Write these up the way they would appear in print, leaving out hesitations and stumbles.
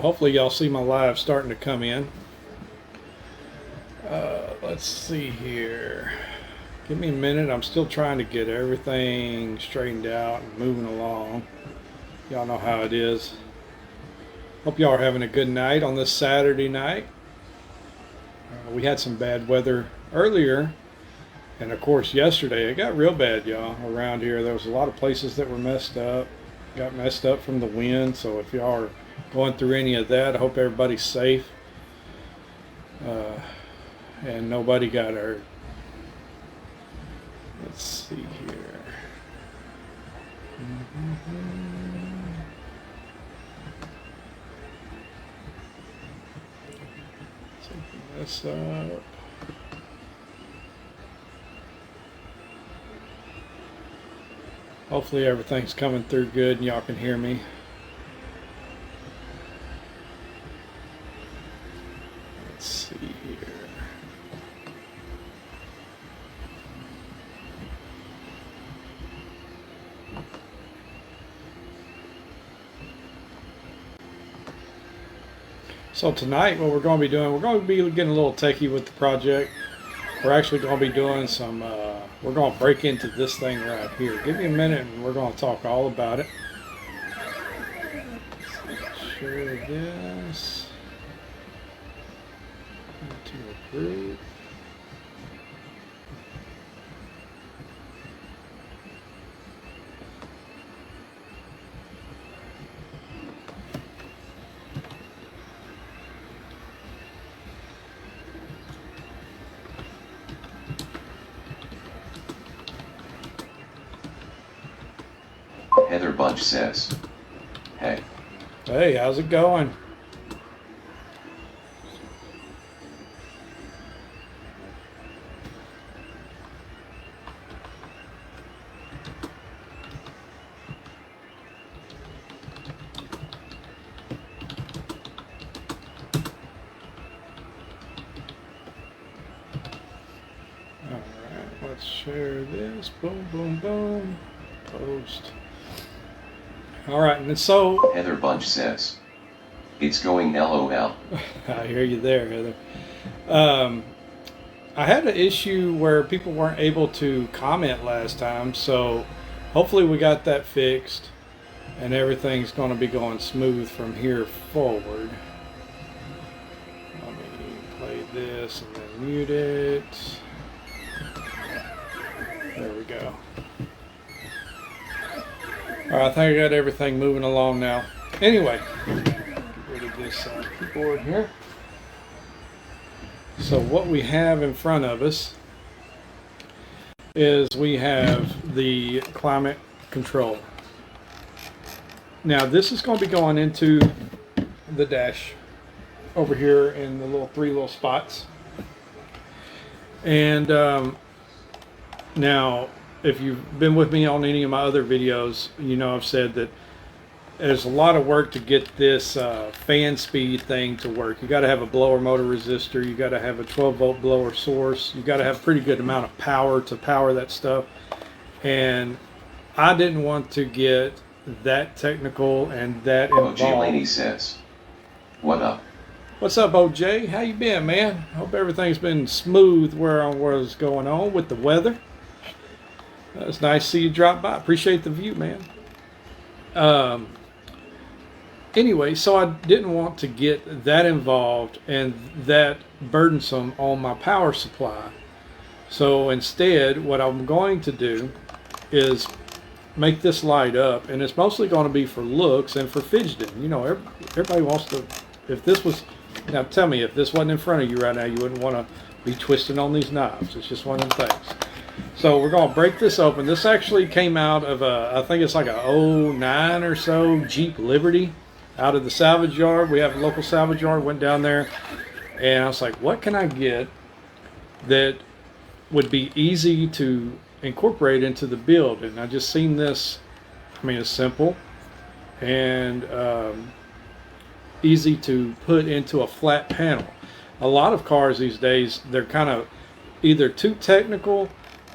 hopefully y'all see my live starting to come in. Let's see here. Give me a minute. I'm still trying to get everything straightened out and moving along. Y'all know how it is. Hope y'all are having a good night on this Saturday night. We had some bad weather earlier, and of course yesterday it got real bad, y'all, around here. There was a lot of places that were messed up, got messed up from the wind. So if y'all are going through any of that, I hope everybody's safe and nobody got hurt. Let's see here. Open this up. Hopefully everything's coming through good and y'all can hear me. Let's see here. So tonight what we're going to be doing, we're going to be getting a little techie with the project. We're actually going to be doing some, we're going to break into this thing right here. Give me a minute and we're going to talk all about it. Let's share this into a group. Heather Bunch says, hey. Hey, how's it going? All right, let's share this. Boom, boom, boom. Post. All right, and so Heather Bunch says, it's going LOL. I hear you there, Heather. I had an issue where people weren't able to comment last time, so hopefully we got that fixed and everything's going to be going smooth from here forward. Let me play this and then mute it. There we go. All right, I think I got everything moving along now. Anyway, get rid of this keyboard here. So what we have in front of us is we have the climate control. Now this is going to be going into the dash over here in the little three little spots. And now, if you've been with me on any of my other videos, you know I've said that there's a lot of work to get this fan speed thing to work. You got to have a blower motor resistor. You got to have a 12-volt blower source. You got to have a pretty good amount of power to power that stuff. And I didn't want to get that technical and that involved. OJ Laney says, what up? What's up, OJ? How you been, man? Hope everything's been smooth where I was going on with the weather. It's nice to see you drop by. Appreciate the view, man. Anyway, so I didn't want to get that involved and that burdensome on my power supply. So instead, what I'm going to do is make this light up, and it's mostly going to be for looks and for fidgeting. You know, everybody wants to, if this was, now tell me, if this wasn't in front of you right now, you wouldn't want to be twisting on these knobs. It's just one of them things. So we're going to break this open. This actually came out of a, I think it's like a 09 or so Jeep Liberty out of the salvage yard. We have a local salvage yard. Went down there and I was like, what can I get that would be easy to incorporate into the build? And I just seen this. I mean, it's simple and easy to put into a flat panel. A lot of cars these days, they're kind of either too technical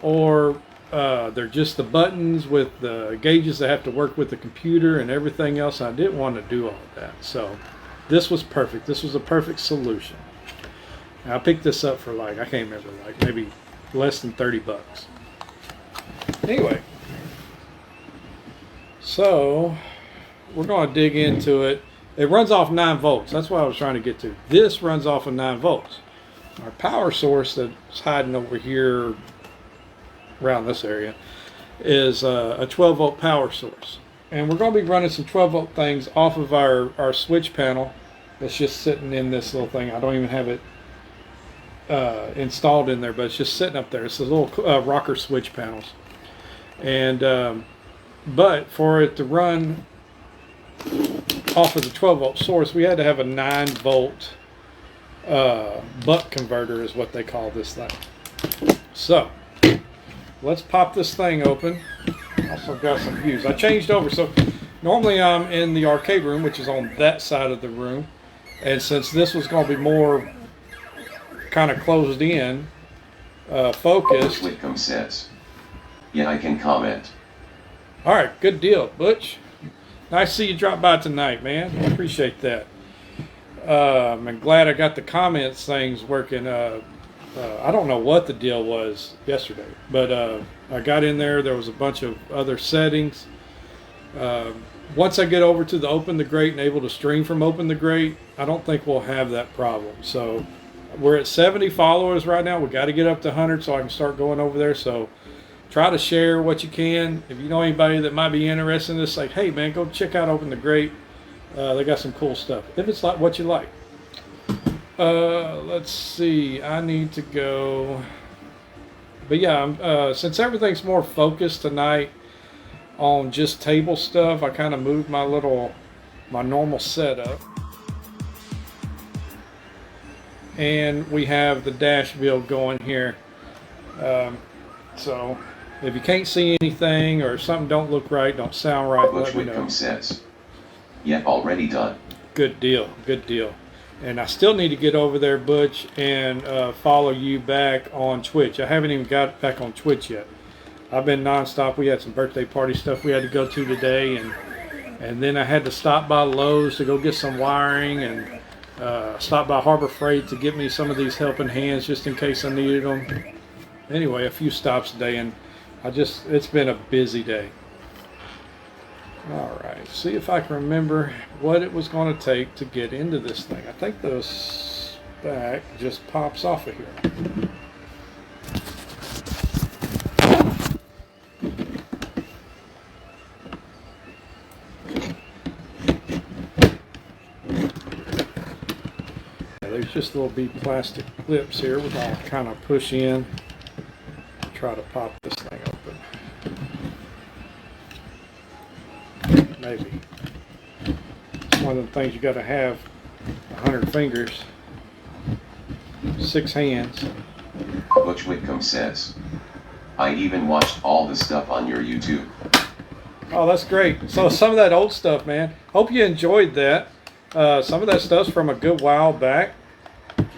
or they're just the buttons with the gauges that have to work with the computer and everything else. I didn't want to do all of that. So this was perfect. This was a perfect solution. And I picked this up for like, I can't remember, like maybe less than 30 bucks. Anyway, so we're going to dig into it. It runs off 9 volts. That's what I was trying to get to. This runs off of 9 volts. Our power source that's hiding over here around this area is a 12 volt power source. And we're going to be running some 12 volt things off of our switch panel that's just sitting in this little thing. I don't even have it installed in there, but it's just sitting up there. It's the little rocker switch panels. And but for it to run off of the 12 volt source, we had to have a 9 volt buck converter is what they call this thing. So let's pop this thing open. Also got some views. I changed over, so normally I'm in the arcade room, which is on that side of the room, and since this was going to be more kind of closed in, focused. Butch Whitcomb says, yeah, I can comment. All right, good deal, Butch. Nice to see you drop by tonight, man. Appreciate that. I'm glad I got the comments things working. I don't know what the deal was yesterday, but I got in there. There was a bunch of other settings. Once I get over to the OpenTheGrate and able to stream from OpenTheGrate, I don't think we'll have that problem. So we're at 70 followers right now. We got to get up to 100 so I can start going over there. So try to share what you can. If you know anybody that might be interested in this, like, hey man, go check out OpenTheGrate. They got some cool stuff. If it's like what you like. Let's see. I need to go. But yeah, since everything's more focused tonight on just table stuff, I kind of moved my normal setup. And we have the dash build going here. So if you can't see anything or something don't look right, don't sound right, Butch let me know. Whitcomb says, yep, already done. Good deal, good deal. And I still need to get over there, Butch, and follow you back on Twitch. I haven't even got back on Twitch yet. I've been nonstop. We had some birthday party stuff we had to go to today, and then I had to stop by Lowe's to go get some wiring, and stop by Harbor Freight to get me some of these helping hands just in case I needed them. Anyway, a few stops a day, and it's been a busy day. All right, see if I can remember what it was going to take to get into this thing. I think the back just pops off of here. Yeah, there's just little bead plastic clips here which I'll kind of push in, try to pop this thing open. Maybe. It's one of the things you got to have 100 fingers, 6 hands. Butch Whitcomb says, I even watched all the stuff on your YouTube. Oh, that's great. So some of that old stuff, man. Hope you enjoyed that. Some of that stuff's from a good while back.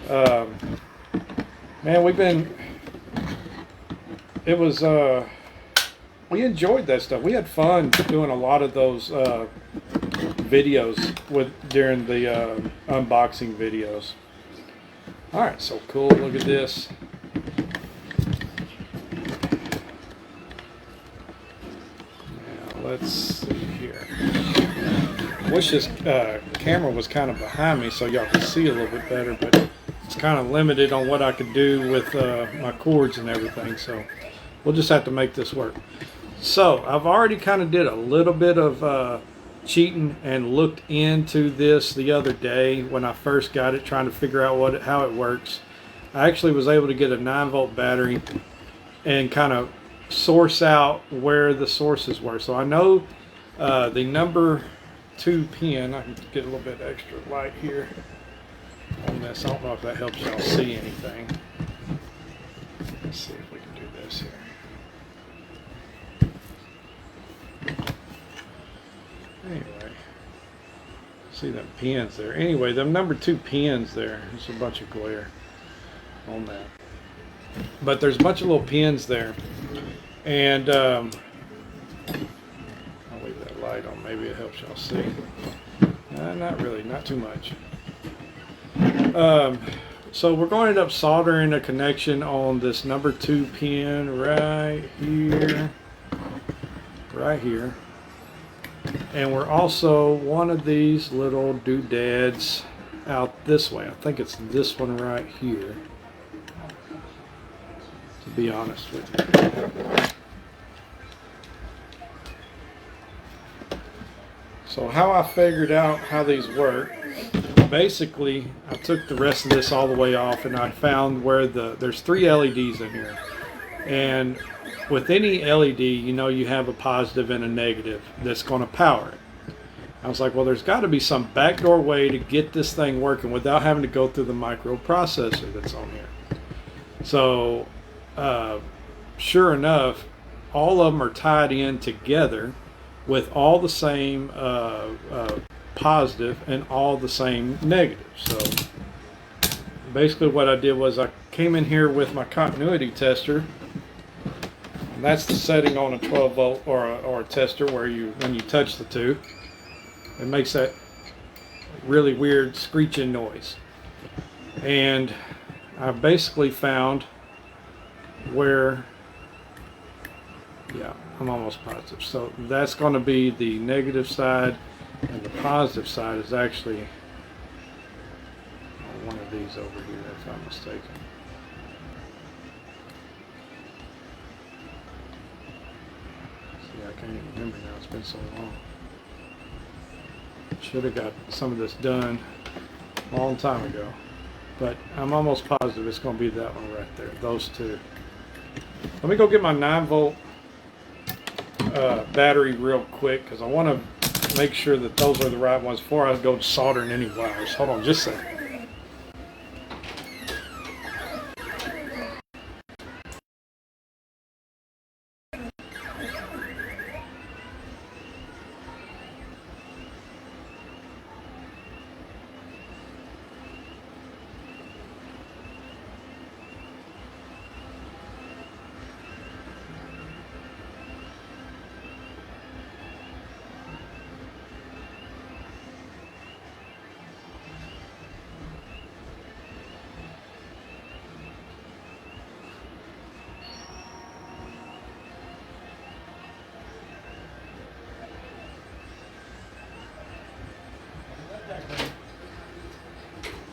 Man, we enjoyed that stuff. We had fun doing a lot of those videos during the unboxing videos. All right, so cool. Look at this. Now let's see here. I wish this camera was kind of behind me so y'all could see a little bit better, but it's kind of limited on what I could do with my cords and everything. So we'll just have to make this work. So I've already kind of did a little bit of cheating and looked into this the other day when I first got it, trying to figure out how it works. I actually was able to get a 9 volt battery and kind of source out where the sources were. So I know the number 2 pin, I can get a little bit extra light here on this. I don't know if that helps y'all see anything. Let's see if we can do this here. Anyway, see them pins there. Anyway, them number 2 pins there. There's a bunch of glare on that, but there's a bunch of little pins there, and I'll leave that light on. Maybe it helps y'all see. Not really, not too much. So we're going to end up soldering a connection on this number 2 pin right here. Right here. And we're also one of these little doodads out this way. I think it's this one right here, to be honest with you. So how I figured out how these work, basically I took the rest of this all the way off and I found where there's 3 LEDs in here. And with any LED, you know, you have a positive and a negative that's going to power it. I was like, well, there's got to be some backdoor way to get this thing working without having to go through the microprocessor that's on here. So sure enough, all of them are tied in together with all the same positive and all the same negative. So basically what I did was I came in here with my continuity tester. And that's the setting on a 12 volt or a tester where when you touch the two, it makes that really weird screeching noise. And I basically found where, yeah, I'm almost positive. So that's going to be the negative side, and the positive side is actually one of these over here, if I'm mistaken. See, I can't even remember now. It's been so long. Should have got some of this done a long time ago, but I'm almost positive it's going to be that one right there. Those two. Let me go get my 9-volt battery real quick because I want to make sure that those are the right ones before I go soldering any wires. Hold on just a second.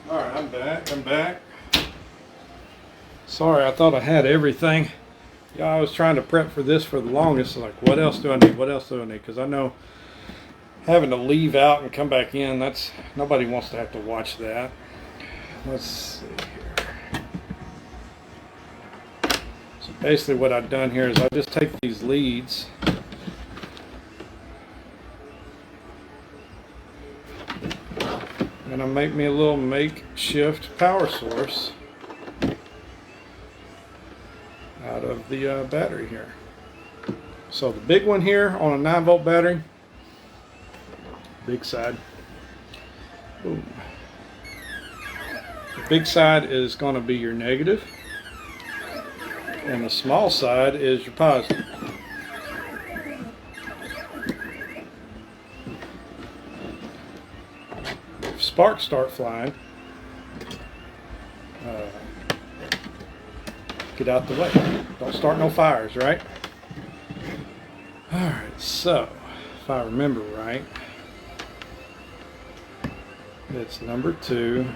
Alright, I'm back. Sorry, I thought I had everything. Yeah, I was trying to prep for this for the longest. Like, what else do I need? What else do I need? Because I know having to leave out and come back in, nobody wants to have to watch that. Let's see here. So basically what I've done here is I just take these leads and I make me a little makeshift power source out of the battery here. So the big one here on a 9-volt battery, big side, boom. The big side is going to be your negative, and the small side is your positive. If sparks start flying, get out the way. Don't start no fires, right? Alright, so if I remember right, it's number 2.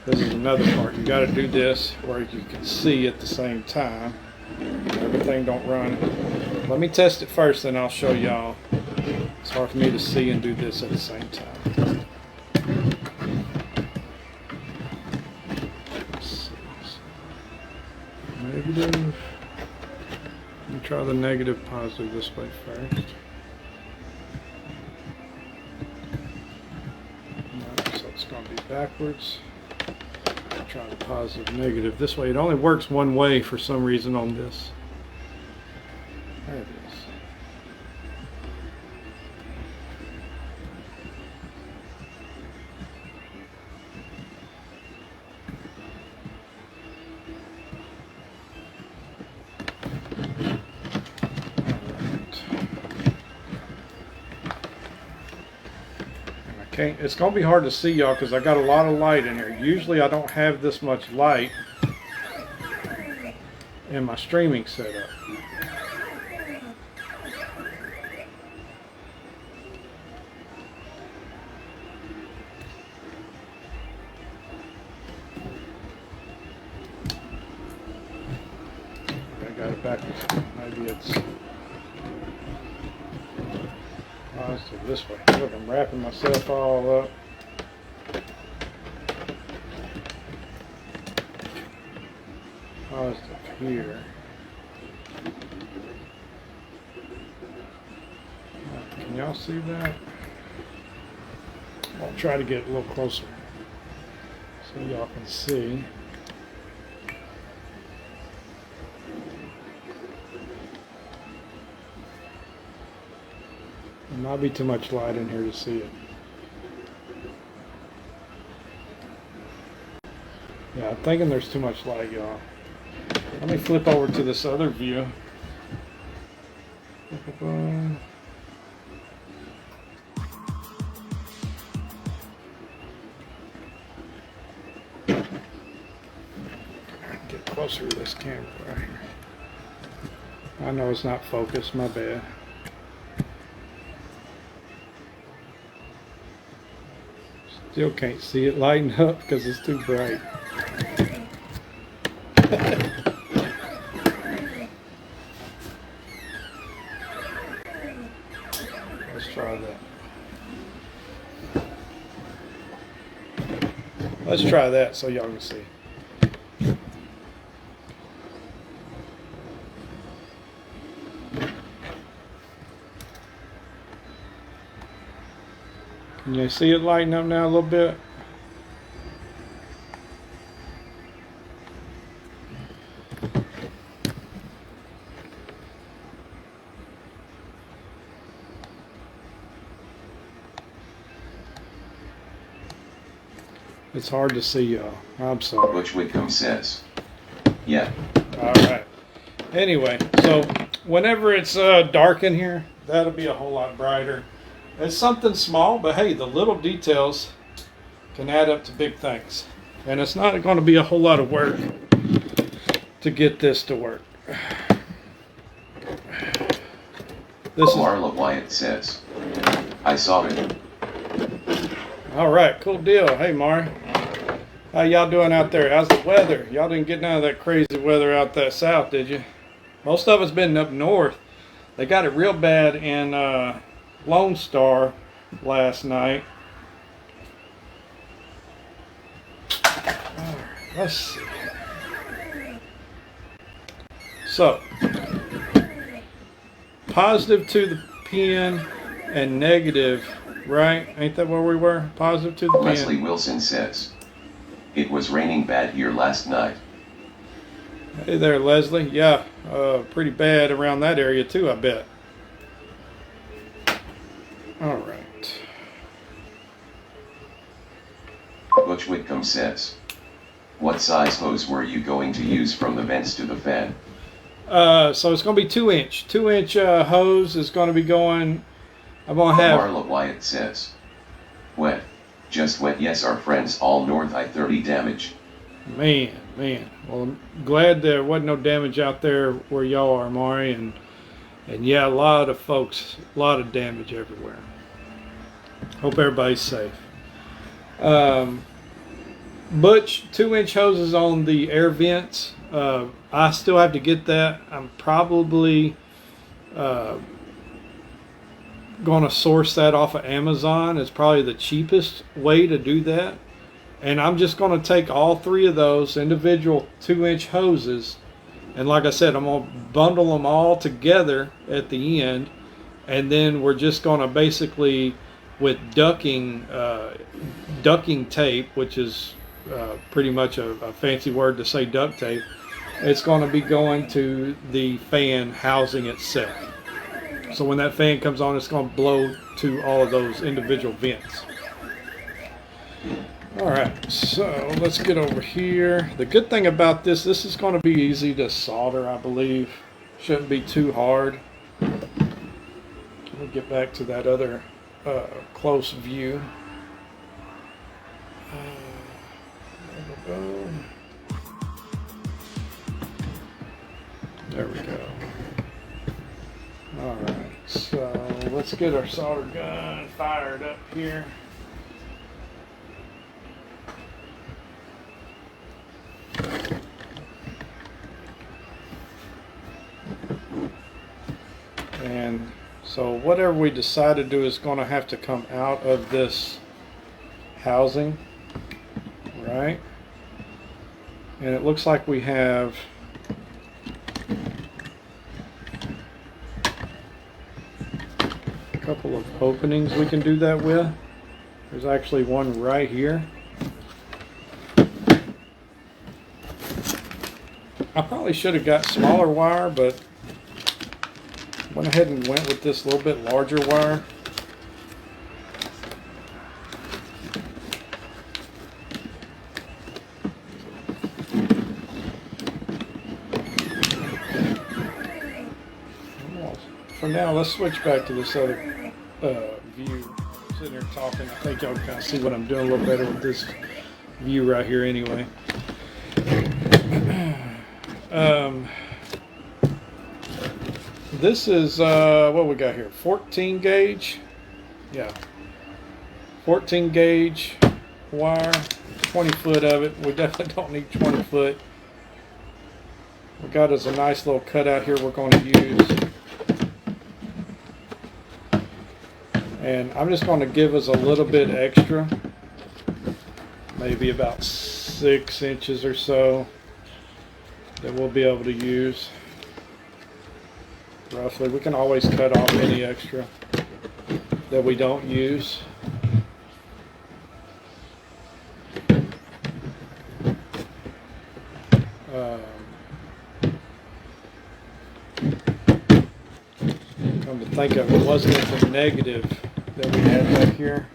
This is another part. You got to do this where you can see at the same time. Everything don't run. Let me test it first, then I'll show y'all. It's hard for me to see and do this at the same time. Let's see. Negative. Let me try the negative positive this way first. So it's going to be backwards. Try the positive negative this way. It only works one way for some reason on this. There it is. Okay, it's gonna be hard to see y'all because I got a lot of light in here. Usually I don't have this much light in my streaming setup. I got it backwards. Maybe it's let's do it this way. Look, I'm wrapping myself all up. Positive here. Can y'all see that? I'll try to get a little closer so y'all can see. There might be too much light in here to see it. Yeah, I'm thinking there's too much light, y'all. Let me flip over to this other view. Get closer to this camera right here. I know it's not focused, my bad. Still can't see it lighten up because it's too bright. Let's try that. Let's try that so y'all can see. Can you see it lighten up now a little bit? It's hard to see y'all. I'm sorry. Butch Whitcomb says. Yeah. Alright. Anyway, so whenever it's dark in here, that'll be a whole lot brighter. It's something small, but hey, the little details can add up to big things. And it's not going to be a whole lot of work to get this to work. This is Marla Wyatt says. I saw it. alright, cool deal. Hey Mari. How y'all doing out there? How's the weather? Y'all didn't get none of that crazy weather out that south, did you? Most of it's been up north. They got it real bad in Lone Star last night. Alright, let's see. So, positive to the pin and negative, right? Ain't that where we were? Positive to the pin. Leslie Wilson says. It was raining bad here last night. Hey there, Leslie. Yeah, pretty bad around that area too, I bet. All right. Butch Whitcomb says. What size hose were you going to use from the vents to the fan? So it's going to be 2-inch. 2-inch hose is going to be going. I'm going to have. Marla Wyatt says. Wet. Just wet. Yes, our friends all north I-30 damage. Man. Well, I'm glad there wasn't no damage out there where y'all are, Mari, and yeah, a lot of folks, a lot of damage everywhere. Hope everybody's safe. Butch, 2-inch hoses on the air vents. I still have to get that. I'm probably going to source that off of Amazon. It's probably the cheapest way to do that. And I'm just going to take all three of those individual 2-inch hoses, and like I said, I'm going to bundle them all together at the end, and then we're just going to basically, with ducking tape, which is pretty much a fancy word to say duct tape, it's going to be going to the fan housing itself. So when that fan comes on, it's going to blow to all of those individual vents. Alright, so let's get over here. The good thing about this is going to be easy to solder, I believe. Shouldn't be too hard. Let me get back to that other close view. go. There we go. Alright, so let's get our solder gun fired up here. And so whatever we decide to do is going to have to come out of this housing, right? And it looks like we have a couple of openings we can do that with. There's actually one right here. I probably should have got smaller wire, but went ahead and went with this little bit larger wire. For now, let's switch back to this other view. I'm sitting here talking. I think y'all can kind of see what I'm doing a little better with this view right here anyway. This is what we got here, 14 gauge. Yeah, 14 gauge wire, 20 foot of it. We definitely don't need 20 foot. We got us a nice little cutout here we're going to use. And I'm just going to give us a little bit extra, maybe about 6 inches or so, that we'll be able to use. Roughly, we can always cut off any extra that we don't use. Come to think of it, wasn't it the negative that we had back here?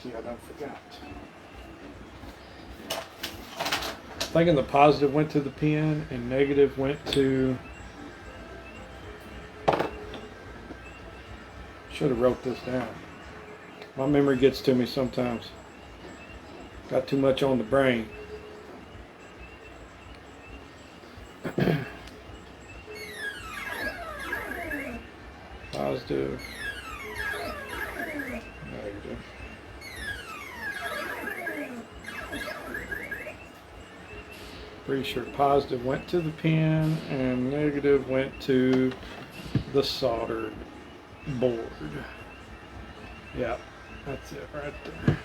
See, I don't forgot. Thinking the positive went to the pin and negative went to. Should have wrote this down. My memory gets to me sometimes. Got too much on the brain. Positive. Negative. Pretty sure positive went to the pin and negative went to the soldered board. Yeah, that's it right there.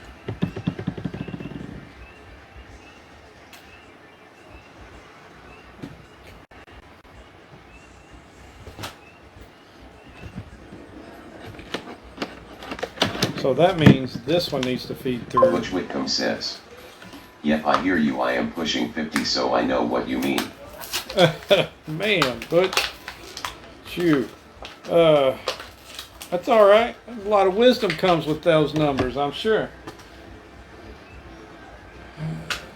So that means this one needs to feed through. Butch Whitcomb says, "Yep, I hear you. I am pushing 50, so I know what you mean." Man, Butch. Shoot. That's all right. A lot of wisdom comes with those numbers, I'm sure.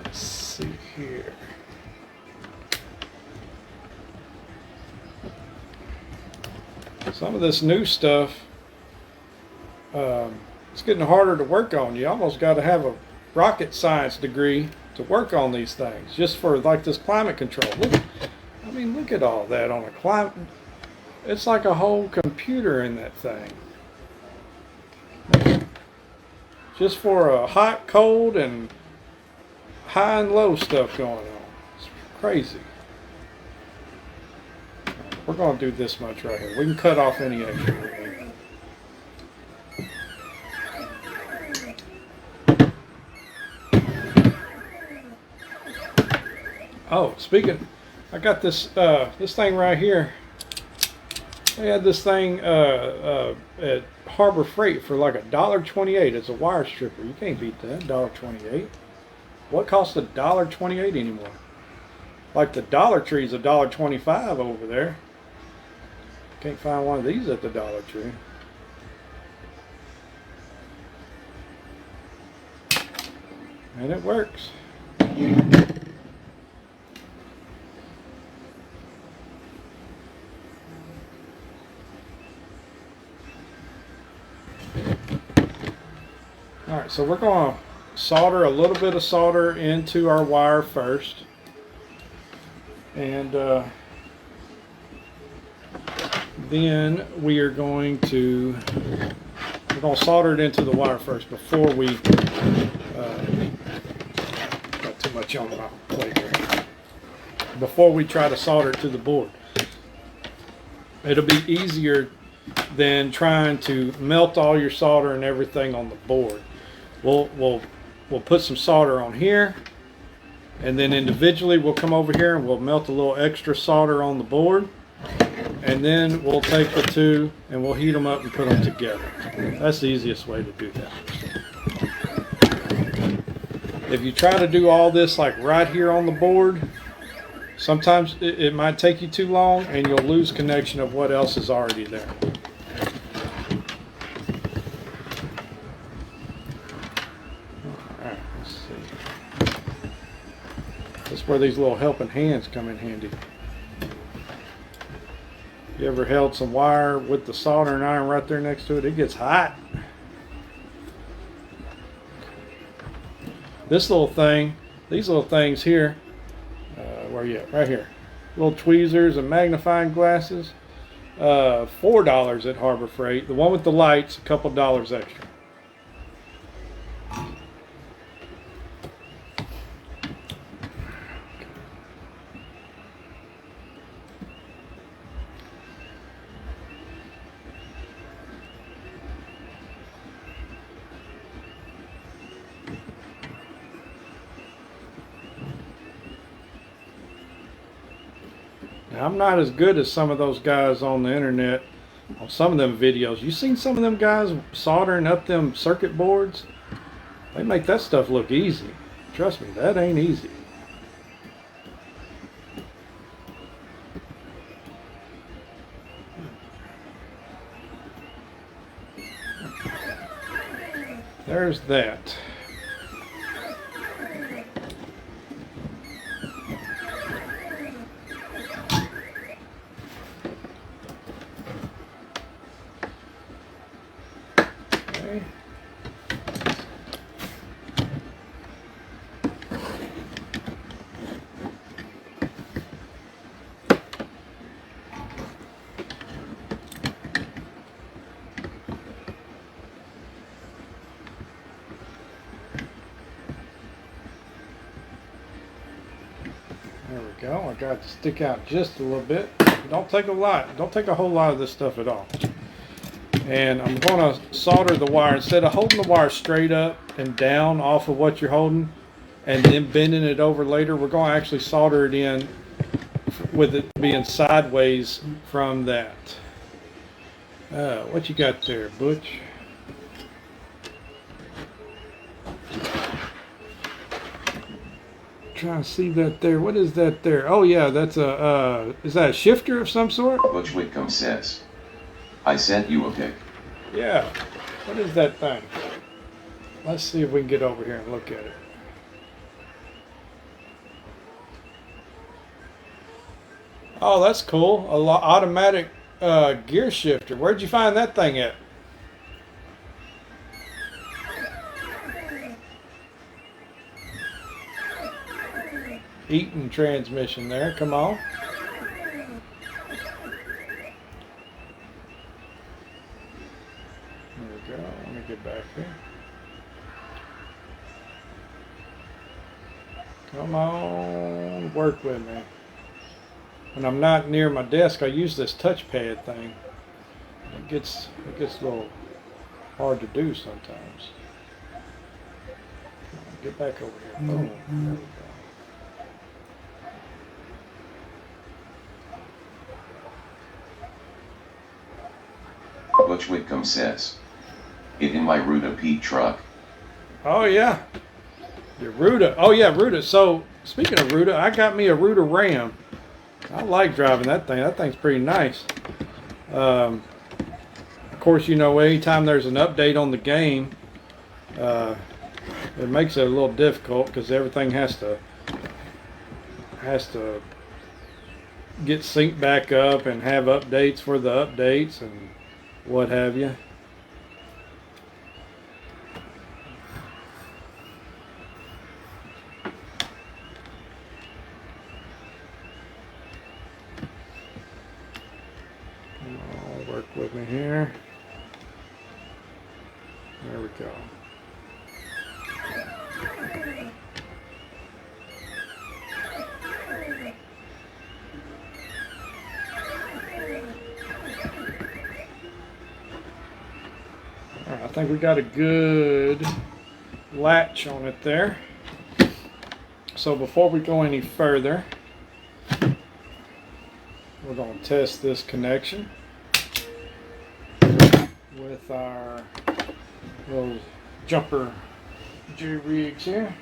Let's see here. Some of this new stuff, it's getting harder to work on. You almost got to have a rocket science degree to work on these things, just for like this climate control. Look, I mean, look at all that on a climate. It's like a whole computer in that thing. Just for a hot, cold, and high and low stuff going on. It's crazy. We're going to do this much right here. We can cut off any extra we need. Oh, speaking, I got this this thing right here. They had this thing at Harbor Freight for like $1.28. It's a wire stripper. You can't beat that. $1.28. What costs $1.28 anymore? Like the Dollar Tree's $1.25 over there. Can't find one of these at the Dollar Tree. And it works. Alright, so we're going to solder a little bit of solder into our wire first, and then we're going to solder it into the wire first before we got too much on my plate here. Before we try to solder it to the board. It'll be easier than trying to melt all your solder and everything on the board. We'll put some solder on here, and then individually we'll come over here and we'll melt a little extra solder on the board, and then we'll take the two and we'll heat them up and put them together. That's the easiest way to do that. If you try to do all this like right here on the board, sometimes it might take you too long and you'll lose connection of what else is already there. Alright, let's see. That's where these little helping hands come in handy. You ever held some wire with the soldering iron right there next to it? It gets hot. This little thing, these little things here, where you at? Right here. Little tweezers and magnifying glasses. $4 at Harbor Freight. The one with the lights, a couple dollars extra. Now, I'm not as good as some of those guys on the internet on some of them videos. You seen some of them guys soldering up them circuit boards? They make that stuff look easy. Trust me, that ain't easy. There's that. Okay. There we go. I got it to stick out just a little bit. Don't take a lot. Don't take a whole lot of this stuff at all. And I'm going to solder the wire. Instead of holding the wire straight up and down off of what you're holding and then bending it over later, we're going to actually solder it in with it being sideways from that. What you got there, Butch? Trying to see that there. What is that there? Oh yeah, that's a is that a shifter of some sort? Butch Whitcomb says, I sent you a pic. Yeah. What is that thing? Let's see if we can get over here and look at it. Oh, that's cool. Automatic gear shifter. Where'd you find that thing at? Eaton transmission there. Come on. There we go. Let me get back here. Come on, work with me. When I'm not near my desk, I use this touchpad thing. It gets a little hard to do sometimes. Get back over here. Boom. There we go. Butch Whitcomb says, it in my Ruta Pete truck. Oh yeah, your Ruta. Oh yeah, Ruta. So speaking of Ruta, I got me a Ruta Ram. I like driving that thing. That thing's pretty nice. Of course, you know, anytime there's an update on the game, it makes it a little difficult because everything has to get synced back up and have updates for the updates and what have you. think we got a good latch on it there. So before we go any further, we're going to test this connection with our little jumper J-rigs here.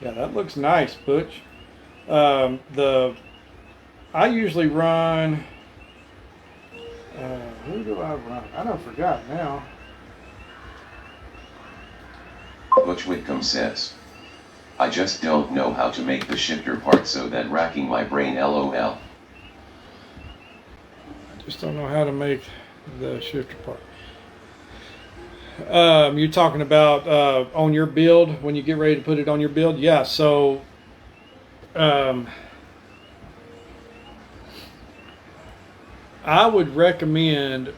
Yeah, that looks nice, Butch. I usually run, who do I run? I don't forgot now. Butch Whitcomb says, I just don't know how to make the shifter part, so that racking my brain, lol. I just don't know how to make the shifter part. You're talking about on your build, when you get ready to put it on your build? Yeah, so I would recommend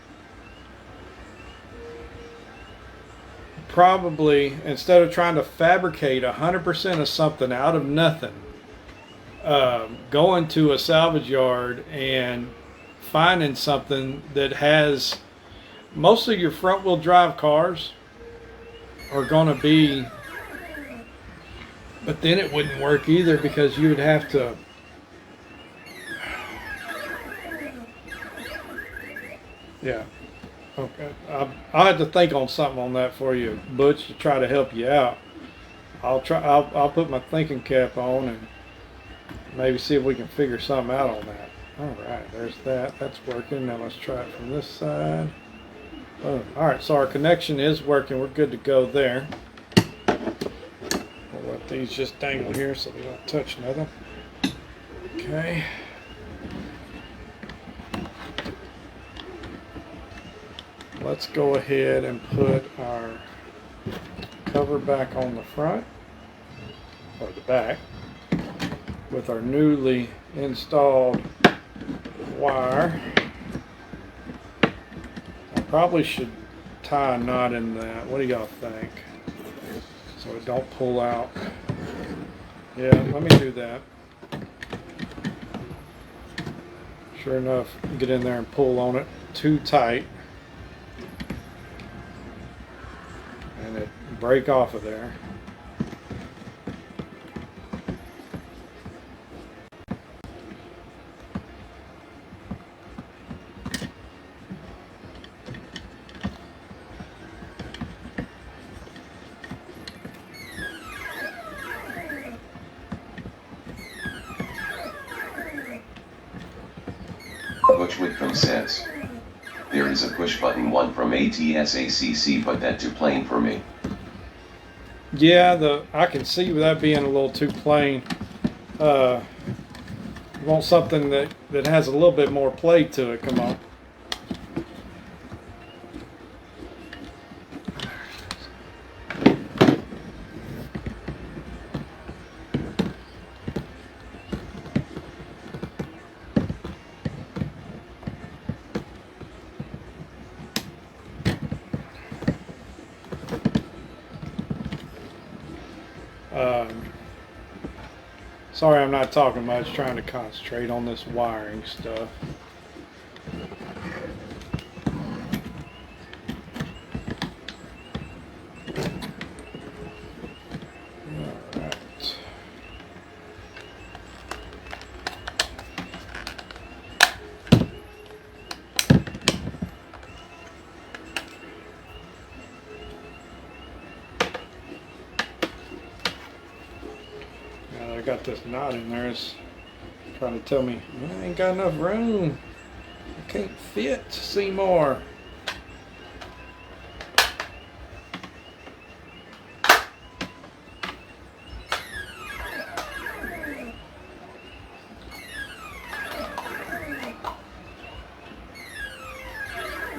probably, instead of trying to fabricate 100% of something out of nothing, going to a salvage yard and finding something that has, most of your front wheel drive cars are going to be, but then it wouldn't work either, because you would have to, yeah, okay, I'll have to think on something on that for you, Butch, to try to help you out. I'll put my thinking cap on and maybe see if we can figure something out on that. All right, there's that. That's working. Now let's try it from this side. Boom. All right, so our connection is working. We're good to go there. We'll let these just dangle here so they don't touch nothing. Okay. Let's go ahead and put our cover back on the front, or the back, with our newly installed wire. I probably should tie a knot in that. What do y'all think? So it don't pull out. Yeah, let me do that. Sure enough, get in there and pull on it too tight, and it break off of there. Butch Whitcomb says, there is a push button one from ATSACC, put that to plain for me. Yeah, I can see that being a little too plain. You want something that has a little bit more play to it. Come on. Sorry, I'm not talking much, trying to concentrate on this wiring stuff. Alright. I got this knot in there. It's trying to tell me I ain't got enough room. I can't fit Seymour.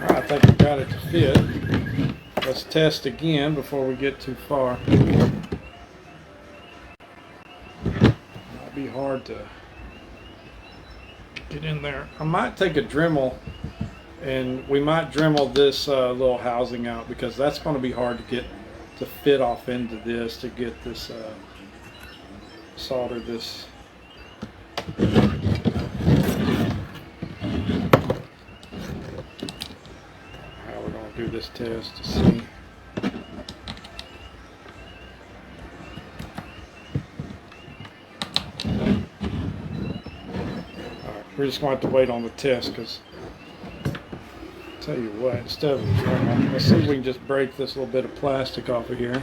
Alright, I think we got it to fit. Let's test again before we get too far. Be hard to get in there. I might take a Dremel, and we might Dremel this little housing out, because that's going to be hard to get to fit off into this, to get this solder this. this test to see. Alright, we're just going to have to wait on the test because, tell you what, instead of, let's see if we can just break this little bit of plastic off of here.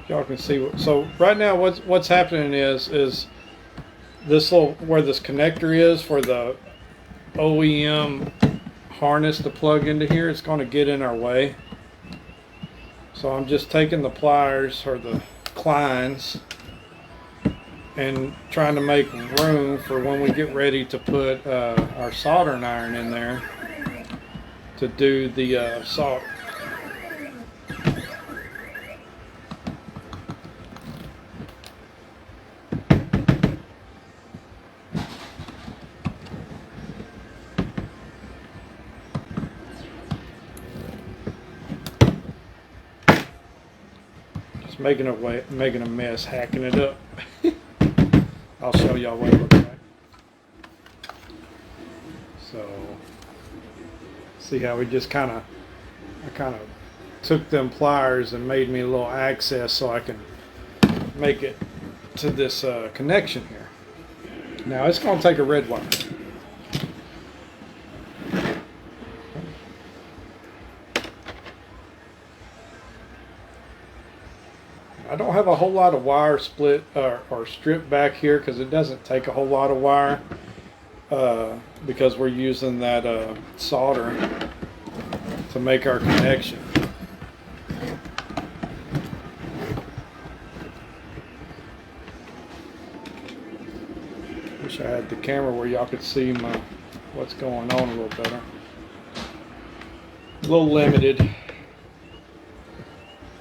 Y'all can see what, so right now what's happening is this little, where this connector is for the OEM harness to plug into here, it's going to get in our way. So I'm just taking the pliers or the clines and trying to make room for when we get ready to put our soldering iron in there to do the solder. Making a mess, hacking it up. I'll show y'all what it looks like. So, see how we just I kind of took them pliers and made me a little access so I can make it to this connection here. Now it's going to take a red wire. I don't have a whole lot of wire split or strip back here because it doesn't take a whole lot of wire because we're using that solder to make our connection. Wish I had the camera where y'all could see what's going on a little better. A little limited.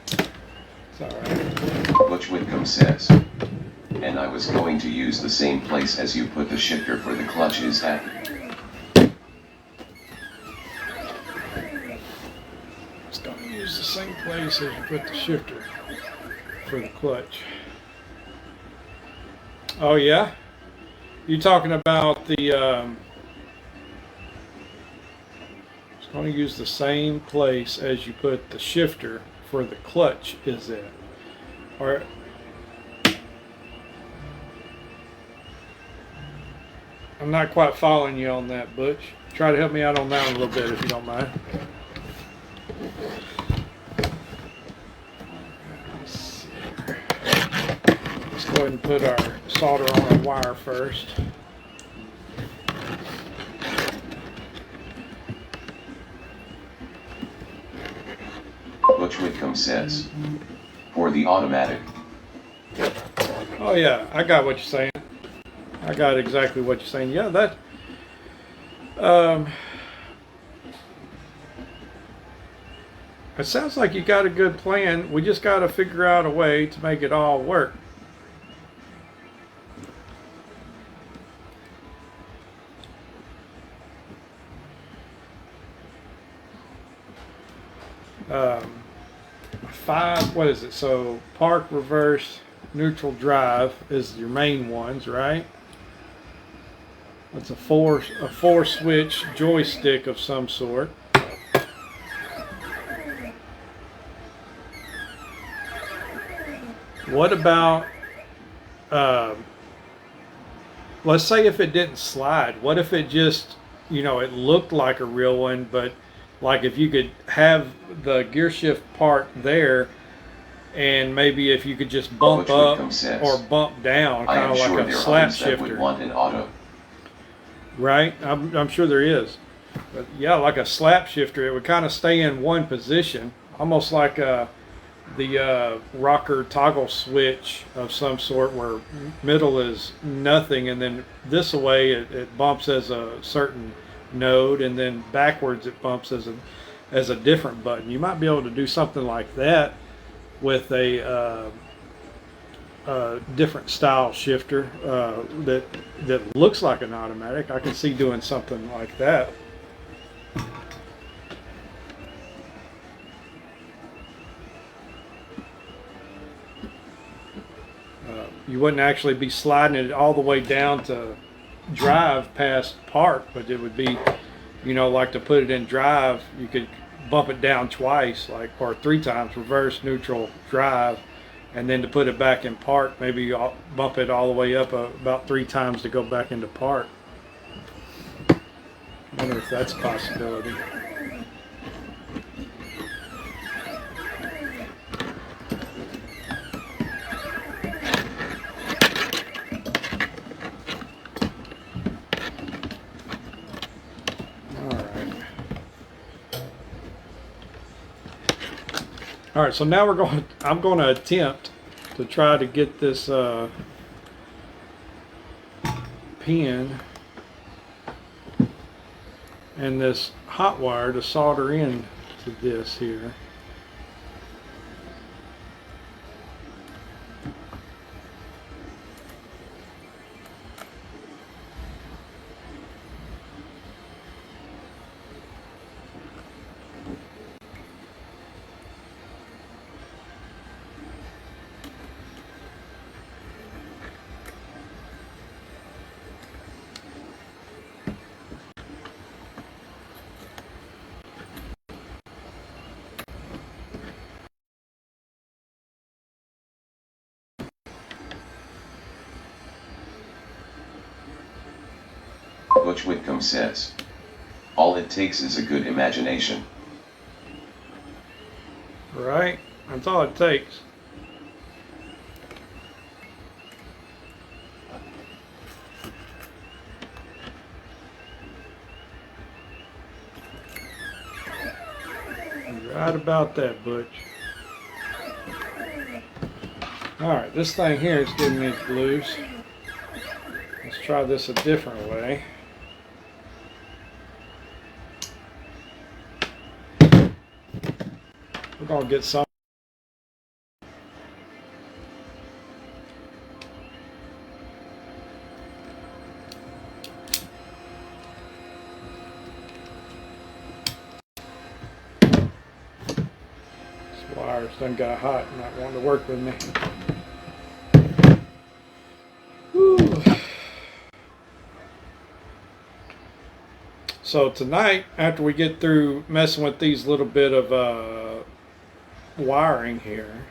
It's alright. Butch Whitcomb says, and I was going to use the same place as you put the shifter for the clutches at. It's going to use the same place as you put the shifter for the clutch. Oh yeah? You talking about the it's going to use the same place as you put the shifter for the clutch, is it? Or I'm not quite following you on that, Butch. Try to help me out on that one a little bit if you don't mind. Let's see here. Let's go ahead and put our solder on our wire first. Butch Whitcomb says, for the automatic. Oh yeah, I got what you're saying. I got exactly what you're saying. Yeah, that it sounds like you got a good plan. We just got to figure out a way to make it all work. What is it? So park, reverse, neutral, drive is your main ones, right? It's a four switch joystick of some sort. What about let's say if it didn't slide, what if it just, you know, it looked like a real one, but like if you could have the gear shift part there, and maybe if you could just bump up or bump down, kind of like a slap shifter. Would want an auto. Right? I'm sure there is. But yeah, like a slap shifter, it would kind of stay in one position, almost like the rocker toggle switch of some sort, where middle is nothing, and then this way it bumps as a certain node, and then backwards it bumps as a different button. You might be able to do something like that with a different style shifter that looks like an automatic. I can see doing something like that. you wouldn't actually be sliding it all the way down to drive past park, but it would be, you know, like to put it in drive, you could bump it down twice, like, or 3 times, reverse, neutral, drive, and then to put it back in park, maybe you bump it all the way up about 3 times to go back into park. I wonder if that's a possibility. All right, so now I'm going to attempt to try to get this pin and this hot wire to solder in to this here. Butch Whitcomb says, all it takes is a good imagination. Right? That's all it takes. Right about that, Butch. Alright, this thing here is getting me loose. Let's try this a different way. We're going to get some. This wire's done got hot and not wanting to work with me. Whew. So tonight, after we get through messing with these little bit of wiring here,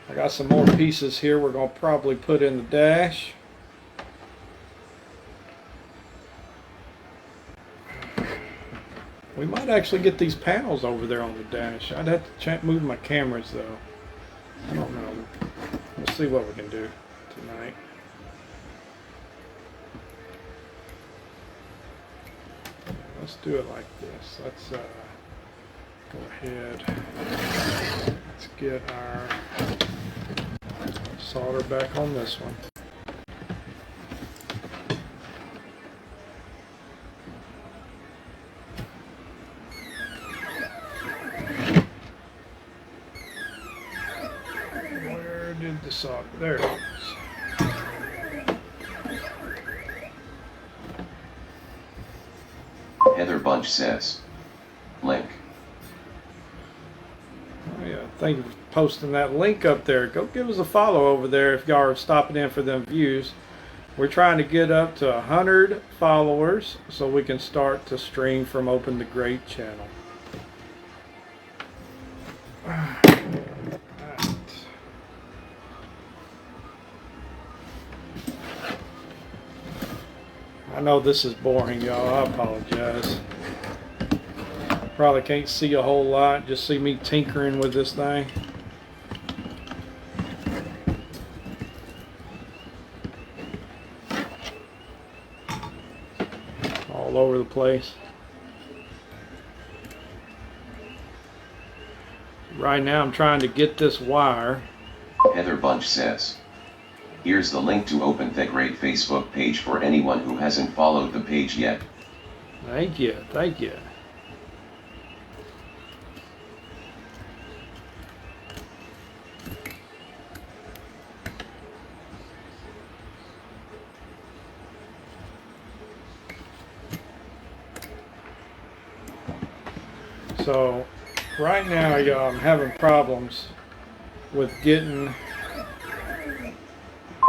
I got some more pieces here we're going to probably put in the dash. We might actually get these panels over there on the dash. I'd have to move my cameras though. I don't know. We'll see what we can do tonight. Let's do it like this. Let's go ahead. Let's get our solder back on this one. Where did the solder? There it is. Heather Bunch says, link. Oh yeah, thank you for posting that link up there. Go give us a follow over there if y'all are stopping in for them views. We're trying to get up to 100 followers so we can start to stream from OpenTheGrate channel. I know this is boring, y'all. I apologize. Probably can't see a whole lot. Just see me tinkering with this thing. All over the place. Right now I'm trying to get this wire. Heather Bunch says, here's the link to OpenTheGrate Facebook page for anyone who hasn't followed the page yet. Thank you, thank you. So right now, y'all, I'm having problems with getting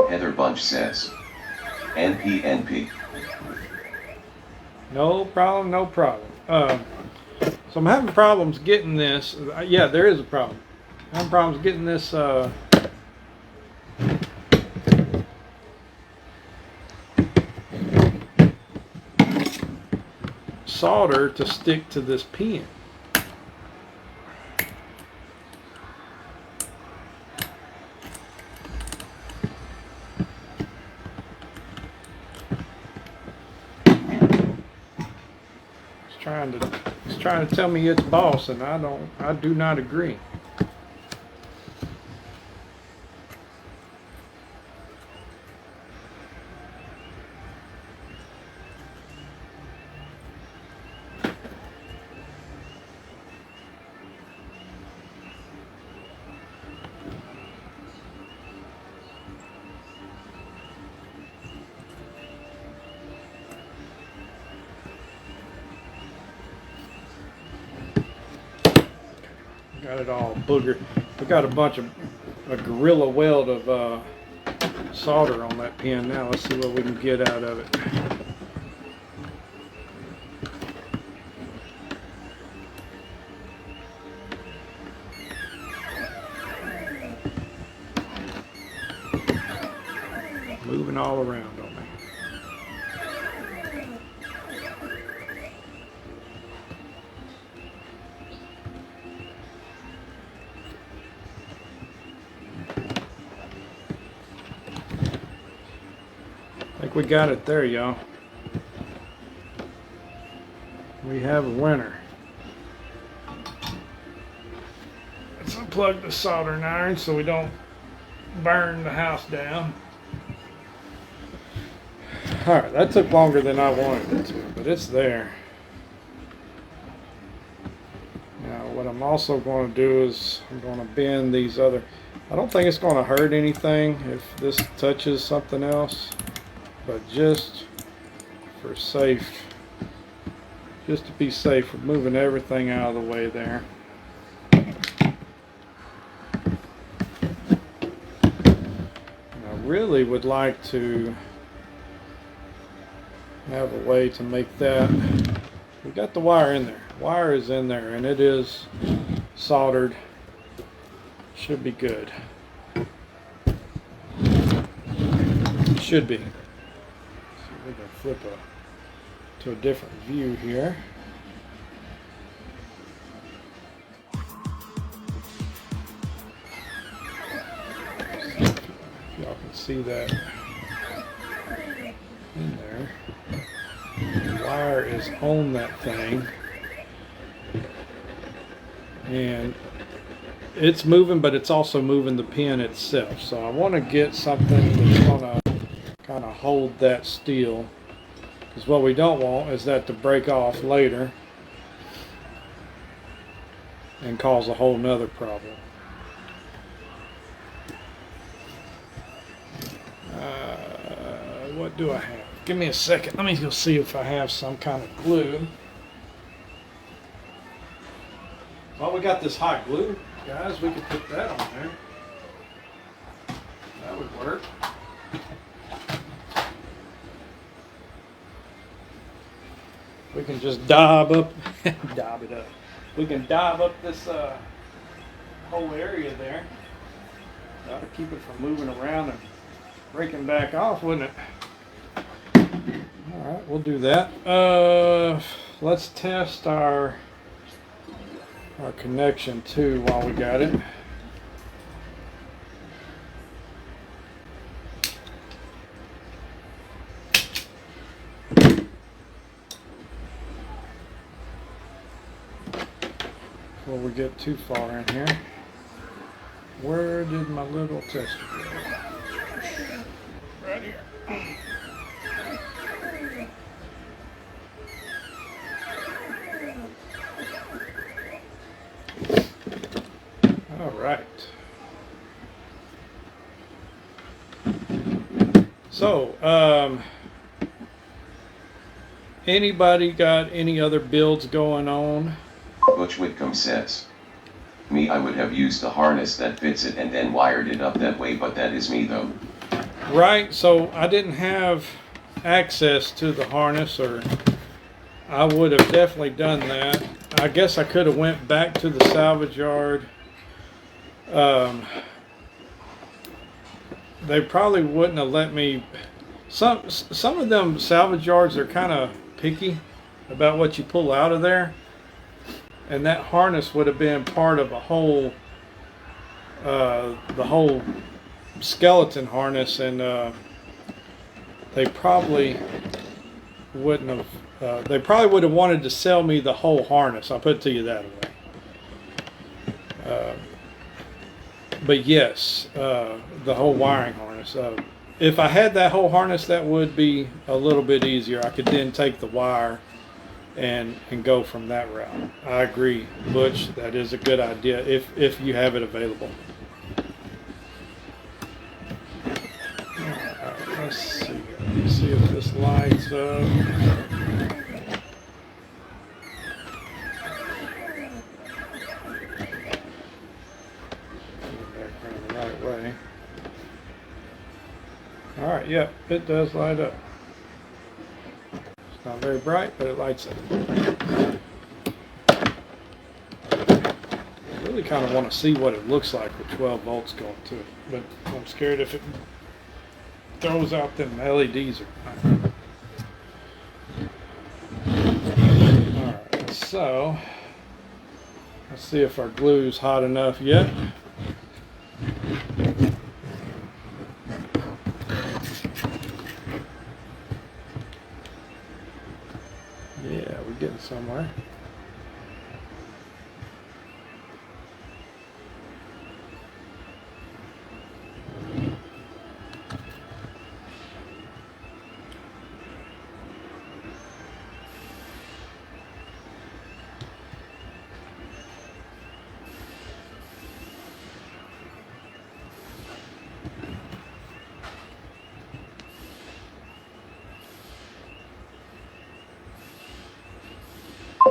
Heather Bunch says. NP. No problem, no problem. So I'm having problems getting this. Yeah, there is a problem. I'm having problems getting this solder to stick to this pin. It's trying to tell me it's boss, and I do not agree. Got it all boogered. We got a gorilla weld of solder on that pin now. Let's see what we can get out of it. Moving all around on me. I think we got it there, y'all. We have a winner. Let's unplug the soldering iron so we don't burn the house down. Alright, that took longer than I wanted it to, but it's there. Now what I'm also going to do is I'm going to bend these other. I don't think it's going to hurt anything if this touches something else, but just for safe, just to be safe, we're moving everything out of the way there. I really would like to have a way to make that. We got the wire in there. Wire is in there and it is soldered. Should be good. Should be. So we can flip to a different view here. Y'all can see that in there. The wire is on that thing and it's moving, but it's also moving the pin itself. So I want to get something that's going to kind of hold that steel, because what we don't want is that to break off later and cause a whole nother problem. What do I have? Give me a second. Let me go see if I have some kind of glue. Well, we got this hot glue, guys. We could put that on there. That would work. We can just daub up, daub it up. We can daub up this whole area there. That'll keep it from moving around and breaking back off, wouldn't it? All right, we'll do that. Let's test our connection too while we got it. Before we get too far in here, where did my little tester go? Right here. All right. So, anybody got any other builds going on? Butch Whitcomb says. Me, I would have used the harness that fits it and then wired it up that way, but that is me though. Right, so I didn't have access to the harness, or I would have definitely done that. I guess I could have went back to the salvage yard. They probably wouldn't have let me. Some of them salvage yards are kind of picky about what you pull out of there, and that harness would have been part of a whole, the whole skeleton harness, and they probably wouldn't have. They probably would have wanted to sell me the whole harness. I'll put it to you that way. But yes, the whole wiring harness. If I had that whole harness, that would be a little bit easier. I could then take the wire and go from that route. I agree, Butch. That is a good idea if you have it available. Alright, let's see. Let's see if this lights up. Right way. Alright, yeah, it does light up. It's not very bright, but it lights up. I really kind of want to see what it looks like with 12 volts going to it, but I'm scared if it throws out them LEDs or not. Alright, so let's see if our glue's hot enough yet. Yeah, we're getting somewhere.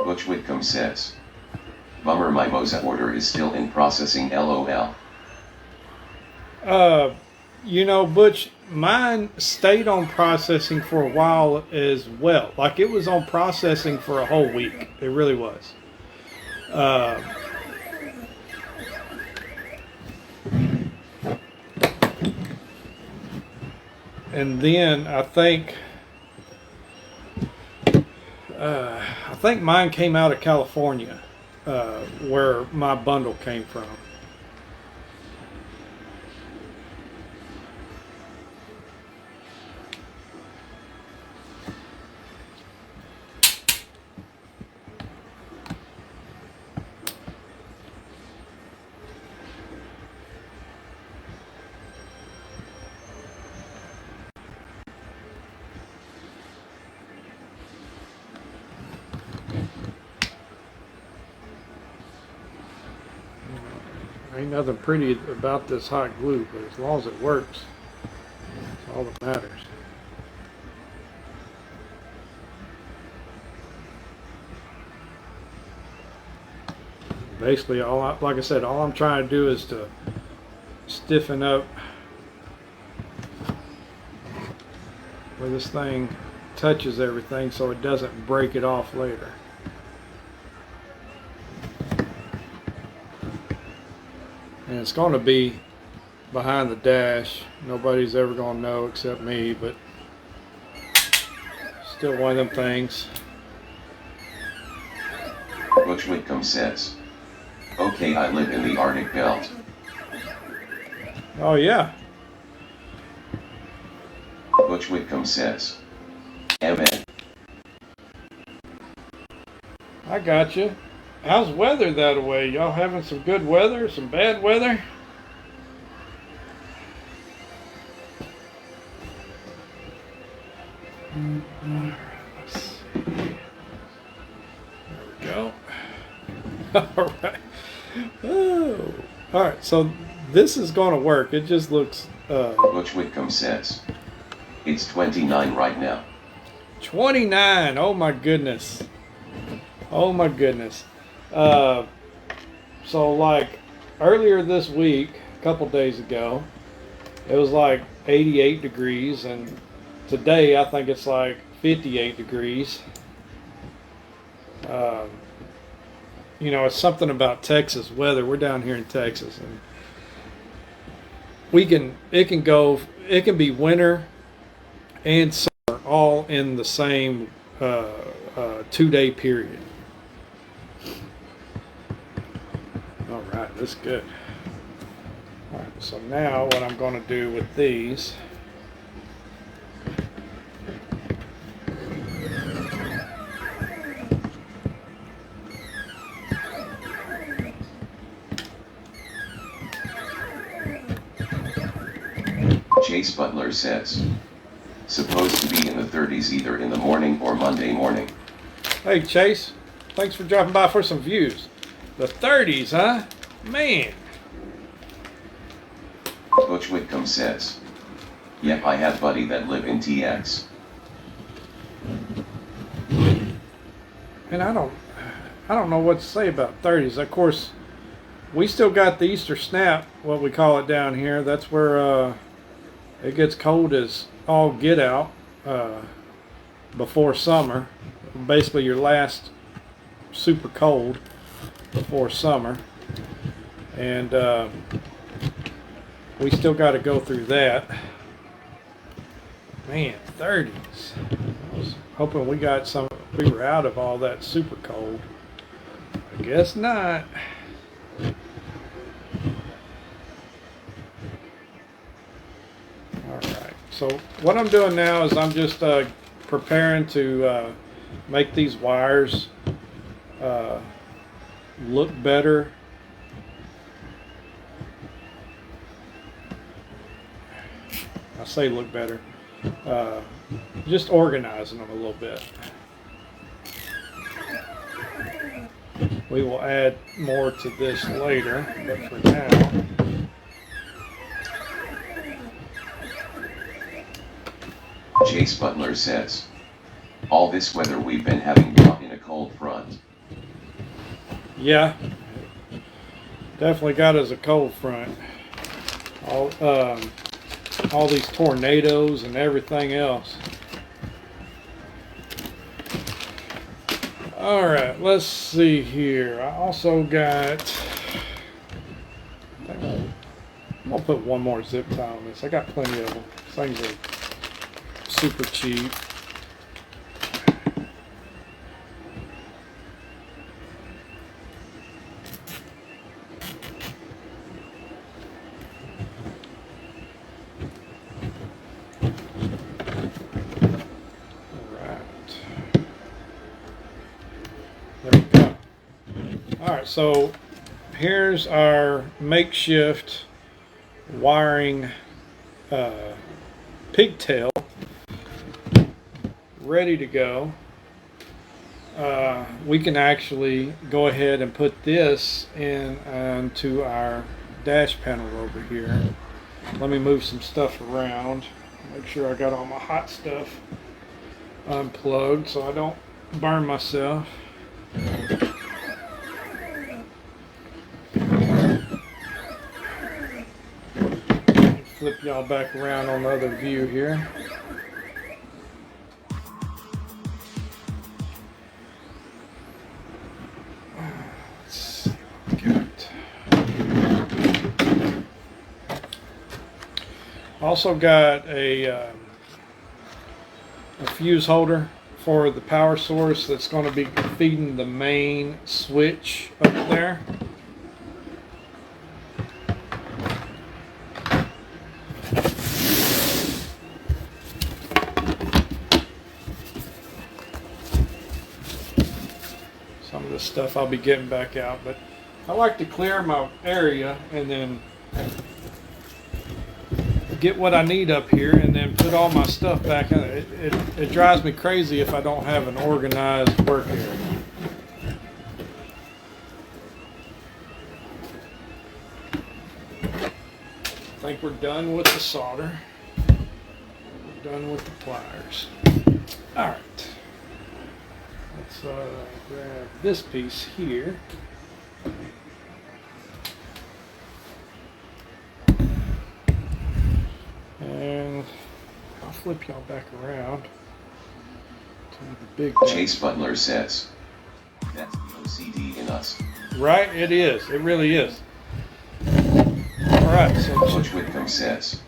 Butch Whitcomb says, "Bummer, my Moza order is still in processing, LOL." You know, Butch, mine stayed on processing for a while as well. Like, it was on processing for a whole week. It really was. And then I think mine came out of California, where my bundle came from. Ain't nothing pretty about this hot glue, but as long as it works, that's all that matters. Basically, like I said, all I'm trying to do is to stiffen up where this thing touches everything so it doesn't break it off later. And it's going to be behind the dash. Nobody's ever going to know except me, but still one of them things. Butch Whitcomb says, "Okay, I live in the Arctic belt." Oh yeah. Butch Whitcomb says, "Amen." I got you. How's weather that way? Y'all having some good weather, some bad weather? Let's see. There we go. All right. Oh. All right. So this is going to work. It just looks. Butch Whitcomb says, "It's 29 right now." 29. Oh my goodness. Oh my goodness. So like earlier this week, a couple days ago, it was like 88 degrees, and today I think it's like 58 degrees. Um, it's something about Texas weather. We're down here in Texas, and it can be winter and summer all in the same 2-day period. All right, that's good. All right, so now what I'm going to do with these, Chase Butler says, supposed to be in the 30s either in the morning or Monday morning. hey Chase, thanks for dropping by for some views. The 30s, huh? Man. Butch Whitcomb says, yep, I have buddy that live in TX. And I don't know what to say about 30s. Of course, we still got the Easter snap, what we call it down here. That's where it gets cold as all get out before summer. Basically your last super cold before summer. And we still got to go through that. Man, 30s. I was hoping we were out of all that super cold. I guess not. Alright, so what I'm doing now is I'm just preparing to make these wires look better. I say look better. Just organizing them a little bit. We will add more to this later, but for now, Chase Butler says, all this weather we've been having brought in a cold front. yeah, definitely got us a cold front. All these tornadoes and everything else. All right, let's see here. I also got, I'm gonna put one more zip tie on this. I got plenty of them. Things are super cheap. Alright, so here's our makeshift wiring pigtail ready to go. We can actually go ahead and put this into our dash panel over here. Let me move some stuff around. Make sure I got all my hot stuff unplugged so I don't burn myself. Flip y'all back around on the other view here. Let's see what we got. Also got a fuse holder for the power source that's going to be feeding the main switch up there. Some of this stuff I'll be getting back out, but I like to clear my area and then get what I need up here and then put all my stuff back in it. It drives me crazy if I don't have an organized work area. I think we're done with the solder. We're done with the pliers. All right. Let's grab this piece here. flip y'all back around to the big Chase Butler says, that's the OCD in us. Right, it is. It really is. Alright, so Butch Whitcomb says,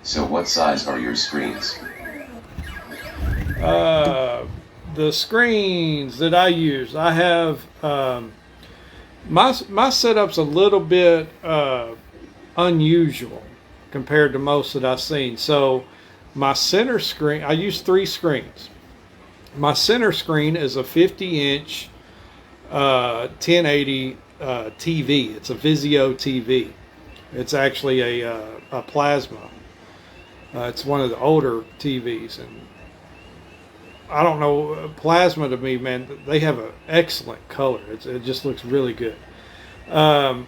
so what size are your screens? the screens that I use, I have my setup's a little bit unusual compared to most that I've seen. So my center screen, I use 3 screens. My center screen is a 50-inch 1080 TV. It's a Vizio TV. It's actually a plasma. It's one of the older TVs, and I don't know, plasma to me, man, they have an excellent color. It just looks really good. Now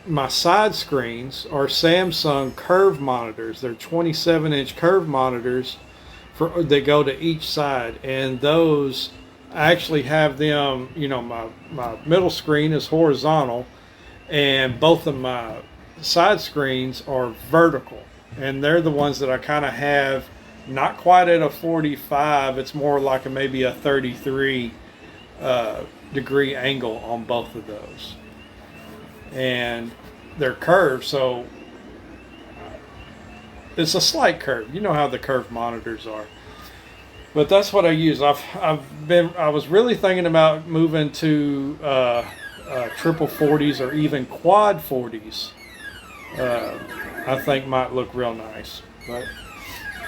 my side screens are Samsung curve monitors. They're 27-inch curve monitors that go to each side, and those I actually have them. You know, my middle screen is horizontal, and both of my side screens are vertical, and they're the ones that I kind of have not quite at a 45. It's more like maybe a 33 degree angle on both of those, and they're curved, so it's a slight curve. You know how the curved monitors are. But that's what I use. I was really thinking about moving to triple 40s or even quad 40s. I think might look real nice, but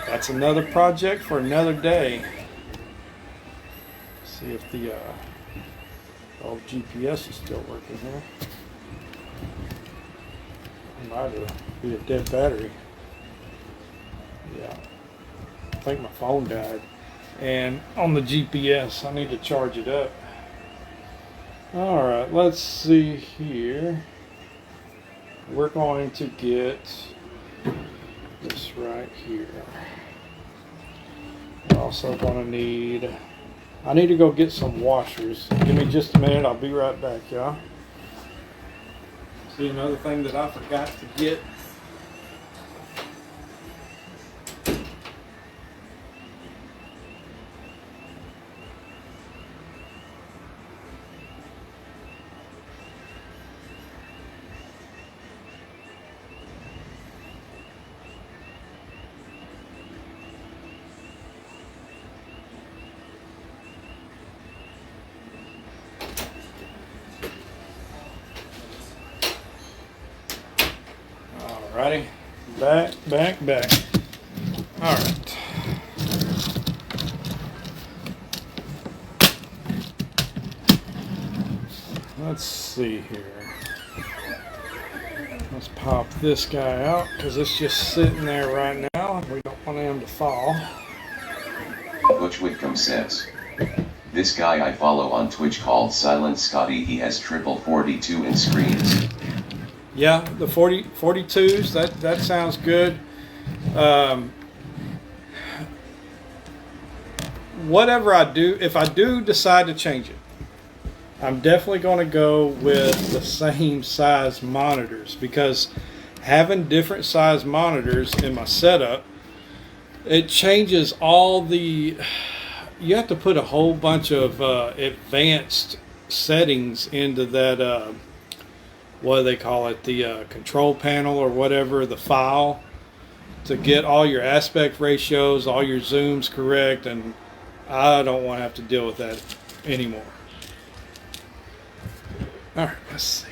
that's another project for another day. See if the old GPS is still working here. Might be a dead battery. Yeah, I think my phone died. And on the GPS, I need to charge it up. Alright, let's see here. We're going to get this right here. We're also going to need, I need to go get some washers. Give me just a minute, I'll be right back, y'all. See, another thing that I forgot to get. Alrighty, back. Alright. Let's see here. Let's pop this guy out because it's just sitting there right now. We don't want him to fall. Butch Whitcomb says, this guy I follow on Twitch called Silent Scotty, he has triple 42 in screens. Yeah, the 42s, that sounds good. Whatever I do, if I do decide to change it, I'm definitely going to go with the same size monitors, because having different size monitors in my setup, it changes all the, you have to put a whole bunch of advanced settings into that, what do they call it, the control panel or whatever, the file, to get all your aspect ratios, all your zooms correct, and I don't want to have to deal with that anymore. Alright, let's see.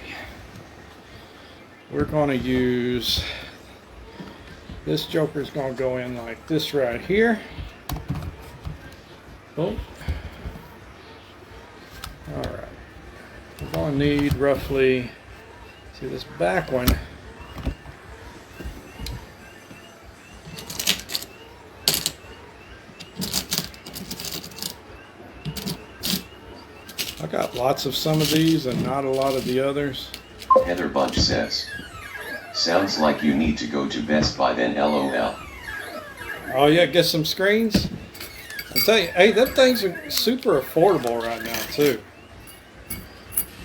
We're going to use, this joker's going to go in like this right here. Boom. Alright. We're going to need roughly, see this back one. I got lots of some of these and not a lot of the others. Heather Bunch says, sounds like you need to go to Best Buy then, LOL. Oh yeah, get some screens. I tell you, hey, them things are super affordable right now too.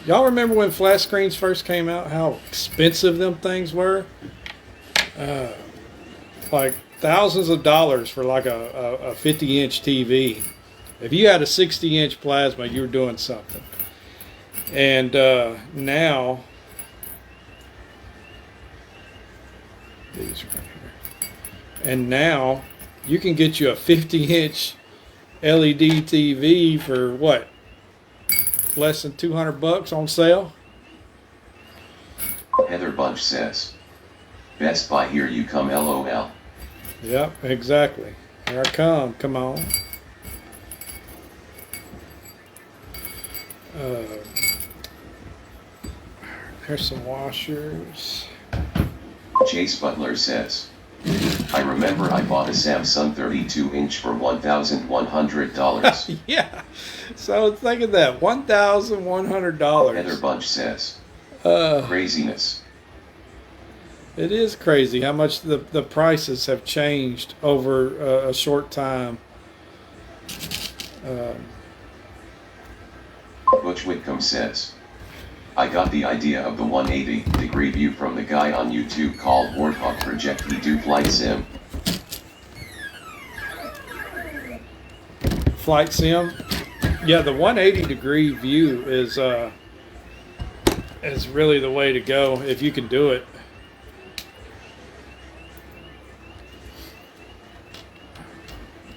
Y'all remember when flat screens first came out, how expensive them things were? like thousands of dollars for like a 50-inch TV. If you had a 60-inch plasma, you were doing something. And now, these right here. And now, you can get you a 50-inch LED TV for what? Less than $200 on sale? Heather Bunch says, Best Buy, here you come, LOL. Yep, exactly. Here I come. Come on. There's some washers. Chase Butler says, I remember I bought a Samsung 32-inch for $1,100. Yeah. So think of that. $1,100. Heather Bunch says, craziness. It is crazy how much the prices have changed over a short time. Butch Whitcomb says, I got the idea of the 180-degree view from the guy on YouTube called Warthog Project. He do flight sim. Flight sim? Yeah, the 180-degree view is really the way to go if you can do it.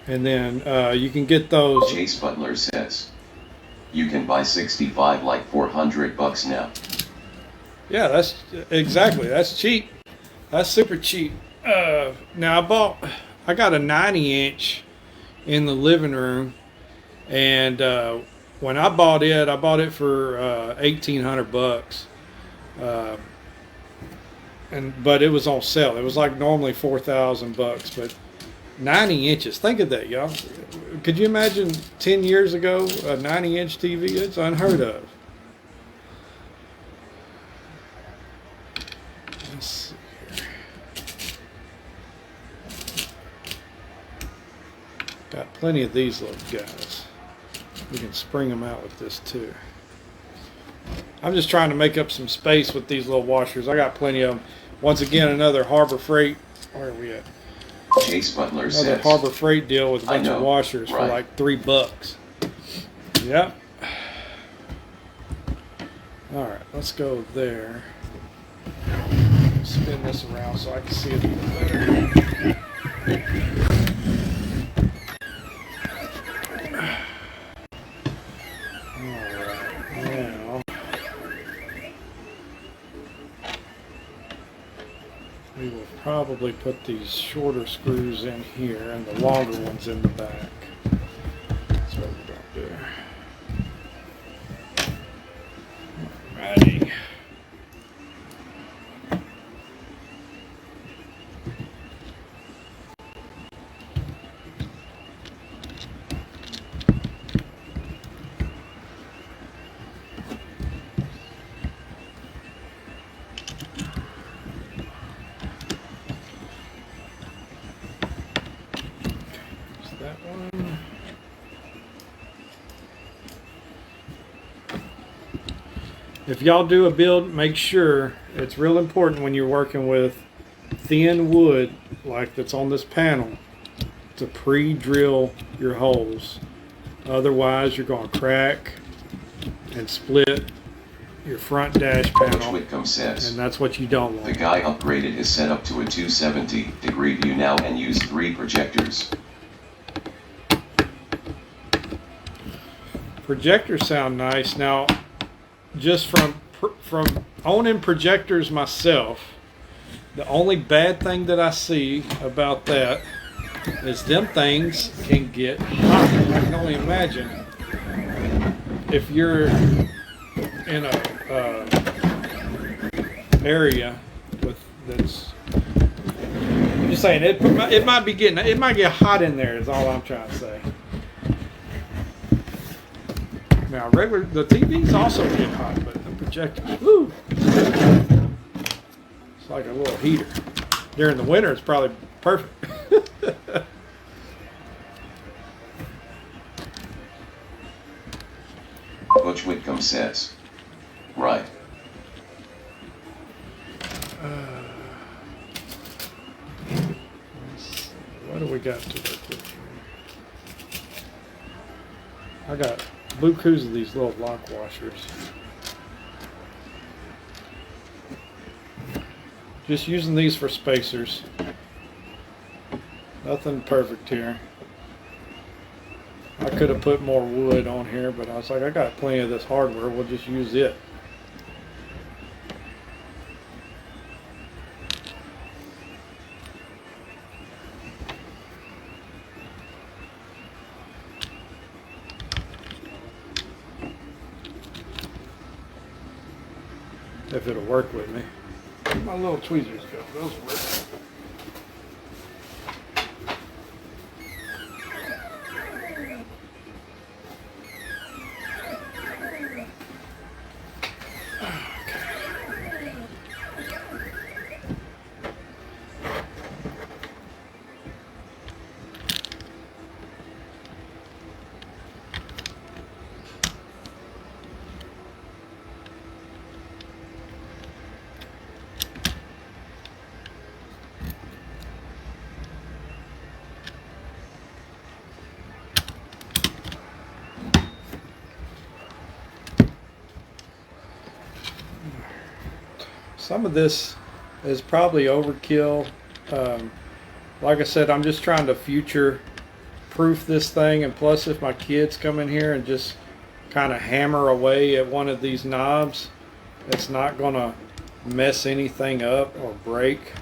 And then you can get those. Chase Butler says, you can buy 65 like $400 now. Yeah, that's exactly. That's cheap. That's super cheap. Now I got a 90-inch in the living room, and when I bought it for $1,800. But it was on sale. It was like normally $4,000, but 90 inches. Think of that, y'all. Could you imagine 10 years ago a 90-inch TV? It's unheard of. Let's see here. Got plenty of these little guys. We can spring them out with this too. I'm just trying to make up some space with these little washers. I got plenty of them. Once again, another Harbor Freight. Where are we at? Chase Butler Another says, Harbor Freight deal with a bunch of washers right, for like $3. Yep. All right, let's go there. Spin this around so I can see it a little better. We will probably put these shorter screws in here and the longer ones in the back. That's what we're going to do. Alrighty. That one. If y'all do a build, make sure it's real important when you're working with thin wood like that's on this panel to pre-drill your holes. Otherwise, you're going to crack and split your front dash panel. Butch Whitcomb says, and that's what you don't want. The guy upgraded his setup to a 270-degree view now and used 3 projectors. Projectors sound nice. Now, just from owning projectors myself, the only bad thing that I see about that is them things can get hot. I can only imagine if you're in a area with that's. I'm just saying it might get hot in there. Is all I'm trying to say. Now, the TVs also get hot, but the projectors, woo! It's like a little heater. During the winter, it's probably perfect. Butch Whitcomb says, right. we got to work with here? I got bukus of these little lock washers. Just using these for spacers. Nothing perfect here. I could have put more wood on here, but I was like, I got plenty of this hardware, we'll just use it. If it'll work with me. Where'd my little tweezers go? Those work. Some of this is probably overkill. Like I said, I'm just trying to future proof this thing, and plus if my kids come in here and just kind of hammer away at one of these knobs, it's not gonna mess anything up or break.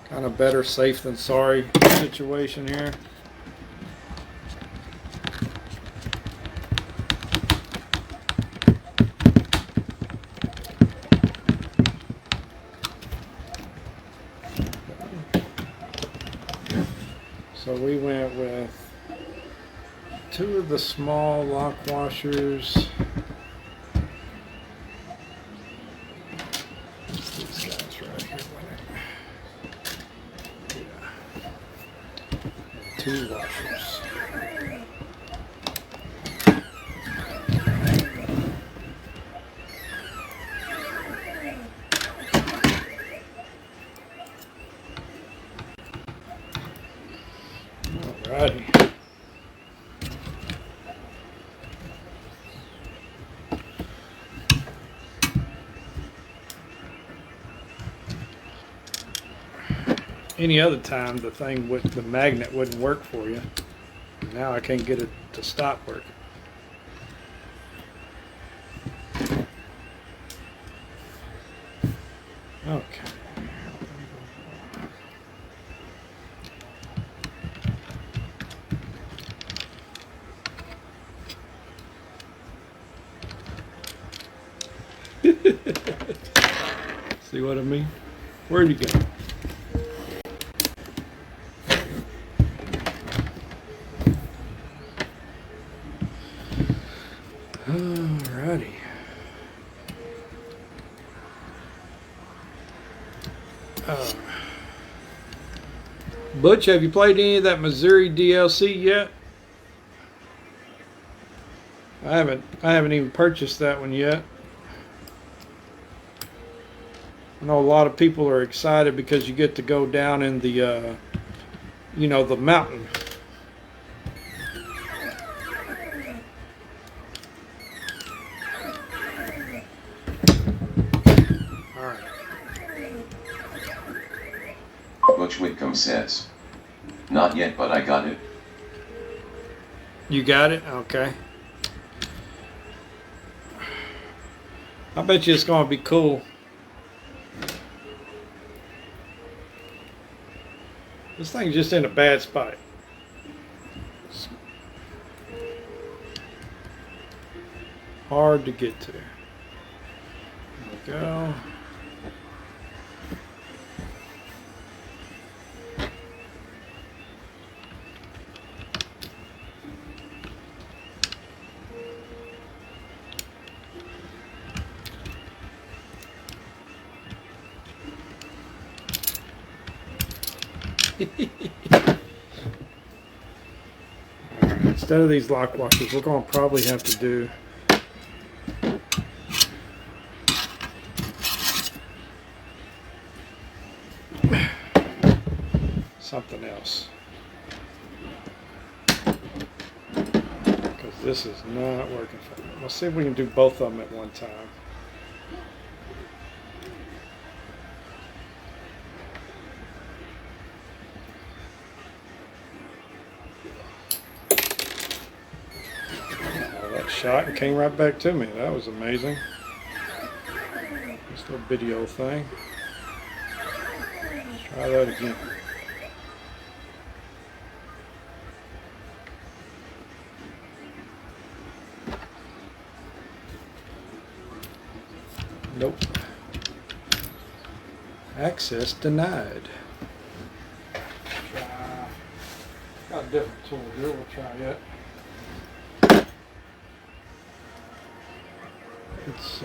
Kind of better safe than sorry situation here. So we went with 2 of the small lock washers. It's these guys right here. Yeah. 2 washers. Alrighty. Any other time the thing with the magnet wouldn't work for you. Now I can't get it to stop working. Okay. See what I mean? Where'd you go? Alrighty. Butch, have you played any of that Missouri DLC yet? I haven't even purchased that one yet. I know a lot of people are excited because you get to go down in the, you know, the mountain. All right. Butch Whitcomb says, "Not yet, but I got it." You got it? Okay. I bet you it's going to be cool. This thing's just in a bad spot. It's hard to get to. There we go. Instead of these lock washers, we're going to probably have to do something else. Because this is not working for me. Let's see if we can do both of them at one time. That shot and came right back to me. That was amazing. This little video thing. Let's try that again. Nope. Access denied. Try. Got a different tool here. We'll try it. It's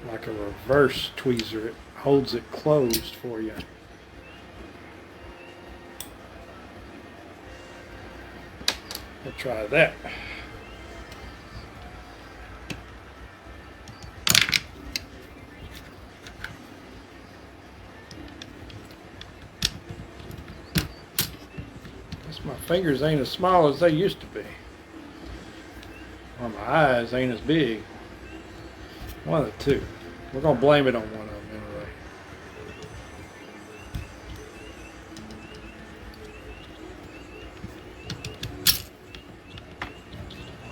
like a reverse tweezer. It holds it closed for you. We'll try that. Guess my fingers ain't as small as they used to be. Or my eyes ain't as big. One of the two. We're going to blame it on one of them anyway.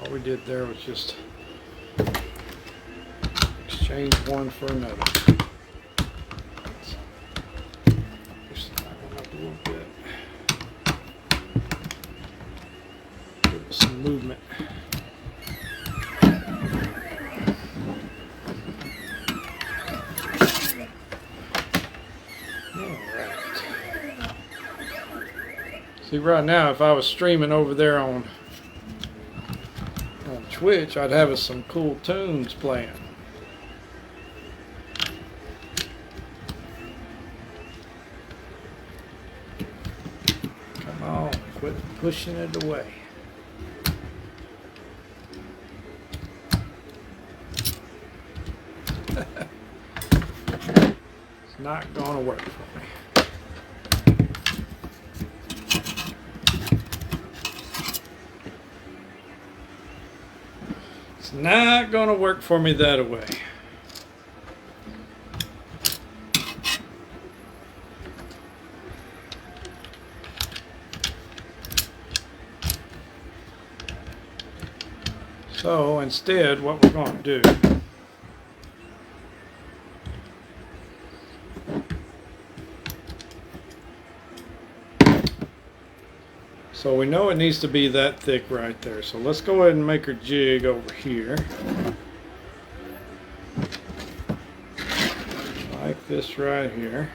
All we did there was just exchange one for another. Push that one up a little bit. Give it some movement. See, right now, if I was streaming over there on Twitch, I'd have some cool tunes playing. Come on, quit pushing it away. It's not going to work for me. It's not going to work for me that way. So instead, what we're going to do, so we know it needs to be that thick right there. So let's go ahead and make our jig over here. Like this right here.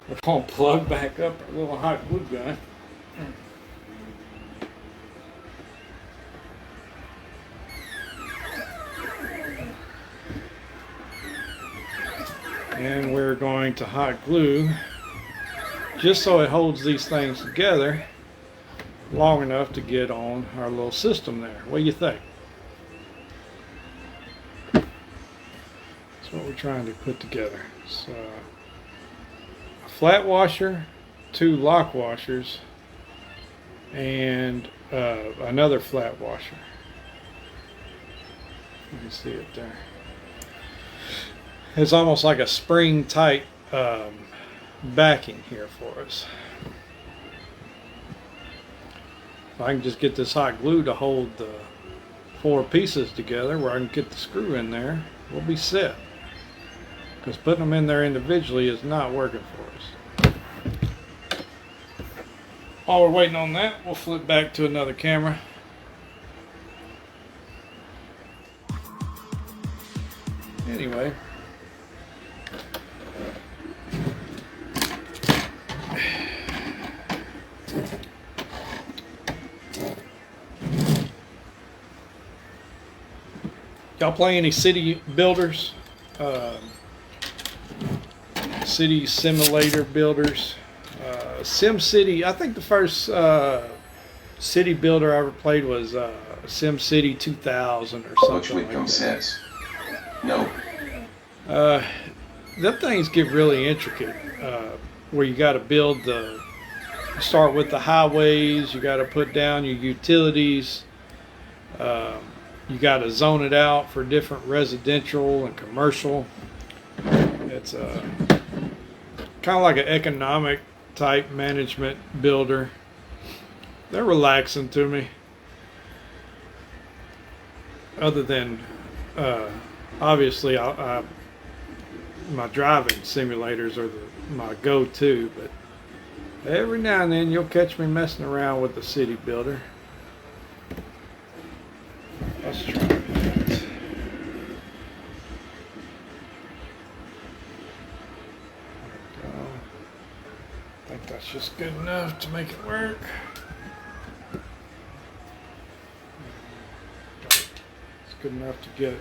We're going to plug back up our little hot glue gun. And we're going to hot glue just so it holds these things together long enough to get on our little system there. What do you think? That's what we're trying to put together. So, a flat washer, 2 lock washers, and another flat washer. You can see it there. It's almost like a spring tight backing here for us. If I can just get this hot glue to hold the 4 pieces together where I can get the screw in there, we'll be set. Because putting them in there individually is not working for us. While we're waiting on that, we'll flip back to another camera. Anyway. Y'all play any city builders? City simulator builders? SimCity, I think the first city builder I ever played was SimCity 2000 or something. Which Whitcomb says. No. Them things get really intricate. where you got to build start with the highways, you got to put down your utilities, you got to zone it out for different residential and commercial. It's kind of like an economic type management builder. They're relaxing to me. Other than, obviously, my driving simulators are my go-to, but every now and then you'll catch me messing around with the city builder. Let's try that. I think that's just good enough to make it work. It's good enough to get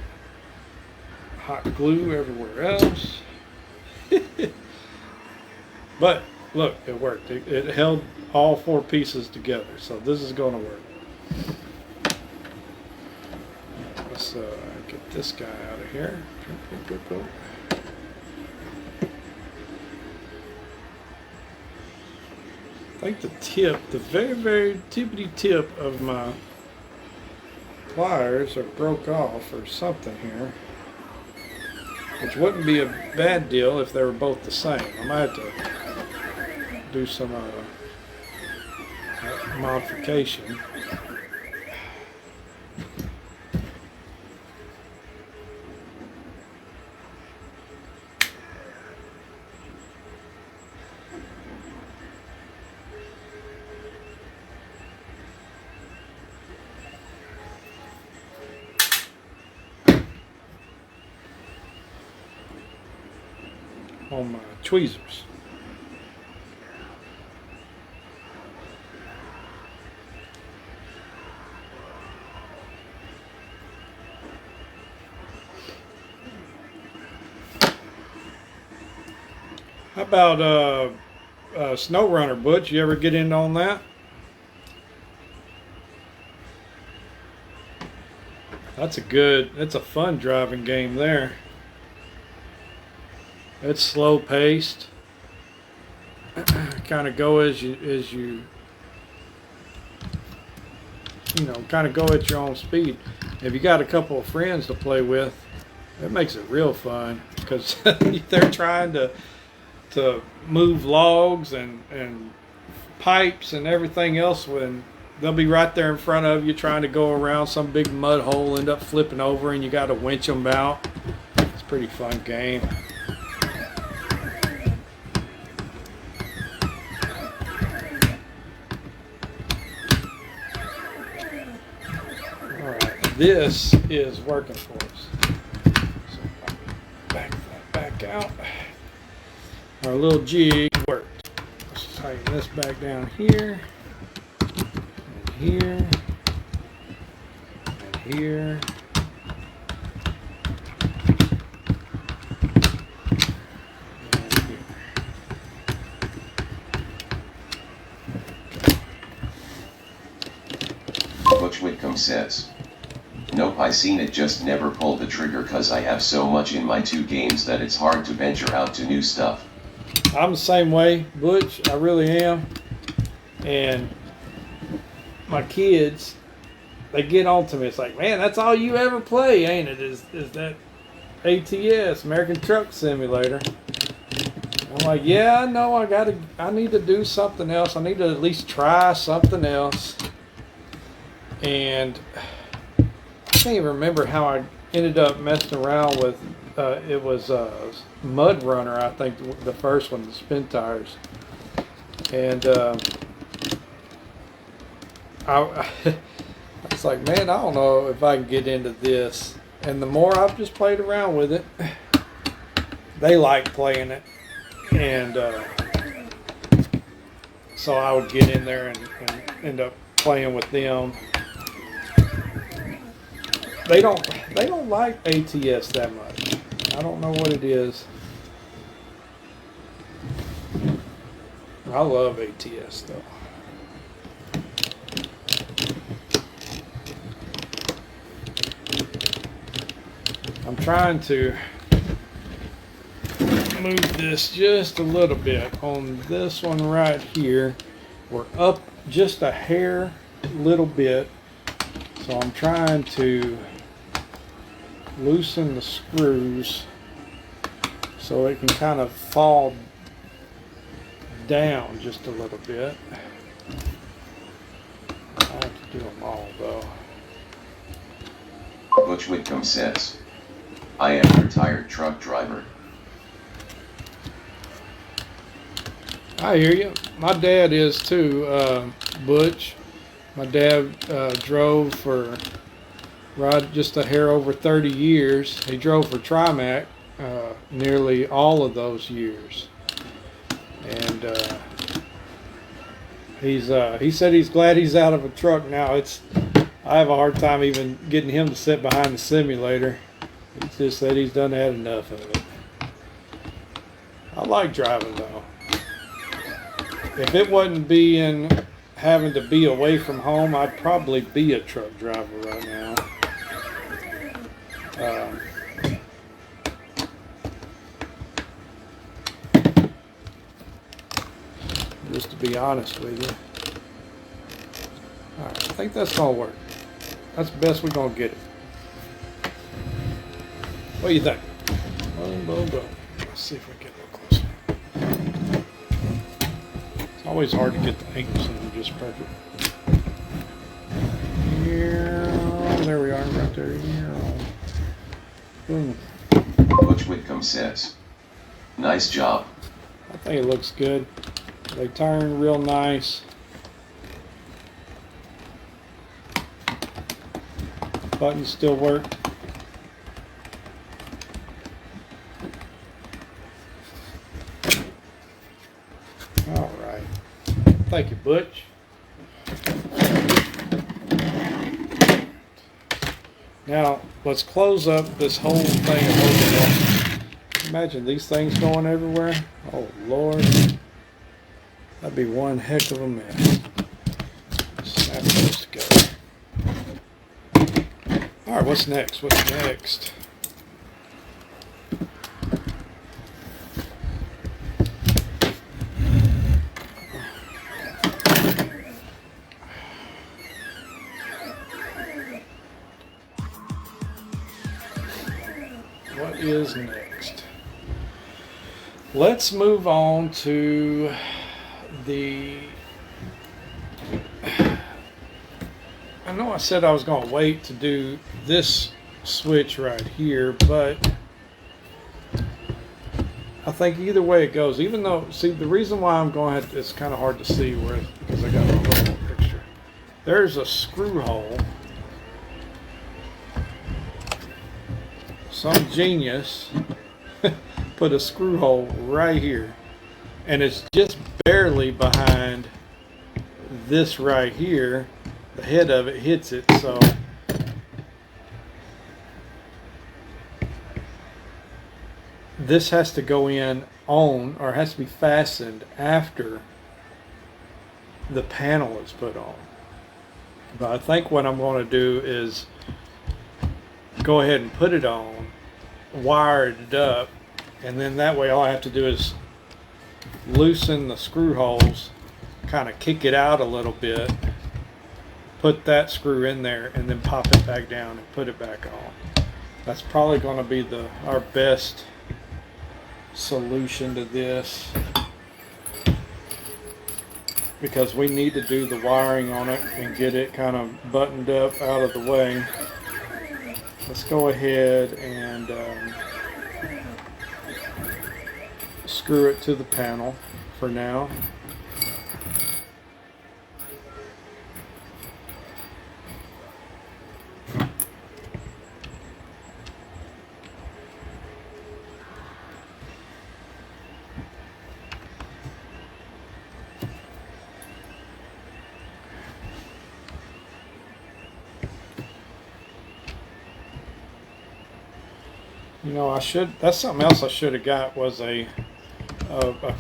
hot glue everywhere else. But look, it worked. It held all 4 pieces together, so this is going to work. Let's get this guy out of here. I think the tip, the very, very tippity tip of my pliers are broke off or something here, which wouldn't be a bad deal if they were both the same. I might have to do some modification. On my tweezers. How about Snow Runner, Butch? You ever get in on that? That's a fun driving game there. It's slow paced. Kind of go as you know, kind of go at your own speed. If you got a couple of friends to play with, it makes it real fun because they're trying to move logs and pipes and everything else when they'll be right there in front of you trying to go around some big mud hole, end up flipping over, and you got to winch them out. It's a pretty fun game. This is working for us. So back that back out. Our little jig worked. Let's tighten this back down here, and here, and here. And here. Butch Whitcomb says, "Nope, I seen it, just never pulled the trigger cause I have so much in my 2 games that it's hard to venture out to new stuff." I'm the same way, Butch. I really am. And my kids, they get on to me. It's like, man, that's all you ever play, ain't it? Is that ATS, American Truck Simulator? I'm like, yeah, I know. I need to do something else. I need to at least try something else. And I can't even remember how I ended up messing around with. It was Mud Runner, I think, the first one, the spin tires. And I was like, man, I don't know if I can get into this. And the more I've just played around with it, they like playing it. And so I would get in there and end up playing with them. They don't like ATS that much. I don't know what it is. I love ATS though. I'm trying to move this just a little bit. On this one right here, we're up just a hair, little bit. So I'm trying to loosen the screws so it can kind of fall down just a little bit. I have to do them all though. Butch Whitcomb says, I am a retired truck driver. I hear you. My dad is too, Butch. My dad drove for just a hair over 30 years. He drove for Trimac nearly all of those years. And he said he's glad he's out of a truck now. I have a hard time even getting him to sit behind the simulator. He just said he's done had enough of it. I like driving though. If it wasn't having to be away from home, I'd probably be a truck driver right now. Just to be honest with you. Alright, I think that's gonna work. That's the best we're gonna get it. What do you think? Boom, boom, boom. Let's see if we get a little closer. It's always hard to get the angles in them just perfect. Here, there we are, right there. Here. Boom. Butch Whitcomb says, nice job. I think it looks good. They turn real nice. Buttons still work. All right. Thank you, Butch. Now, let's close up this whole thing of overall. Imagine these things going everywhere. Oh, Lord. That'd be one heck of a mess. Snap those together. All right, what's next? What's next? What is next? Let's move on to I know I said I was going to wait to do this switch right here, but I think either way it goes, even though, see, the reason why I'm going to have to, it's kind of hard to see because I got a little picture. There's a screw hole. Some genius put a screw hole right here, and it's just barely behind this right here. The head of it hits it, so this has to go in on, or has to be fastened after the panel is put on. But I think what I'm going to do is go ahead and put it on, wire it up, and then that way all I have to do is loosen the screw holes, kind of kick it out a little bit, put that screw in there, and then pop it back down and put it back on. That's probably going to be our best solution to this, because we need to do the wiring on it and get it kind of buttoned up out of the way. Let's go ahead and screw it to the panel for now. You know, that's something else I should have got, was a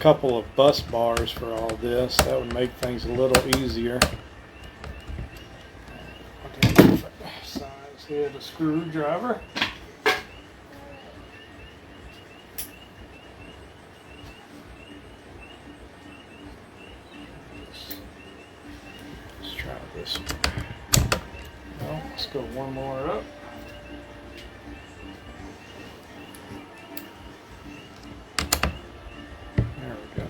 couple of bus bars for all this. That would make things a little easier. Size head a screwdriver. this one. Well, let's go one more up. There we go.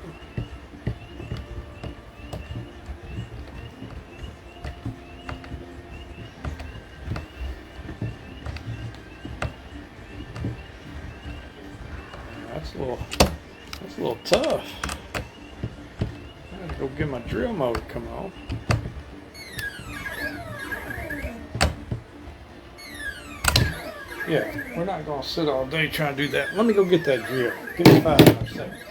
That's a little tough. I gotta go get my drill motor to come on. Yeah, we're not gonna sit all day trying to do that. Let me go get that drill. Give me 5 more seconds.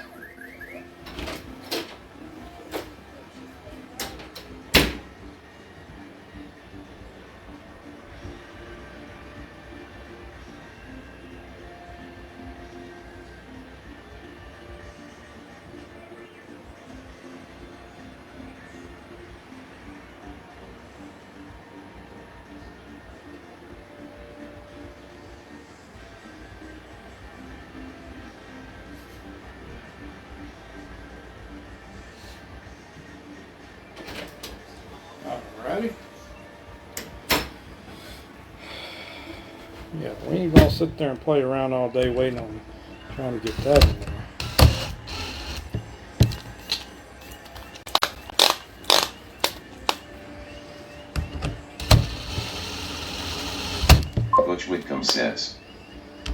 Alrighty. Yeah, we ain't gonna sit there and play around all day waiting on trying to get that in there. Butch Whitcomb says,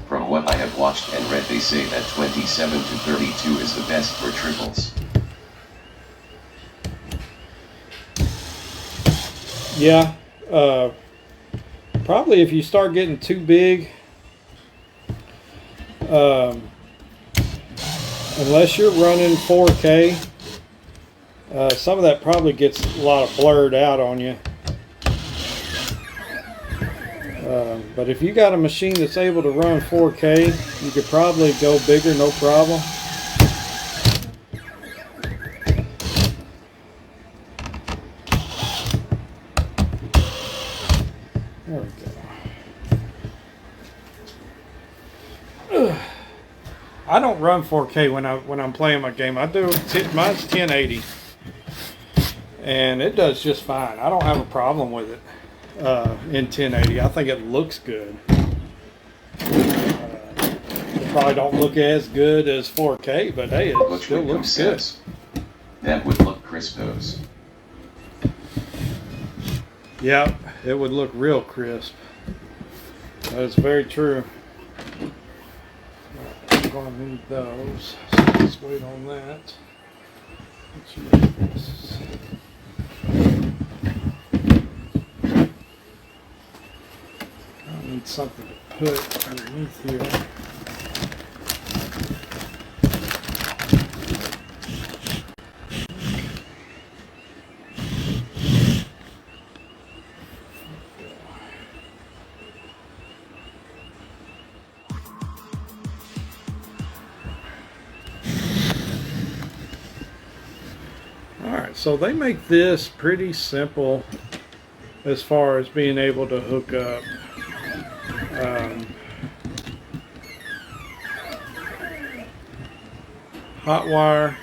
from what I have watched and read, they say that 27 to 32 is the best for triples. Yeah, probably if you start getting too big, unless you're running 4K, some of that probably gets a lot of blurred out on you. But if you got a machine that's able to run 4K, you could probably go bigger, no problem. There we go. I don't run 4K when I'm playing my game. I do mine's 1080, and it does just fine. I don't have a problem with it in 1080. I think it looks good. It probably don't look as good as 4K, but hey, it Butch still Whitcomb looks good. says, that would look crispos. Yep, it would look real crisp. That's very true. I'm going to need those. So let's wait on that. Let's make this. I need something to put underneath here. So they make this pretty simple as far as being able to hook up hot wire,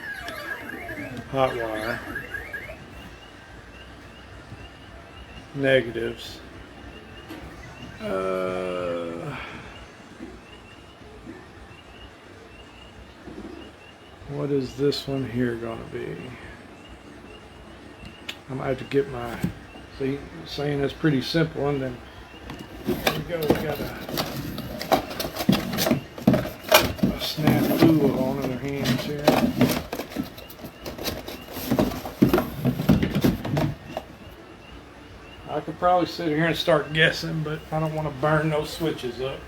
negatives. What is this one here going to be? I might have to get my, see, saying it's pretty simple, and then there we go, we got a snafu on other hands here. I could probably sit here and start guessing, but I don't want to burn those switches up.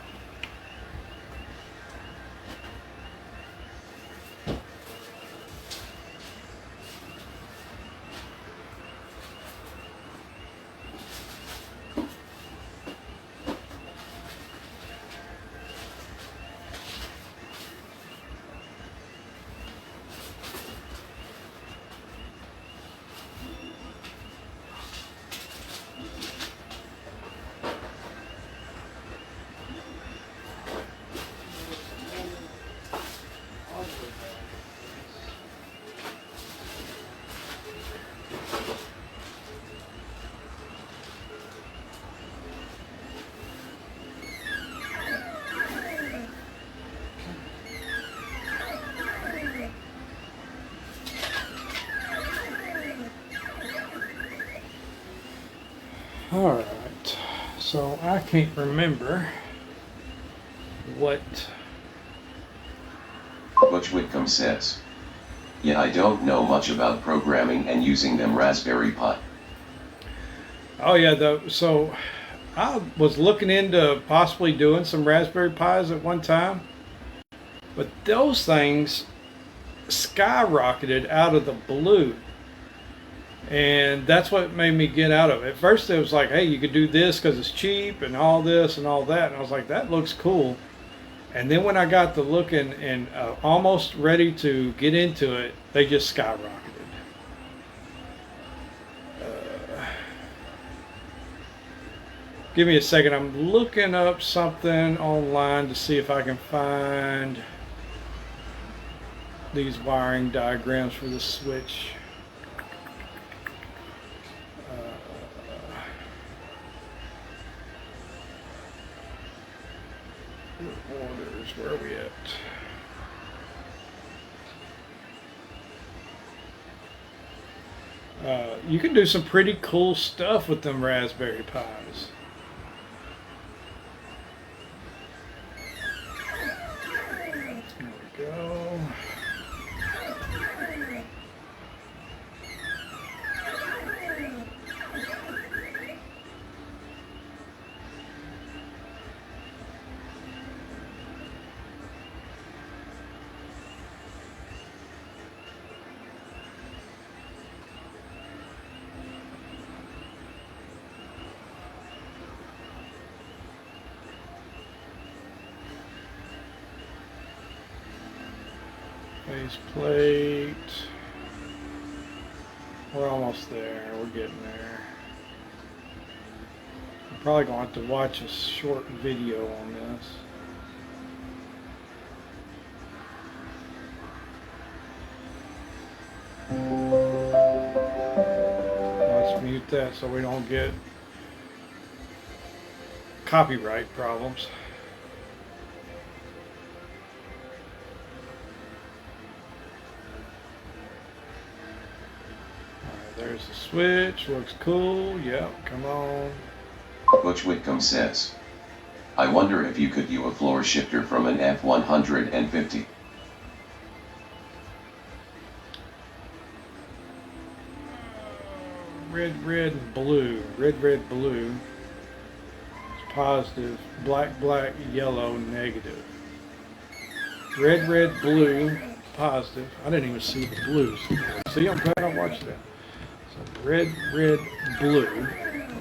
Alright, so I can't remember what... Butch Whitcomb says. Yeah, I don't know much about programming and using them Raspberry Pi. Oh yeah, so I was looking into possibly doing some Raspberry Pis at one time, but those things skyrocketed out of the blue. And that's what made me get out of it. At first it was like, hey, you could do this because it's cheap and all this and all that. And I was like, that looks cool. And then when I got to looking and almost ready to get into it, they just skyrocketed. Give me a second. I'm looking up something online to see if I can find these wiring diagrams for the switch. Orders, where are we at? You can do some pretty cool stuff with them Raspberry Pis. There we go. Face plate. We're almost there. We're getting there. I'm probably going to have to watch a short video on this. Let's mute that so we don't get copyright problems. There's the switch, looks cool, yep, come on. Butch Whitcomb says. I wonder if you could use a floor shifter from an F-150. Red, red, blue. Red, red, blue. It's positive. Black, black, yellow, negative. Red, red, blue, positive. I didn't even see the blues. See, I'm glad I watched that. So red, red, blue,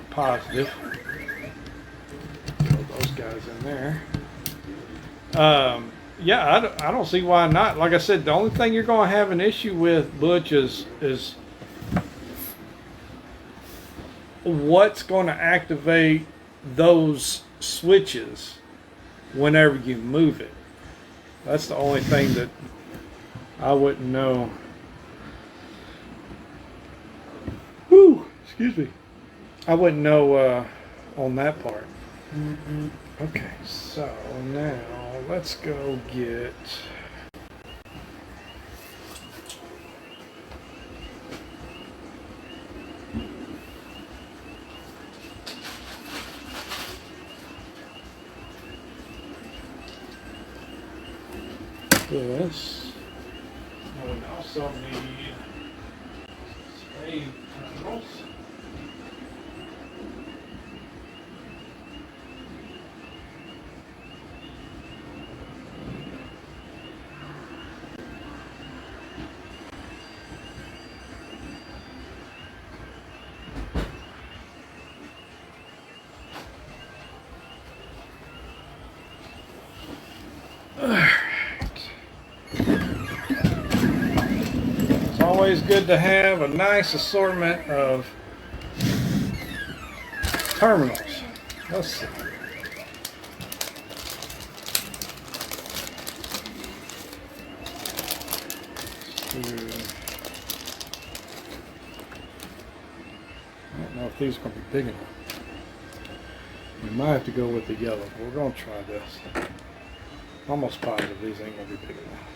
positive. Throw those guys in there. Yeah, I don't see why not. Like I said, the only thing you're going to have an issue with, Butch, is what's going to activate those switches whenever you move it. That's the only thing that I wouldn't know. Whew, excuse me. I wouldn't know on that part. Okay, so now let's go get... this. I would also need spray terminals. Always good to have a nice assortment of terminals. Let's see. I don't know if these are going to be big enough. We might have to go with the yellow, but we're going to try this. Almost positive these ain't going to be big enough.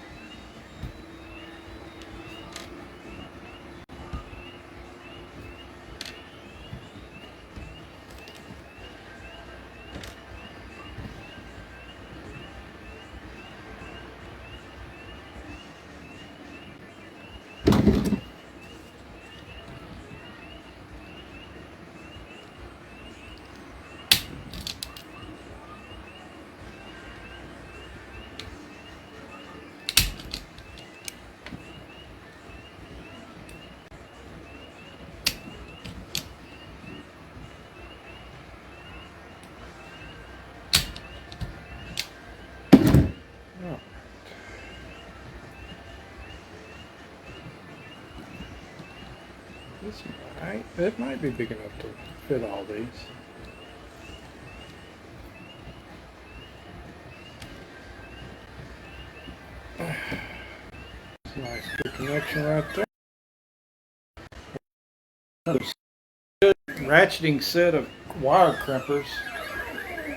It might be big enough to fit all these. Nice good connection right there. Another good ratcheting set of wire crimpers.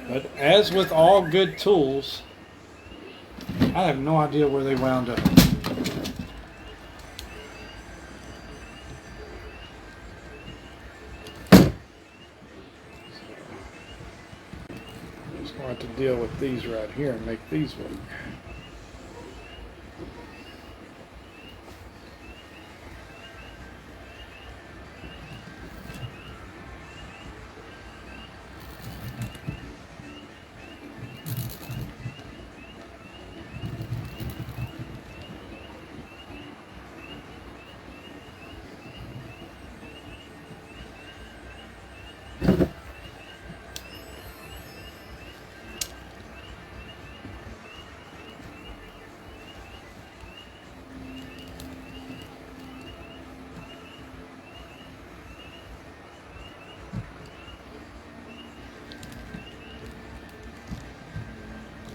But as with all good tools, I have no idea where they wound up. I'm just going to have to deal with these right here and make these work.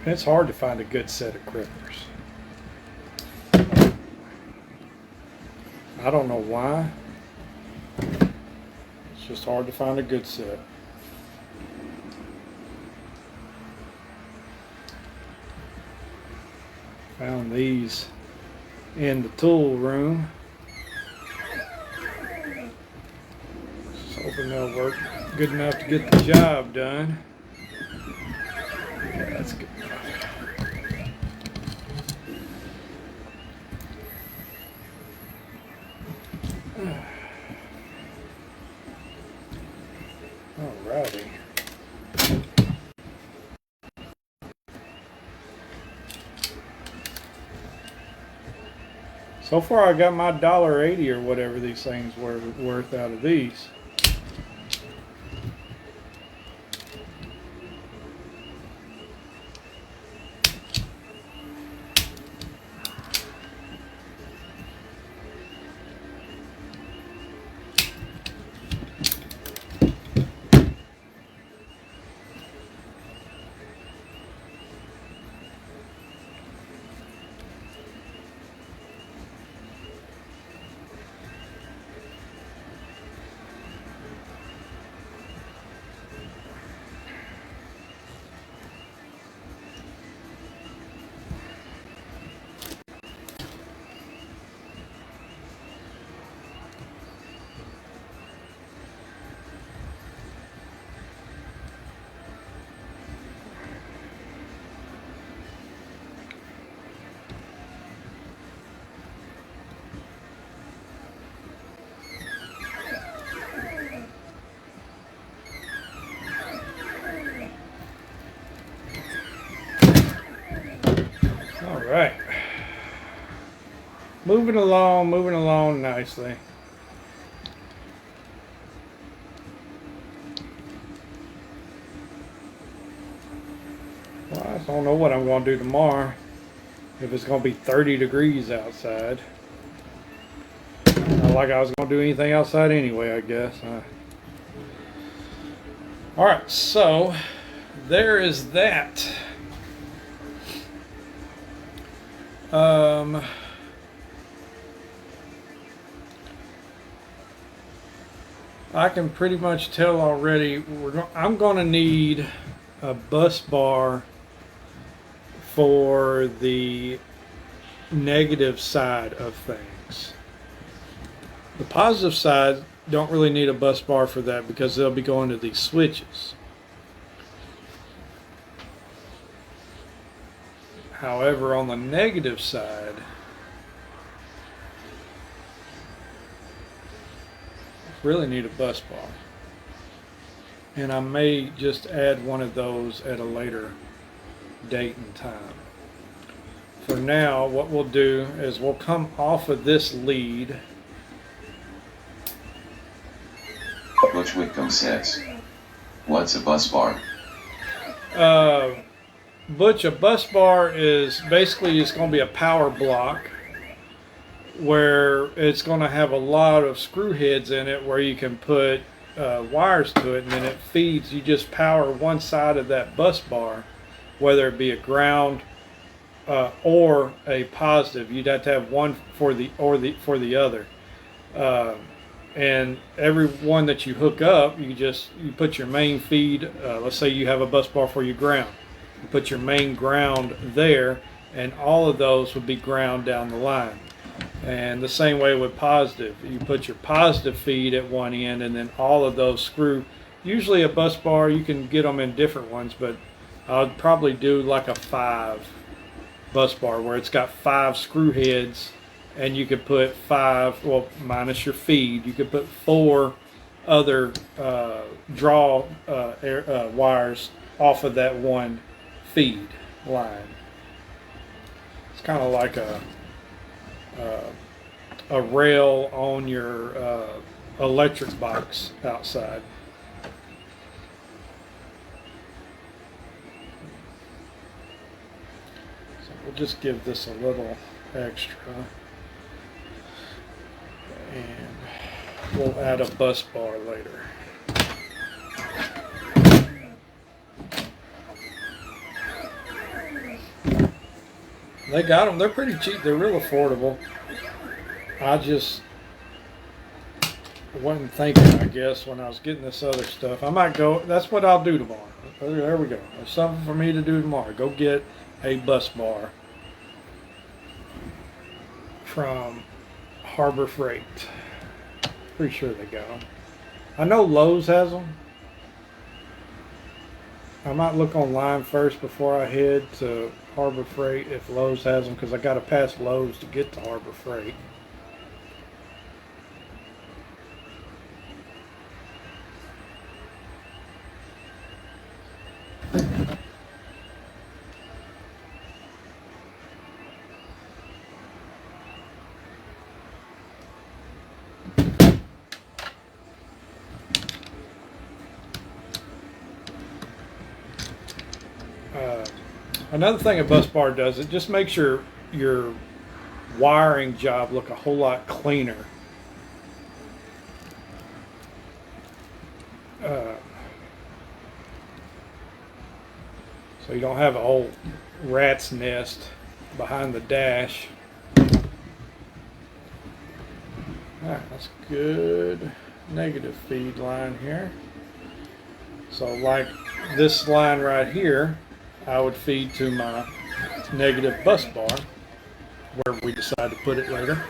It's hard to find a good set of crimpers. I don't know why. It's just hard to find a good set. Found these in the tool room. Just hoping they'll work good enough to get the job done. Yeah, that's good. Alrighty. So far I got my $1.80 or whatever these things were worth out of these. Alright. Moving along nicely. Well, I don't know what I'm going to do tomorrow. If it's going to be 30 degrees outside. Not like I was going to do anything outside anyway, I guess. Alright, so there is that. I can pretty much tell already I'm going to need a bus bar for the negative side of things. The positive side don't really need a bus bar for that because they'll be going to these switches. However, on the negative side, really need a bus bar. And I may just add one of those at a later date and time. For now, what we'll do is we'll come off of this lead. Butch Whitcomb says, "What's a bus bar?" Butch, a bus bar is basically it's going to be a power block where it's going to have a lot of screw heads in it where you can put wires to it, and then it feeds. You just power one side of that bus bar, whether it be a ground or a positive. You'd have to have one for the other. And every one that you hook up, you put your main feed. Let's say you have a bus bar for your ground. You put your main ground there, and all of those would be ground down the line. And the same way with positive. You put your positive feed at one end, and then all of those screw. Usually a bus bar, you can get them in different ones, but I'd probably do like a 5 bus bar where it's got 5 screw heads, and you could put 5, well, minus your feed, you could put 4 other draw wires off of that one feed line. It's kind of like a rail on your electric box outside. So we'll just give this a little extra, and we'll add a bus bar later. They got them. They're pretty cheap. They're real affordable. I just wasn't thinking, I guess, when I was getting this other stuff. I might go, that's what I'll do tomorrow. There we go. There's something for me to do tomorrow. Go get a bus bar from Harbor Freight. Pretty sure they got them. I know Lowe's has them. I might look online first before I head to Harbor Freight if Lowe's has them, because I got to pass Lowe's to get to Harbor Freight. Another thing a bus bar does, it just makes your wiring job look a whole lot cleaner. So you don't have an old rat's nest behind the dash. Alright, that's good. Negative feed line here. So like this line right here, I would feed to my negative bus bar, where we decide to put it later.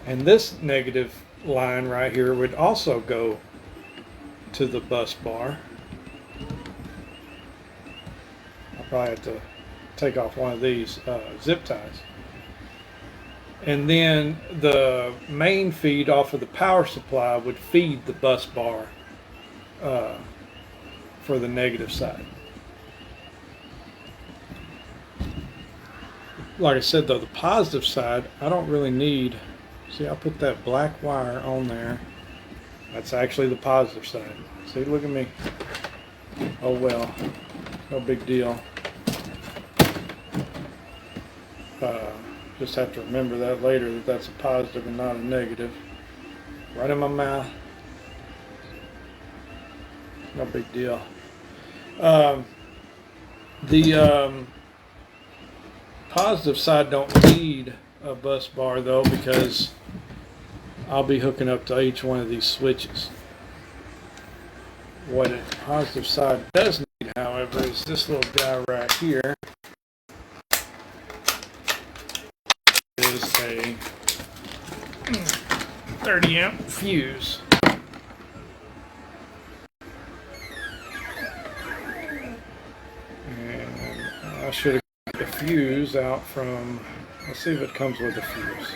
And this negative line right here would also go to the bus bar. I'll probably have to take off one of these zip ties. And then the main feed off of the power supply would feed the bus bar for the negative side. Like I said though, the positive side, I don't really need, see, I put that black wire on there. That's actually the positive side. See, look at me. Oh well, no big deal. Just have to remember that later, that that's a positive and not a negative. Right in my mouth. No big deal. The positive side don't need a bus bar though, because I'll be hooking up to each one of these switches. What a positive side does need, however, is this little guy right here. Is a 30 amp fuse. I should have got the fuse out from, let's see if it comes with a fuse.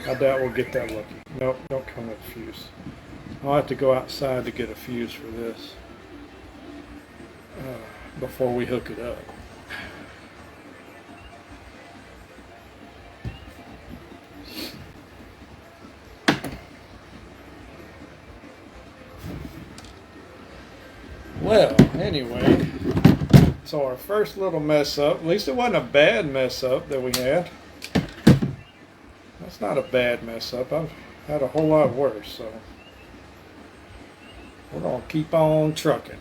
I doubt we'll get that lucky. Nope, don't come with a fuse. I'll have to go outside to get a fuse for this before we hook it up. Well, anyway, so our first little mess up, at least it wasn't a bad mess up that we had. not a bad mess up. I've had a whole lot worse, so we're gonna keep on trucking.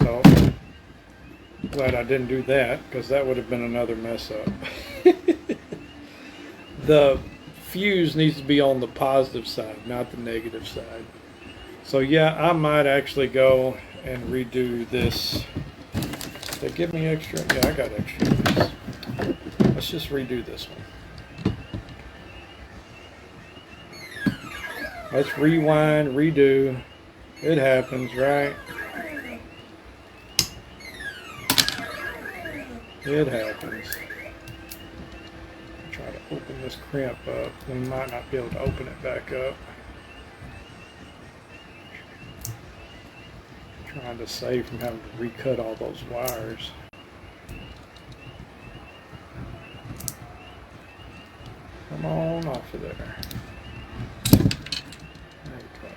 So glad I didn't do that, because that would have been another mess up. The fuse needs to be on the positive side, not the negative side. So yeah, I might actually go and redo this. They give me extra? Yeah, I got extra of these. Let's just redo this one. Let's rewind, redo. It happens, right? It happens. Try to open this crimp up. We might not be able to open it back up. Trying to save from having to recut all those wires. Come on off of there. There we go.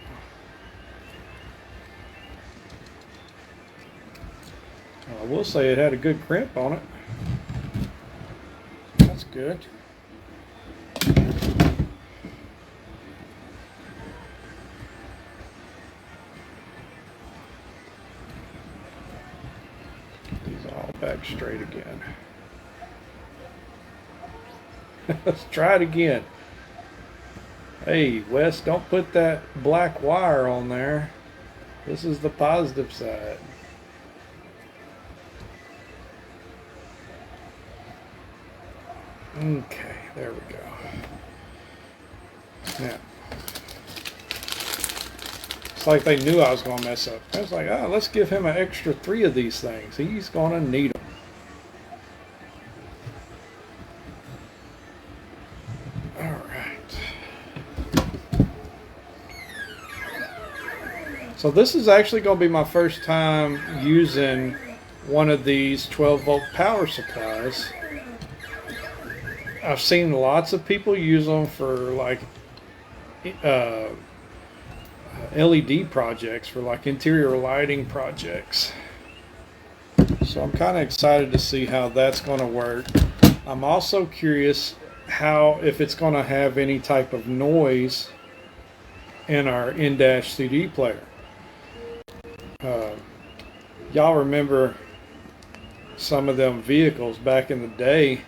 I will say it had a good crimp on it. That's good. These all back straight again. Let's try it again. Hey, Wes, don't put that black wire on there. This is the positive side. Okay, there we go. Now, it's like they knew I was going to mess up. I was like, oh, let's give him an extra 3 of these things. He's going to need them. All right. So this is actually going to be my first time using one of these 12-volt power supplies. I've seen lots of people use them for like LED projects, for like interior lighting projects. So I'm kind of excited to see how that's going to work. I'm also curious if it's going to have any type of noise in our in-dash CD player. Y'all remember some of them vehicles back in the day?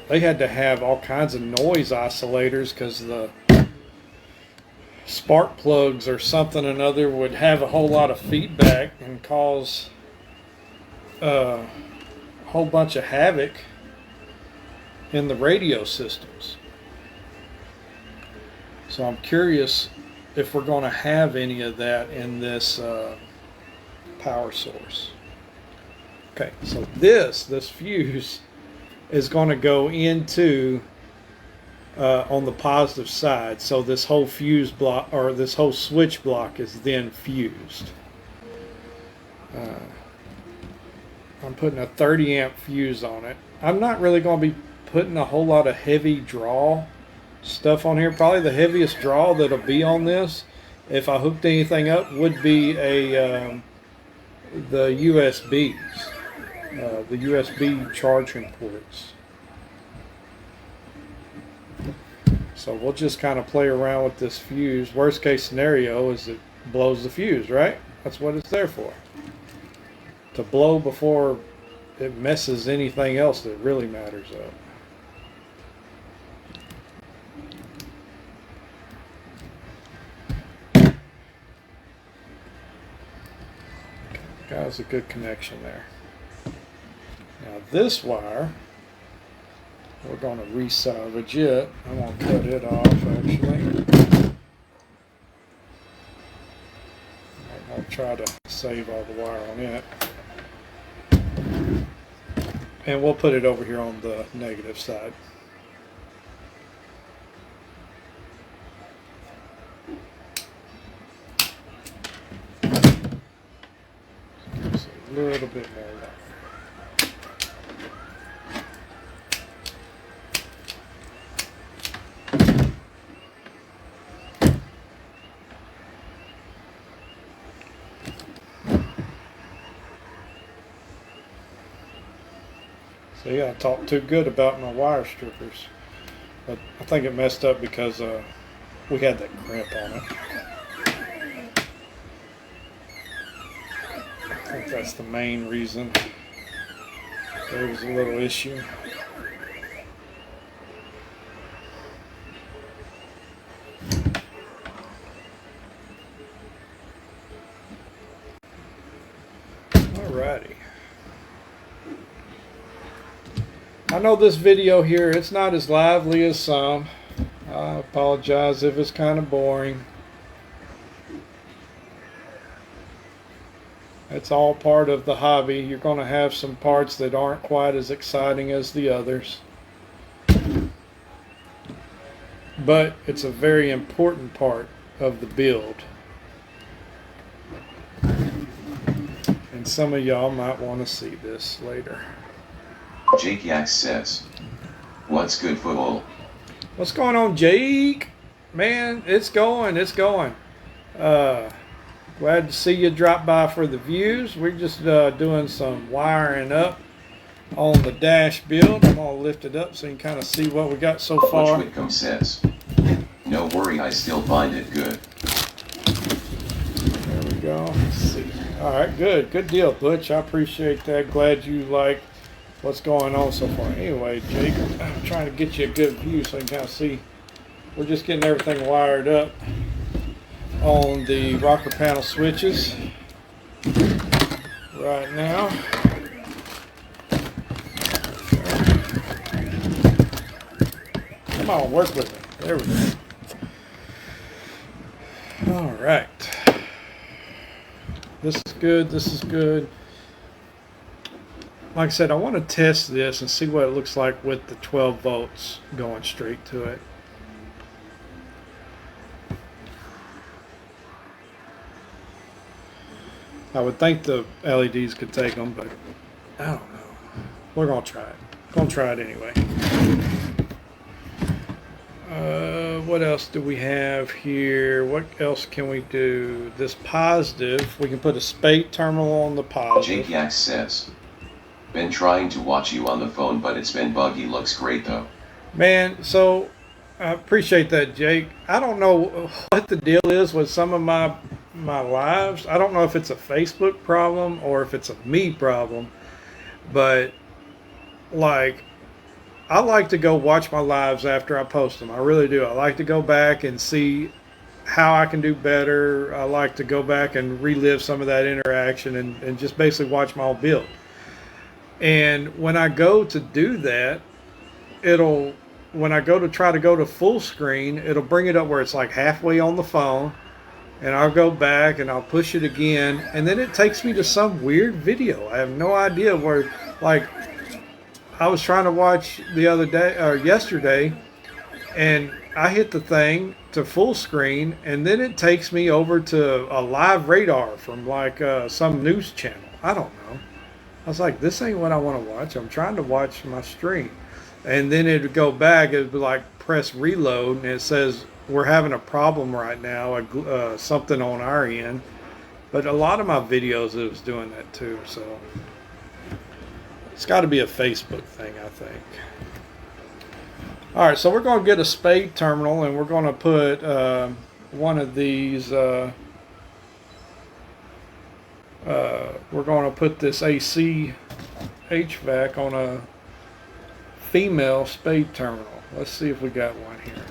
They had to have all kinds of noise isolators because the spark plugs or something or another would have a whole lot of feedback and cause a whole bunch of havoc in the radio systems. So I'm curious if we're going to have any of that in this power source. Okay, so this fuse is going to go into on the positive side. So this whole fuse block, or this whole switch block, is then fused. I'm putting a 30 amp fuse on it. I'm not really going to be putting a whole lot of heavy draw stuff on here. Probably the heaviest draw that'll be on this, if I hooked anything up, would be the USBs. The USB charging ports. So we'll just kind of play around with this fuse. Worst case scenario is it blows the fuse, right? That's what it's there for. To blow before it messes anything else that really matters up. Got us a good connection there. Now this wire, we're going to re-salvage it. I'm going to cut it off actually. I'll try to save all the wire on it. And we'll put it over here on the negative side. little bit more wire. See, I talked too good about my wire strippers, but I think it messed up because we had that crimp on it. I think that's the main reason there was a little issue. Alrighty. I know this video here, it's not as lively as some. I apologize if it's kind of boring. It's all part of the hobby. You're going to have some parts that aren't quite as exciting as the others. But it's a very important part of the build. And some of y'all might want to see this later. Jake Yax says, "What's good, football?" What's going on, Jake? Man, it's going. Glad to see you drop by for the views. We're just doing some wiring up on the dash build. I'm going to lift it up so you can kind of see what we got so far. Butch Whitcomb says, "No worry, I still find it good." There we go. Let's see. All right, good. Good deal, Butch. I appreciate that. Glad you like what's going on so far. Anyway, Jake, I'm trying to get you a good view so you can kind of see. We're just getting everything wired up on the rocker panel switches right now. Come on, work with me. There we go. All right. This is good. This is good. Like I said, I want to test this and see what it looks like with the 12 volts going straight to it. I would think the LEDs could take them, but I don't know. We're going to try it. Going to try it anyway. What else do we have here? What else can we do? This positive, we can put a spade terminal on the positive. Jake Yax says, "Been trying to watch you on the phone, but it's been buggy. Looks great though." Man, so I appreciate that, Jake. I don't know what the deal is with some of my lives. I don't know if it's a Facebook problem or if it's a me problem, but like, I like to go watch my lives after I post them. I really do. I like to go back and see how I can do better. I like to go back and relive some of that interaction and just basically watch my whole build. And when I go to do that, when I go to try to go to full screen, it'll bring it up where it's like halfway on the phone. And I'll go back and I'll push it again. And then it takes me to some weird video. I have no idea where, like, I was trying to watch the other day or yesterday, and I hit the thing to full screen, and then it takes me over to a live radar from like some news channel. I don't know. I was like, this ain't what I want to watch. I'm trying to watch my stream. And then it would go back. It would be like press reload, and it says we're having a problem right now, something on our end. But a lot of my videos, it was doing that too. So it's got to be a Facebook thing, I think. All right, so we're going to get a spade terminal, and we're going to put one of these. We're going to put this AC HVAC on a female spade terminal. Let's see if we got one here.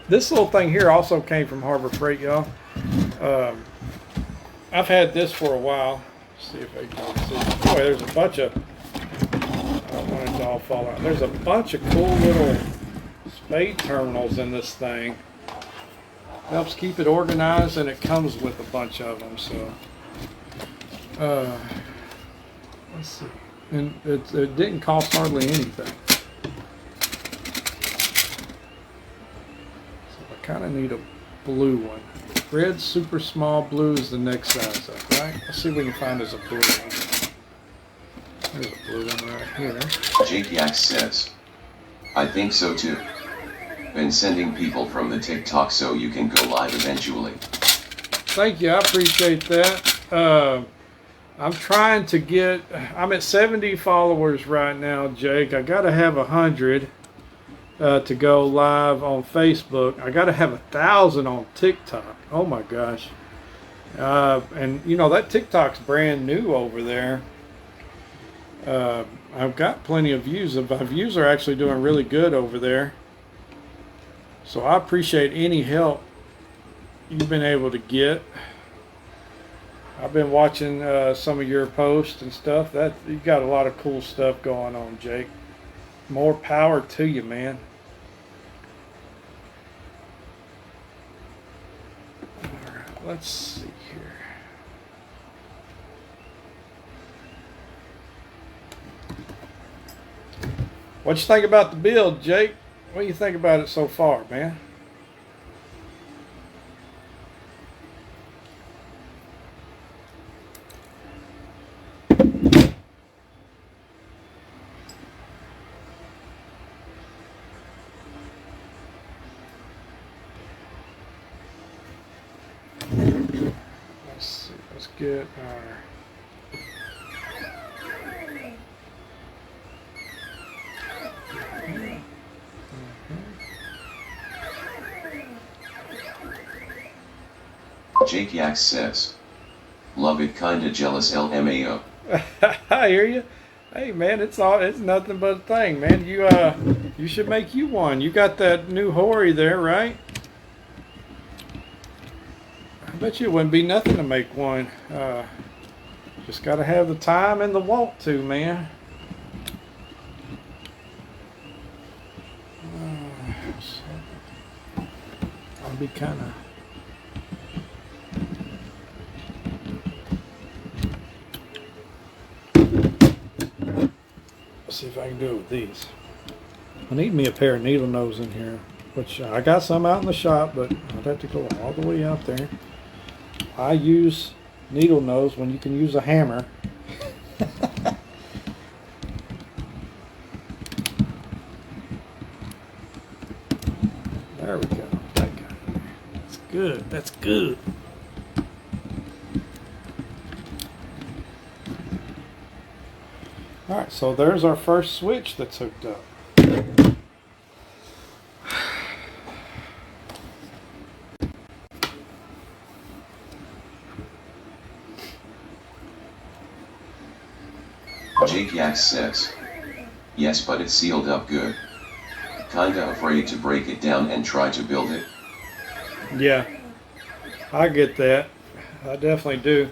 This little thing here also came from Harbor Freight, y'all. I've had this for a while. Let's see if I can see. Boy, there's a bunch of, I don't want it to all fall out. There's a bunch of cool little spade terminals in this thing. Helps keep it organized, and it comes with a bunch of them. So, let's see. And it didn't cost hardly anything. So I kind of need a blue one. Red super small, blue is the next size up, right? Let's see if we can find us a blue one. There's a blue one right here. Jake Yax says, I think so too. Been sending people from the TikTok so you can go live eventually. Thank you, I appreciate that. I'm trying to get, I'm at 70 followers right now, Jake. I gotta have 100 to go live on Facebook. I gotta have 1,000 on TikTok. Oh my gosh. And you know, that TikTok's brand new over there. I've got plenty of views. My views are actually doing really good over there. So I appreciate any help you've been able to get. I've been watching some of your posts and stuff. That you got a lot of cool stuff going on, Jake. More power to you, man. All right, let's see here. What you think about the build, Jake? What do you think about it so far, man? Let's see. Let's get our. Jake Yax says, love it, kinda jealous LMAO. I hear you. Hey man, it's nothing but a thing, man. You should make you one. You got that new Hori there, right? I bet you it wouldn't be nothing to make one. Just gotta have the time and the want to, man. I'll be kind of. See if I can do it with these. I need me a pair of needle nose in here, which I got some out in the shop, but I'd have to go all the way out there. I use needle nose when you can use a hammer. There we go. That guy. That's good. That's good. Alright, so there's our first switch that's hooked up. Jake Yax says, yes, but it's sealed up good. Kinda afraid to break it down and try to build it. Yeah, I get that. I definitely do.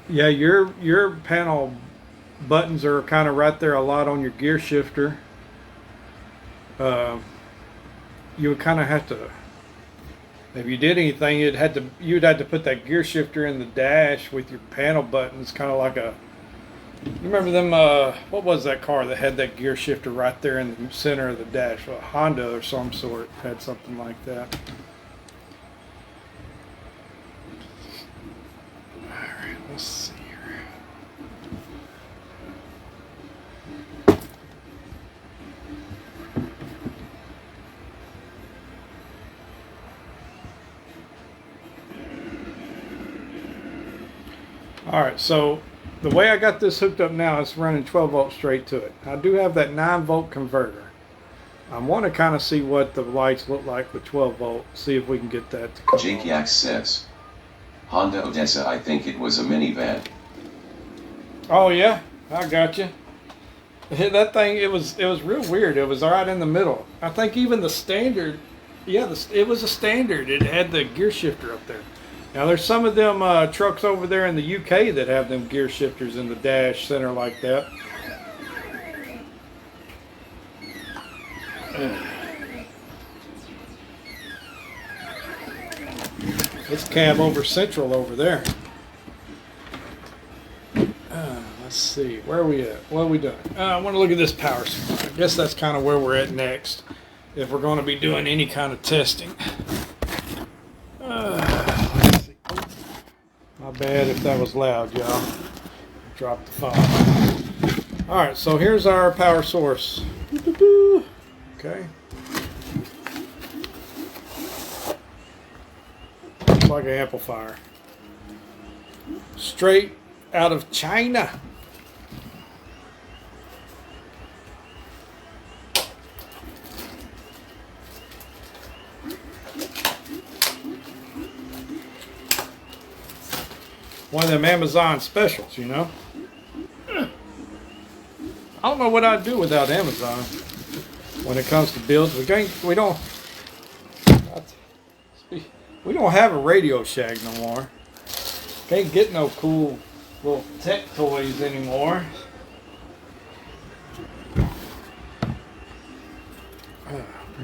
Yeah, your panel buttons are kind of right there a lot on your gear shifter. You would kind of have to, if you did anything, you'd have to put that gear shifter in the dash with your panel buttons, kind of like a. You remember them? What was that car that had that gear shifter right there in the center of the dash? A Honda or some sort had something like that. Let's see here. All right, so the way I got this hooked up now is running 12 volts straight to it. I do have that 9-volt converter. I want to kind of see what the lights look like with 12 volt. See if we can get that to come Jake on. Yax says, Honda Odessa, I think it was a minivan. Oh yeah, I got you. That thing, it was real weird. It was right in the middle. I think even the standard, yeah, it was a standard. It had the gear shifter up there. Now there's some of them trucks over there in the UK that have them gear shifters in the dash center like that. It's cab over central over there. Let's see, where are we at? What are we doing? I want to look at this power supply. I guess that's kind of where we're at next. if we're going to be doing any kind of testing. Let's see. My bad if that was loud, y'all. Dropped the phone. Alright, so here's our power source. Okay. Looks like an amplifier. Straight out of China. One of them Amazon specials, you know. I don't know what I'd do without Amazon when it comes to builds. We don't have a Radio Shack no more. Can't get no cool little tech toys anymore.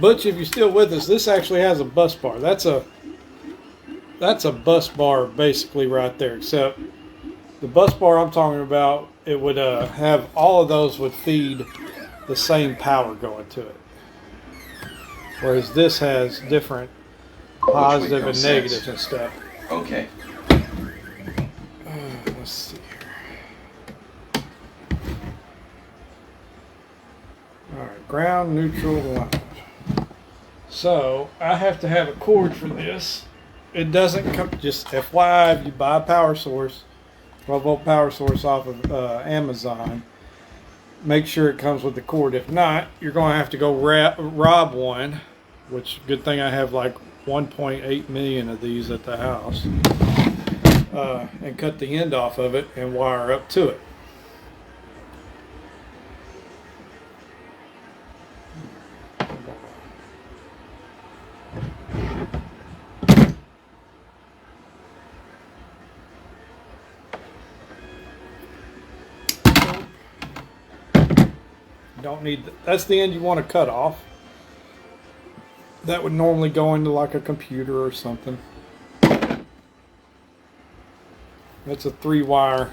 Butch, if you're still with us, this actually has a bus bar. That's a bus bar basically right there, except the bus bar I'm talking about, it would have all of those would feed the same power going to it. Whereas this has different positive and negatives and stuff. Okay. Let's see here. Alright, ground, neutral, line. So I have to have a cord for this. It doesn't come, just FYI, if you buy a power source, 12-volt power source off of Amazon, make sure it comes with the cord. If not, you're going to have to go rob one, which good thing I have like 1.8 million of these at the house, and cut the end off of it and wire up to it. Don't need that's the end you want to cut off. That would normally go into like a computer or something. That's a 3-wire.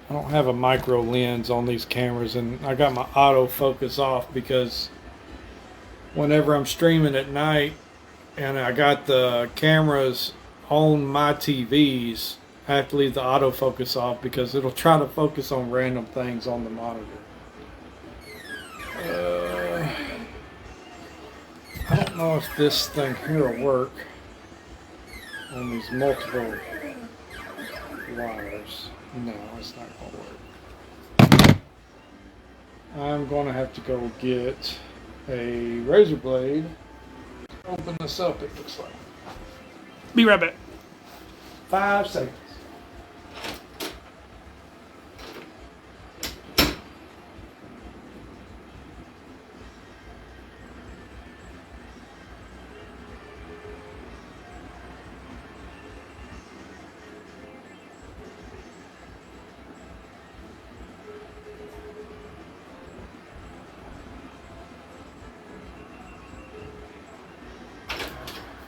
I don't have a micro lens on these cameras, and I got my autofocus off because whenever I'm streaming at night and I got the cameras on my TVs, I have to leave the autofocus off because it'll try to focus on random things on the monitor. I don't know if this thing here will work on these multiple wires. No, it's not going to work. I'm going to have to go get a razor blade. Open this up, it looks like. Be right back. 5 seconds.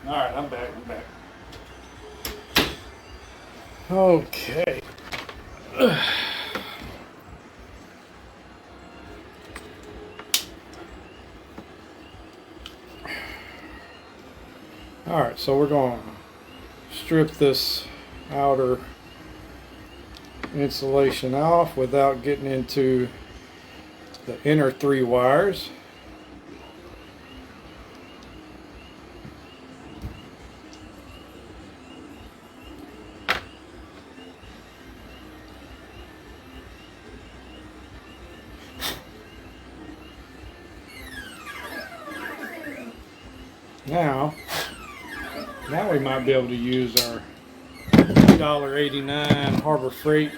All right, I'm back. Okay. All right, so we're going to strip this outer insulation off without getting into the inner 3 wires. Now we might be able to use our $1.89 Harbor Freight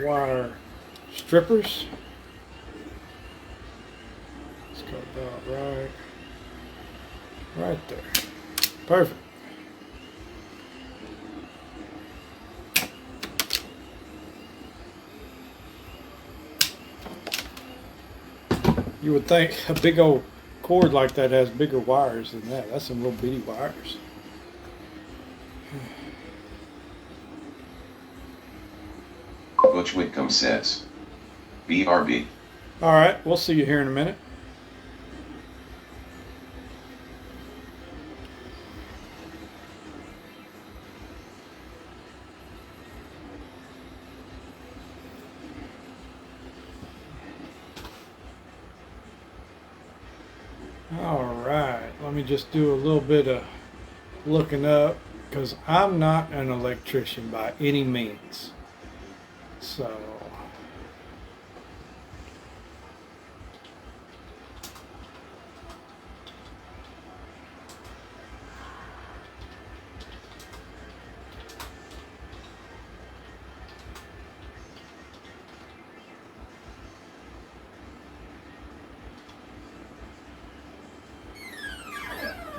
wire strippers. Let's go about right there. Perfect. You would think a big old cord like that has bigger wires than that. That's some little bitty wires. Butch Whitcomb says, BRB. All right, we'll see you here in a minute. let me just do a little bit of looking up, because I'm not an electrician by any means. So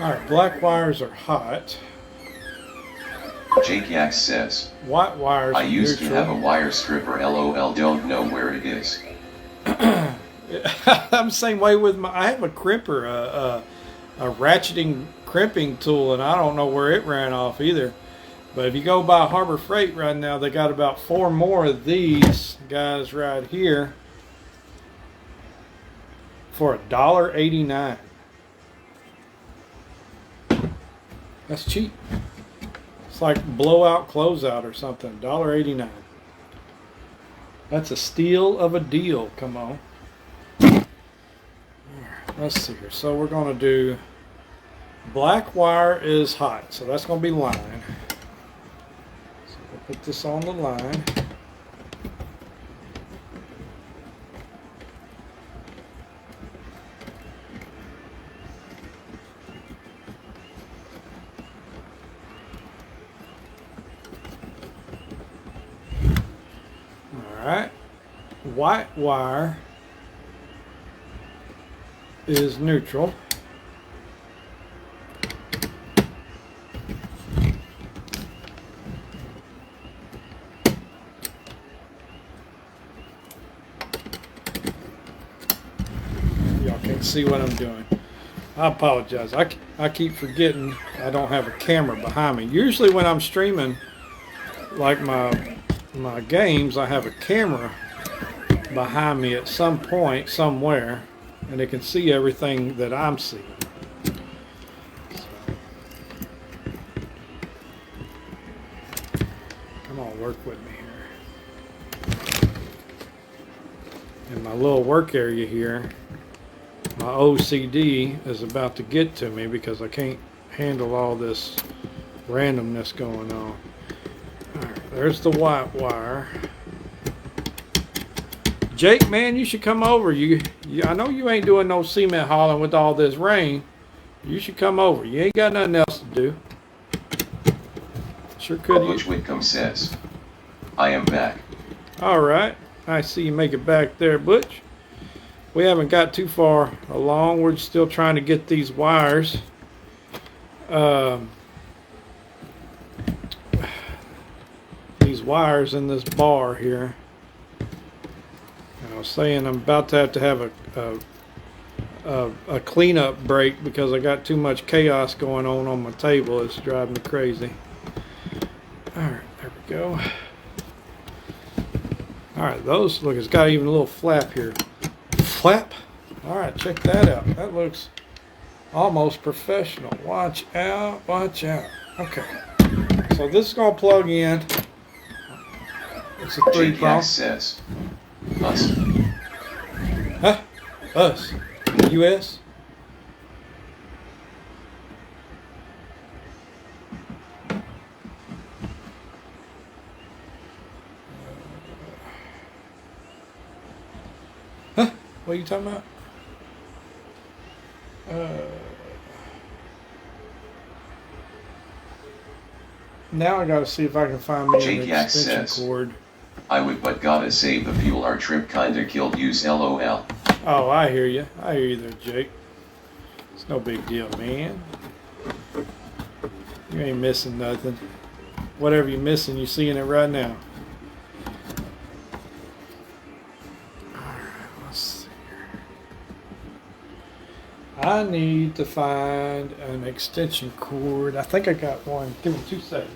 alright, black wires are hot. Jake Yax says, White wires I are used to have a neutral. wire stripper, lol, don't know where it is. I'm the same way with I have a crimper, a ratcheting crimping tool, and I don't know where it ran off either. But if you go by Harbor Freight right now, they got about 4 more of these guys right here for $1.89. That's cheap. It's like blowout closeout or something. $1.89. That's a steal of a deal. Come on. Let's see here. So we're going to do black wire is hot. So that's going to be line. So we'll put this on the line. Alright. White wire is neutral. Y'all can't see what I'm doing. I apologize. I keep forgetting I don't have a camera behind me. Usually when I'm streaming like my games, I have a camera behind me at some point somewhere, and they can see everything that I'm seeing. Come on, work with me here. In my little work area here, my OCD is about to get to me because I can't handle all this randomness going on. Alright, there's the white wire. Jake, man, you should come over. I know you ain't doing no cement hauling with all this rain. You should come over. You ain't got nothing else to do. Sure could. Butch Whitcomb says, I am back. Alright, I see you make it back there, Butch. We haven't got too far along. We're still trying to get these wires in this bar here. I was saying I'm about to have a cleanup break because I got too much chaos going on my table. It's driving me crazy. Alright, there we go. Alright, those, look, it's got even a little flap here. Flap? Alright, check that out. That looks almost professional. Watch out, watch out. Okay. So this is going to plug in. It's a 3-prong. says, us. Huh? Us. U.S.? Huh? What are you talking about? Now I gotta see if I can find me an extension cord. I would, but gotta save the fuel. Our trip kinda killed use, lol. Oh, I hear you. I hear you there, Jake. It's no big deal, man. You ain't missing nothing. Whatever you're missing, you're seeing it right now. Alright, let's see here. I need to find an extension cord. I think I got one. Give me 2 seconds.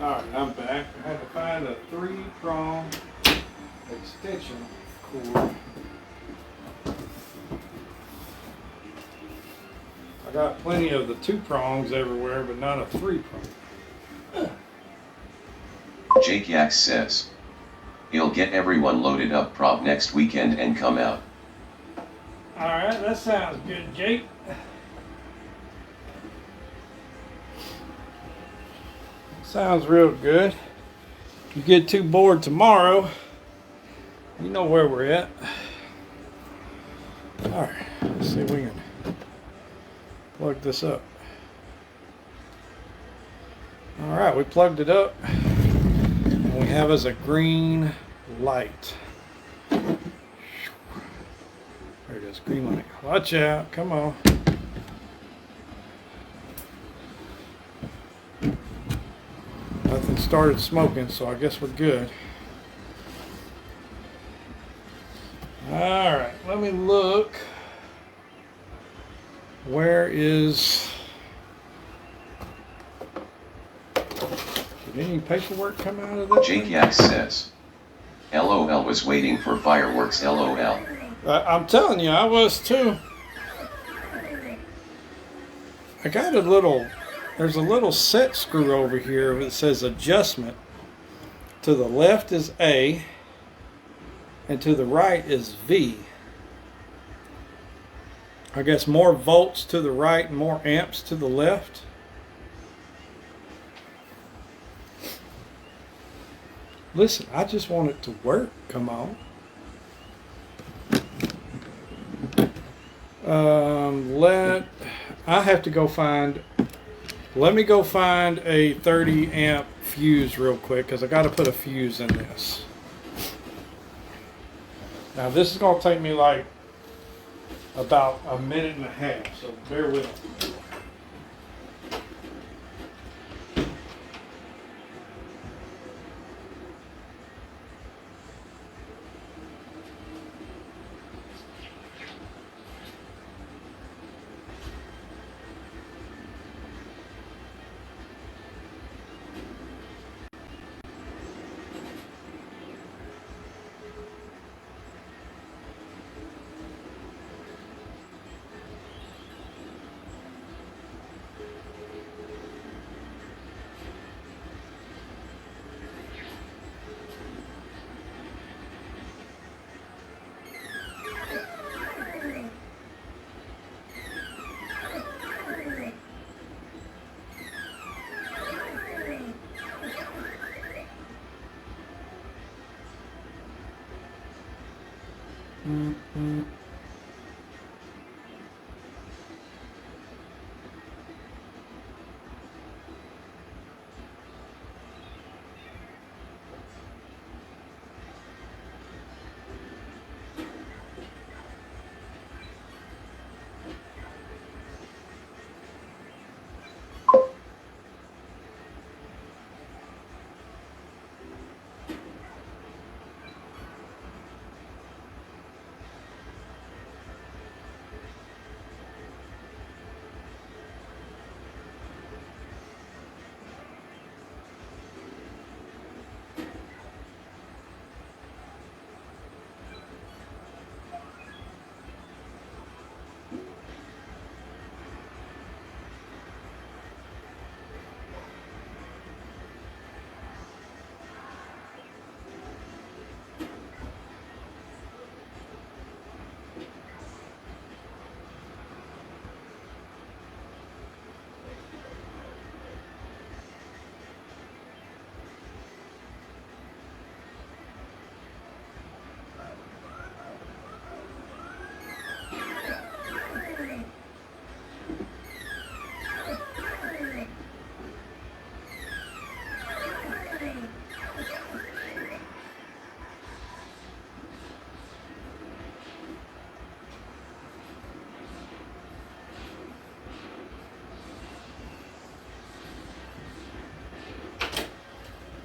Alright, I'm back. I had to find a 3-prong extension cord. I got plenty of the 2 prongs everywhere, but not a 3-prong. Jake Yax says, he'll get everyone loaded up prop next weekend and come out. Alright, that sounds good, Jake. Sounds real good. You get too bored tomorrow, you know where we're at. Alright, let's see if we can plug this up. Alright, we plugged it up. And we have us a green light. There it is, green light. Watch out, come on. Nothing started smoking, so I guess we're good. Alright, let me look. Where is... Did any paperwork come out of that? Jake Yax says, LOL was waiting for fireworks LOL. I'm telling you, I was too. I got a little... There's a little set screw over here that says adjustment. To the left is A, and to the right is V. I guess more volts to the right and more amps to the left. Listen, I just want it to work. Come on. I have to go find... Let me go find a 30 amp fuse real quick, because I got to put a fuse in this. Now this is going to take me like about a minute and a half, so bear with me.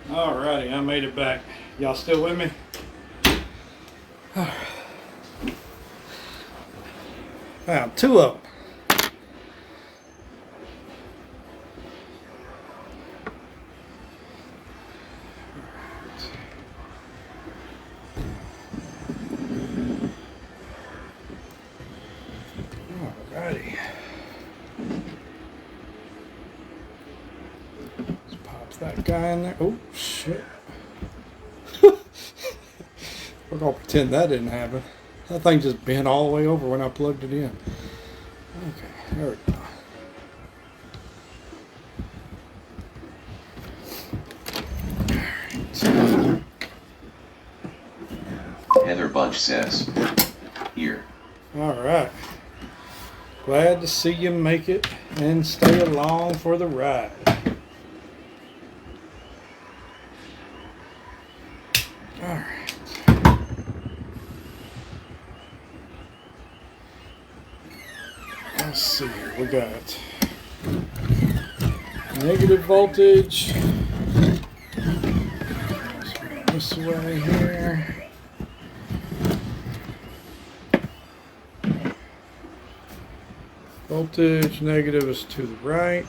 Alrighty, I made it back. Y'all still with me? Found 2 of them. That guy in there. Oh, shit. We're going to pretend that didn't happen. That thing just bent all the way over when I plugged it in. Okay, there we go. Heather Bunch says, here. Alright. Glad to see you make it and stay along for the ride. Alright. Let's see here. We got negative voltage. This way here. Voltage negative is to the right.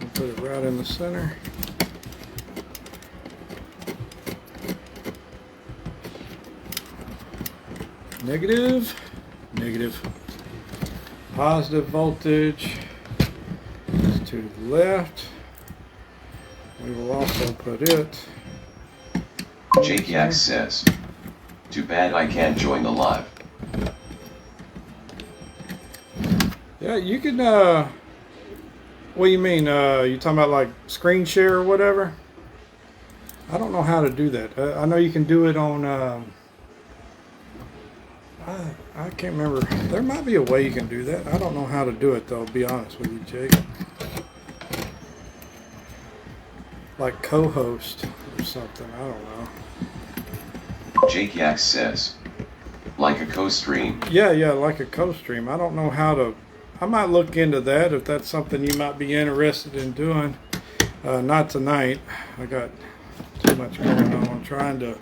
We'll put it right in the center. Negative, negative. Positive voltage is to the left. We will also put it. Jake Yax says, too bad I can't join the live. Yeah, you can, what do you mean? You talking about like screen share or whatever? I don't know how to do that. I know you can do it on, I can't remember. There might be a way you can do that. I don't know how to do it though, to be honest with you, Jake. Like co-host or something, I don't know. Jake Yax says, like a co-stream. Yeah, like a co-stream. I don't know how to, I might look into that if that's something you might be interested in doing. Not tonight. I got too much going on. I'm trying to,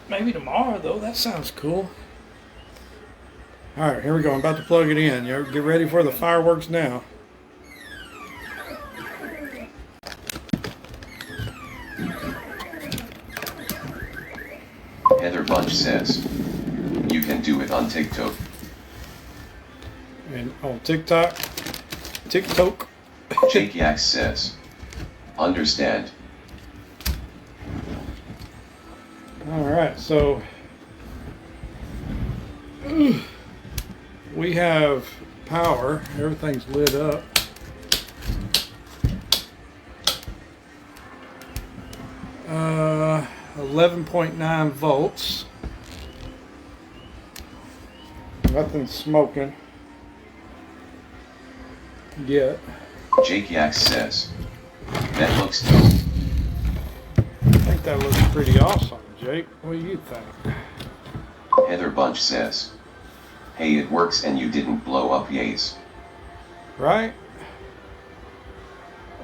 maybe tomorrow though. That sounds cool. Alright, here we go. I'm about to plug it in. You get ready for the fireworks now. Heather Bunch says, you can do it on TikTok. And on TikTok. TikTok. Jake Yax says, understand. Alright, so we have power. Everything's lit up. Uh, 11.9 volts. Nothing's smoking yet. Jake Yax says, that looks dope. I think that looks pretty awesome, Jake. What do you think? Heather Bunch says, hey, it works and you didn't blow up yays. Right?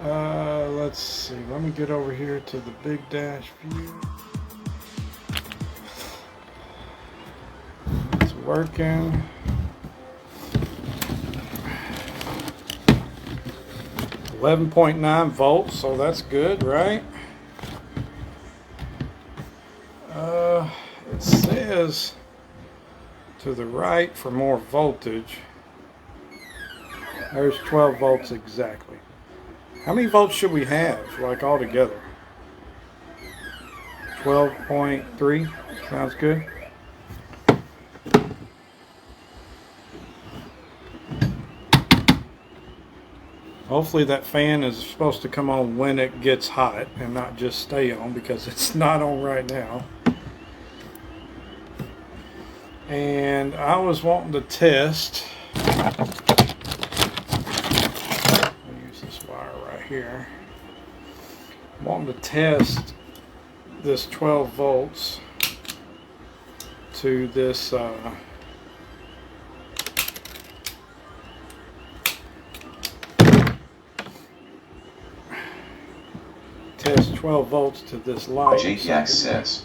Let's see. Let me get over here to the big dash view. It's working. .9 volts, so that's good, right? It says to the right for more voltage. There's 12 volts exactly. How many volts should we have, like all together? 12.3, sounds good. Hopefully that fan is supposed to come on when it gets hot and not just stay on, because it's not on right now. And I was wanting to test. I'll use this wire right here. I'm wanting to test this 12 volts to this test 12 volts to this light. Jake Yax says,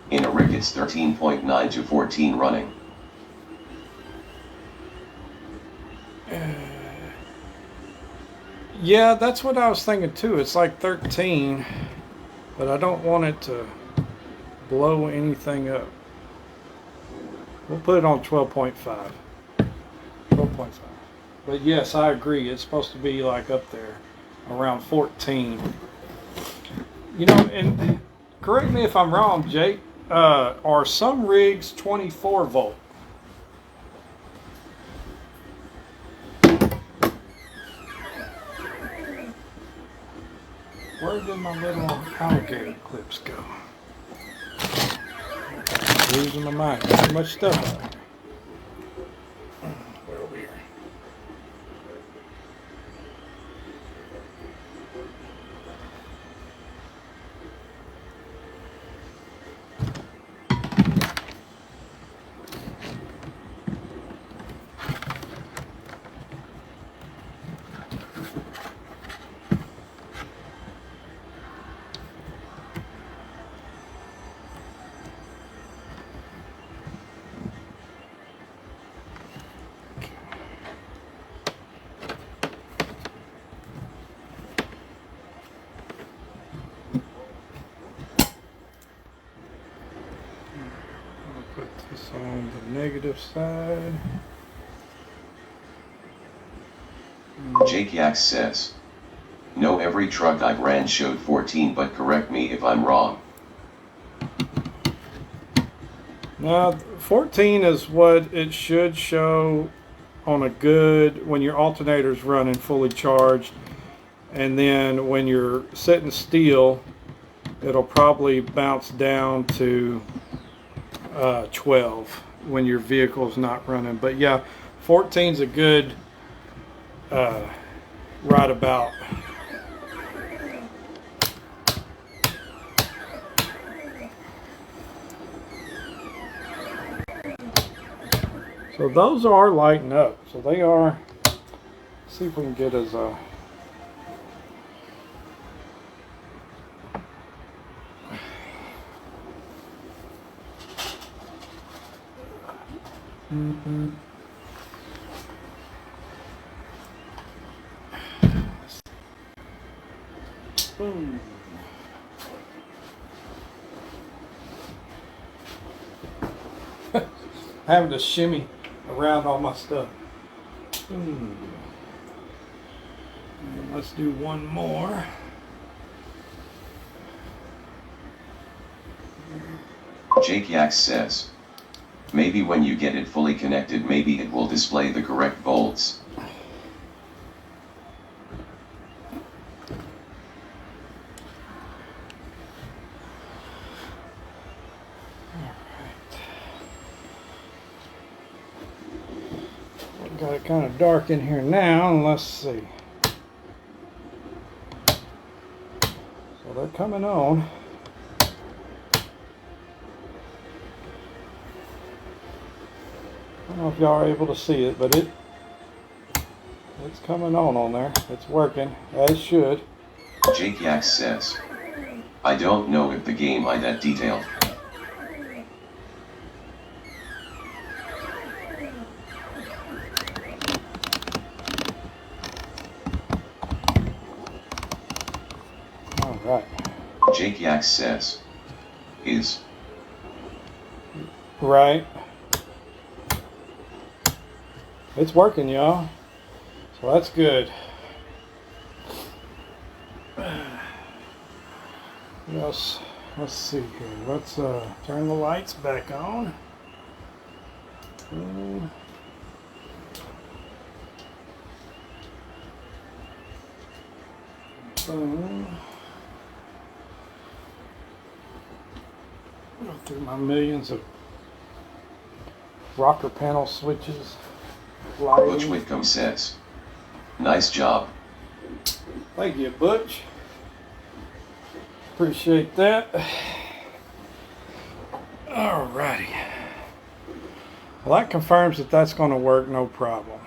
in a rig it's 13.9 to 14 running. Yeah, that's what I was thinking too. It's like 13, but I don't want it to blow anything up. We'll put it on 12.5. 12.5. But yes, I agree. It's supposed to be like up there. around 14. You know, and correct me if I'm wrong, Jake, are some rigs 24 volt? Where did my little alligator clips go? Losing my mind. Too much stuff out here. Where are we here? Put this on the negative side. Jake Yax says, no, every truck I've ran showed 14, but correct me if I'm wrong. Now, 14 is what it should show on a good, when your alternator's running fully charged. And then when you're sitting still, it'll probably bounce down to 12 when your vehicle's not running. But yeah, 14 is a good right about. So those are lighting up. So they are. Let's see if we can get as a. Having to shimmy around all my stuff. And let's do one more. Jake Yax says, maybe when you get it fully connected, maybe it will display the correct volts. Got it kind of dark in here now, and let's see. So they're coming on. I don't know if y'all are able to see it, but it's coming on there. It's working, as should. Jake Yax says, I don't know if the game I that detailed. Right. Jake Yax says, is. Right. It's working, y'all. So that's good. Yes. Let's see here. Let's turn the lights back on. Go through my millions of rocker panel switches. Butch Whitcomb says, nice job. Thank you, Butch. Appreciate that. Alrighty. Well, that confirms that that's going to work, no problem.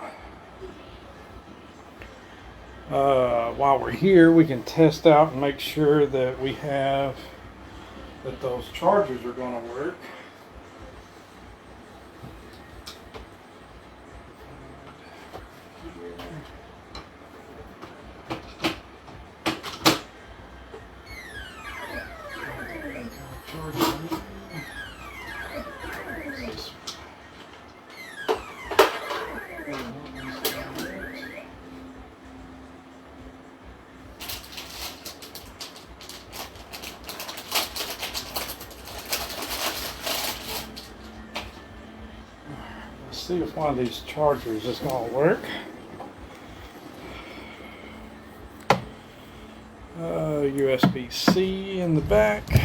While we're here, we can test out and make sure that we have that those chargers are going to work. see if one of these chargers is going to work. USB-C in the back. There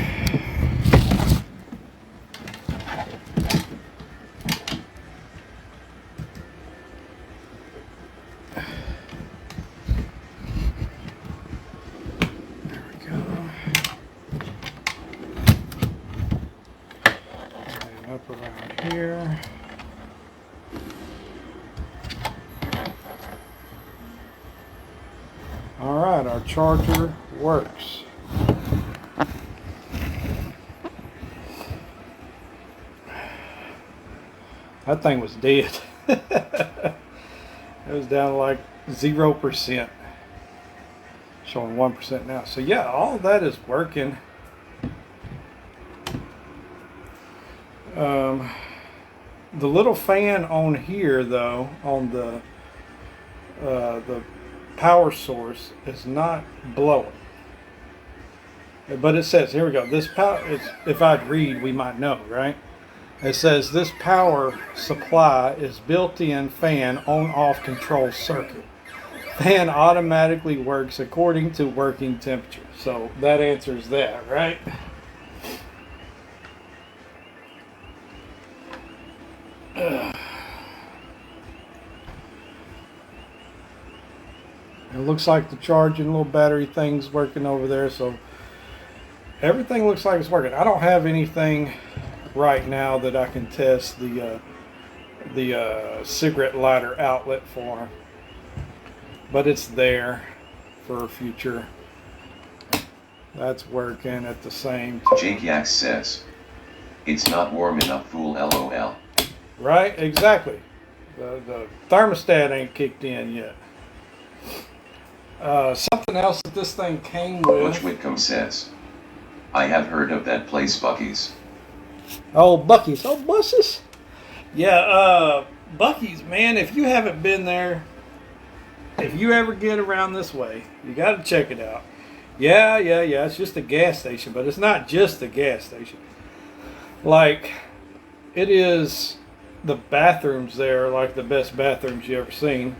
we go. And up around here. All right, our charger works. That thing was dead. It was down to like 0%. Showing 1% now. So yeah, all of that is working. The little fan on here, though, on the power source, is not blowing. But it says, here we go. This power, if I'd read, we might know, right? It says this power supply is built-in fan on-off control circuit. Fan automatically works according to working temperature. So that answers that, right? It looks like the charging little battery thing's working over there, so everything looks like it's working. I don't have anything right now that I can test the cigarette lighter outlet for, but it's there for future. That's working at the same time. Jake Yax says, "It's not warm enough, fool, LOL." Right, exactly. The thermostat ain't kicked in yet. Something else that this thing came with. Butch Whitcomb says, "I have heard of that place, Bucky's." Oh, Bucky's. Oh, buses. Yeah, Bucky's, man, if you haven't been there, if you ever get around this way, you got to check it out. Yeah, it's just a gas station, but it's not just a gas station. Like, it is, the bathrooms there are like the best bathrooms you ever seen.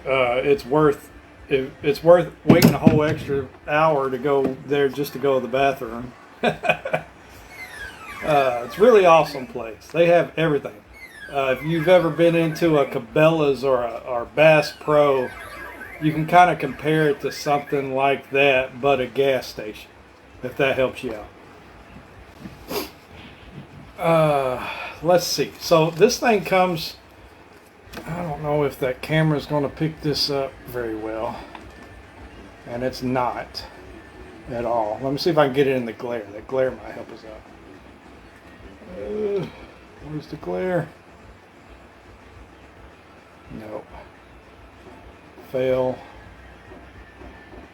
It's worth waiting a whole extra hour to go there just to go to the bathroom. It's a really awesome place. They have everything. If you've ever been into a Cabela's or Bass Pro, you can kind of compare it to something like that, but a gas station, if that helps you out. Let's see. So this thing comes, I don't know if that camera's going to pick this up very well, and it's not at all. Let me see if I can get it in the glare. That glare might help us out. Where's the glare? Nope. Fail.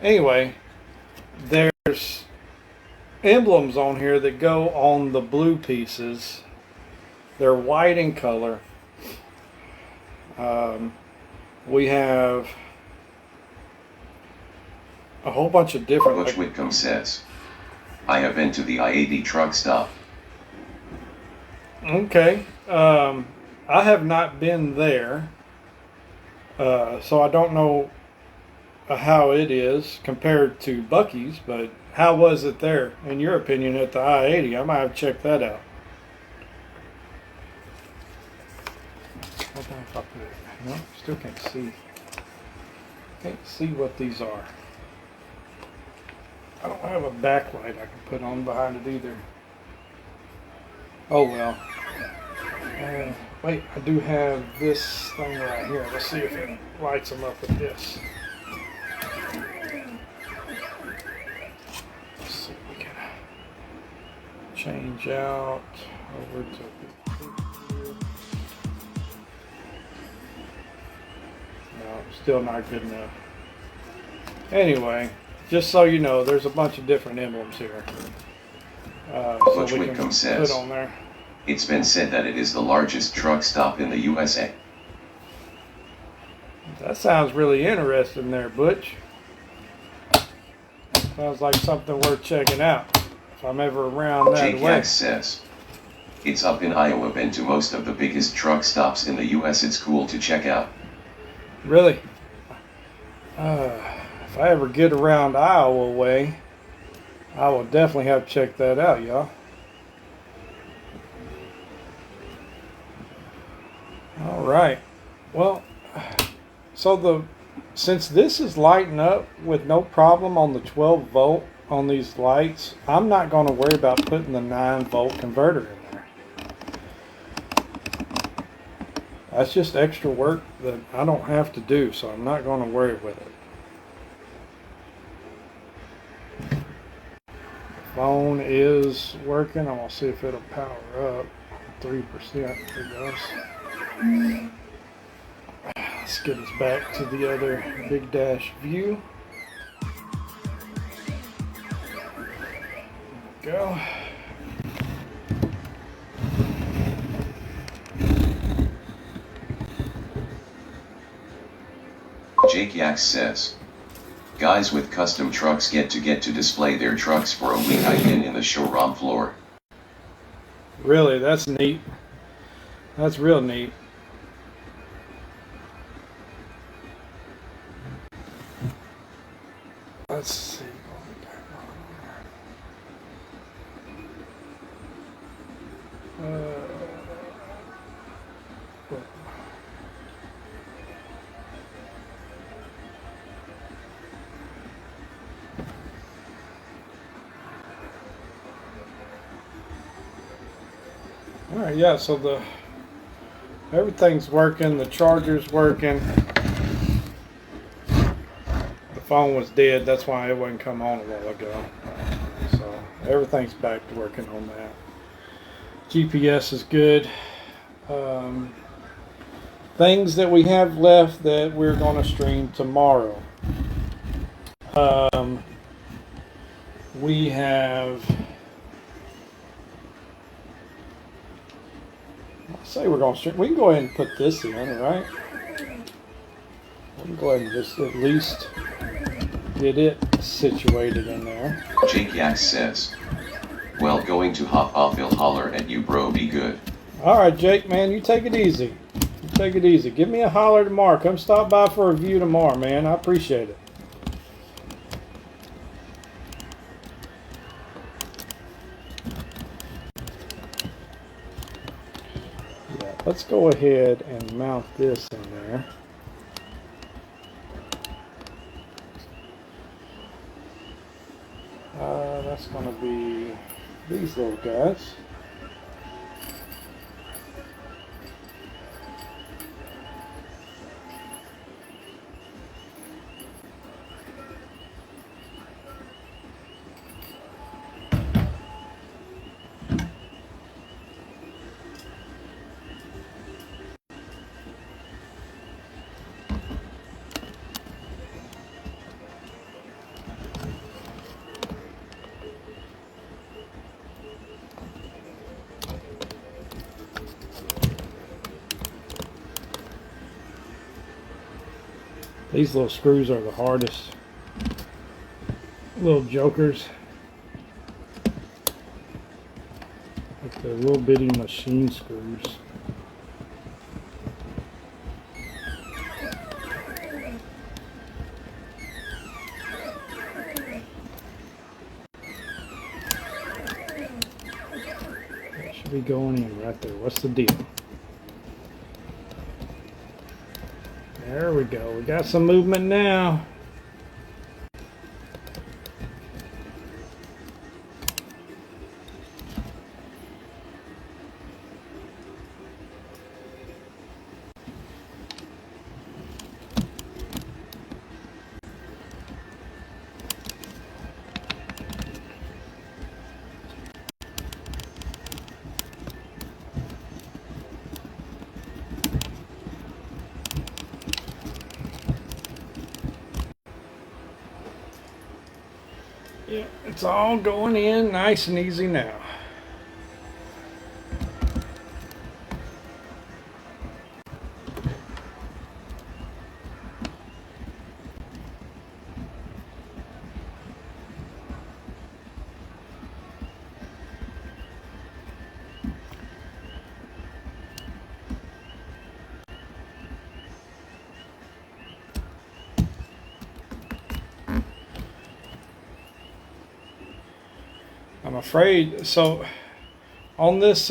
Anyway, there's emblems on here that go on the blue pieces. They're white in color. We have a whole bunch of different. Butch Whitcomb says, "I have been to the I-80 truck stop." Okay. I have not been there. So I don't know how it is compared to Bucky's, but how was it there, in your opinion, at the I-80? I might have checked that out. What if I put it? No, still can't see. Can't see what these are. I don't have a backlight I can put on behind it either. Oh well. Wait, I do have this thing right here. Let's see if it lights them up with this. Let's see if we can change out over to. No, still not good enough. Anyway, just so you know, there's a bunch of different emblems here. Butch So we Whitcomb can says, put on there. "It's been said that it is the largest truck stop in the USA." That sounds really interesting there, Butch. Sounds like something worth checking out if I'm ever around that Jake way. Yax says, It's up in Iowa. Been to most of the biggest truck stops in the US. It's cool to check out. Really? If I ever get around Iowa way, I will definitely have to check that out, y'all. All right. Well, since this is lighting up with no problem on the 12 volt on these lights, I'm not going to worry about putting the 9-volt converter in there. That's just extra work that I don't have to do, so I'm not going to worry with it. Phone is working. I'm going to see if it'll power up. 3%. There it goes. Let's get us back to the other big dash view. There we go. Jake Yax says, guys with custom trucks get to display their trucks for a week. I've been in the showroom floor. Really, that's neat. That's real neat. Let's see. All right, yeah. So everything's working. The charger's working. The phone was dead. That's why it wouldn't come on a while ago. So everything's back to working on that. GPS is good. Things that we have left that we're going to stream tomorrow. We have. I say we're going to stream. We can go ahead and put this in, right? We can go ahead and just at least get it situated in there. Jake Yax says, well, going to hop off. He'll holler at you, bro. Be good. All right, Jake, man, you take it easy. You take it easy. Give me a holler tomorrow. Come stop by for a review tomorrow, man. I appreciate it. Yeah, let's go ahead and mount this in there. That's going to be these little guys. These little screws are the hardest. Little jokers. Like the little bitty machine screws. That should be going in right there. What's the deal? There we go. We got some movement now. Yeah, it's all going in nice and easy now. I'm afraid. So on this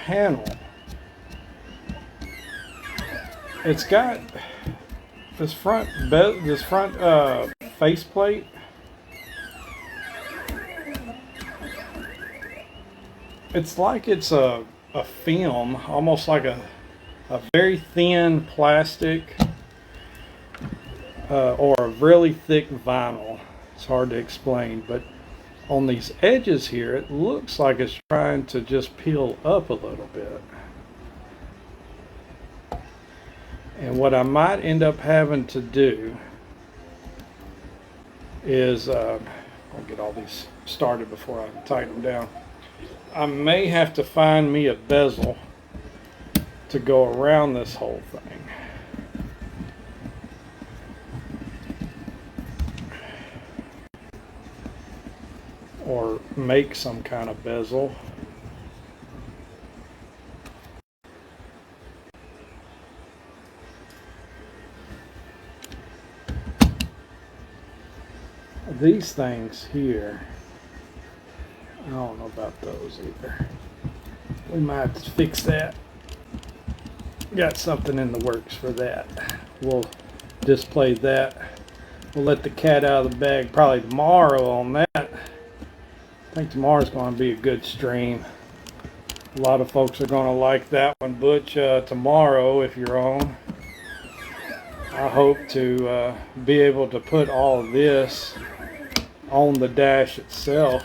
panel, it's got this front faceplate. It's like it's a film, almost like a very thin plastic or a really thick vinyl. It's hard to explain, but on these edges here, it looks like it's trying to just peel up a little bit. And what I might end up having to do is, I'll get all these started before I tighten them down. I may have to find me a bezel to go around this whole thing. Or make some kind of bezel. These things here, I don't know about those either. We might have to fix that. Got something in the works for that. We'll display that. We'll let the cat out of the bag probably tomorrow on that. I think tomorrow's going to be a good stream. A lot of folks are going to like that one. Butch, tomorrow, if you're on, I hope to be able to put all of this on the dash itself.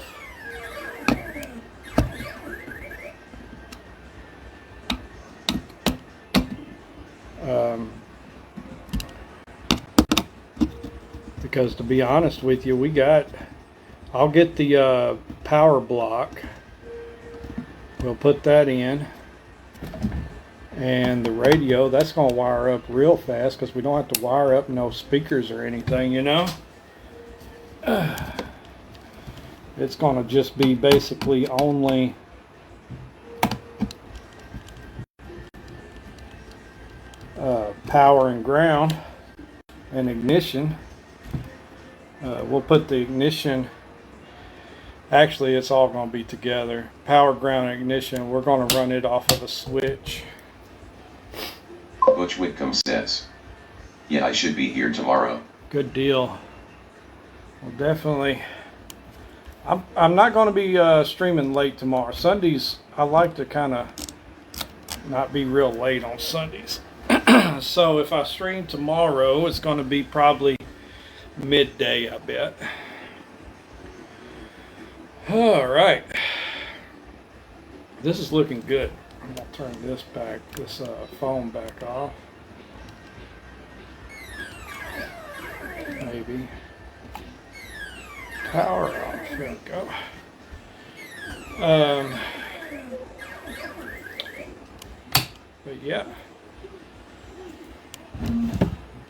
Because to be honest with you, I'll get the power block. We'll put that in. And the radio, that's going to wire up real fast because we don't have to wire up no speakers or anything, you know. It's going to just be basically only power and ground and ignition. We'll put the ignition, actually it's all going to be together. Power, ground, ignition, we're going to run it off of a switch. Butch Whitcomb says, yeah, I should be here tomorrow. Good deal. Well, definitely. I'm not going to be streaming late tomorrow. Sundays, I like to kind of not be real late on Sundays. So if I stream tomorrow, it's going to be probably midday, I bet. All right. This is looking good. I'm going to turn this phone back off. Maybe. Power off. There we go. But yeah.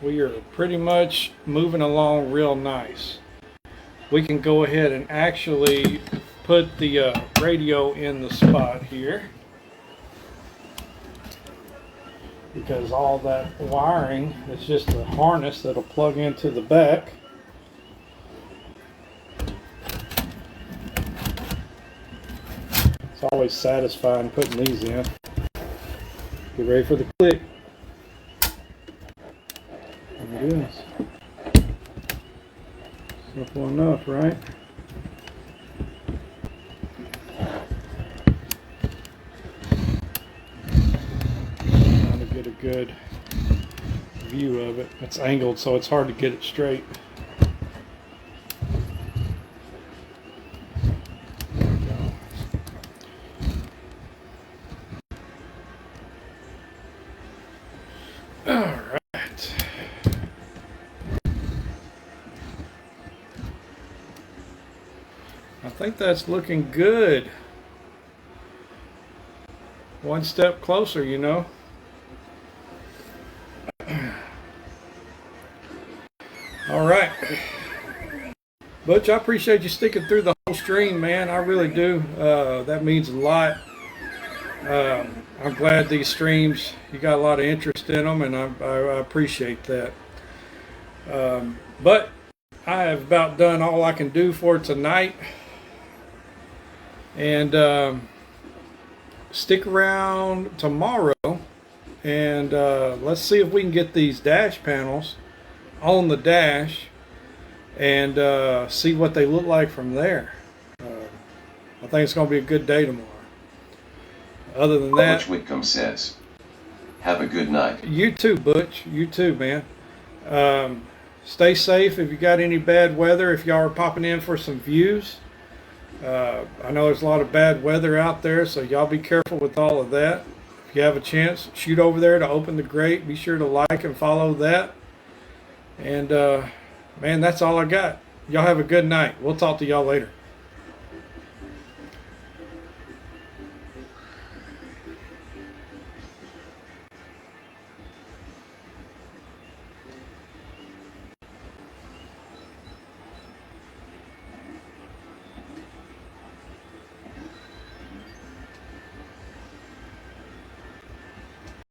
We are pretty much moving along real nice. We can go ahead and actually put the radio in the spot here, because all that wiring is just a harness that'll plug into the back. It's always satisfying putting these in. Get ready for the click. There it is. Simple enough, right? Trying to get a good view of it. It's angled, so it's hard to get it straight. There we go. All right. I think that's looking good. One step closer, you know. All right. Butch, I appreciate you sticking through the whole stream, man. I really do. That means a lot. I'm glad these streams, you got a lot of interest in them, and I appreciate that. But I have about done all I can do for tonight. And stick around tomorrow, and let's see if we can get these dash panels on the dash and see what they look like from there. I think it's going to be a good day tomorrow. Other than that, Butch Whitcomb says, have a good night. You too, Butch. You too, man. Stay safe if you got any bad weather. If y'all are popping in for some views, I know there's a lot of bad weather out there, so y'all be careful with all of that. If you have a chance, shoot over there to OpenTheGrate. Be sure to like and follow that. And man, that's all I got. Y'all have a good night. We'll talk to y'all later.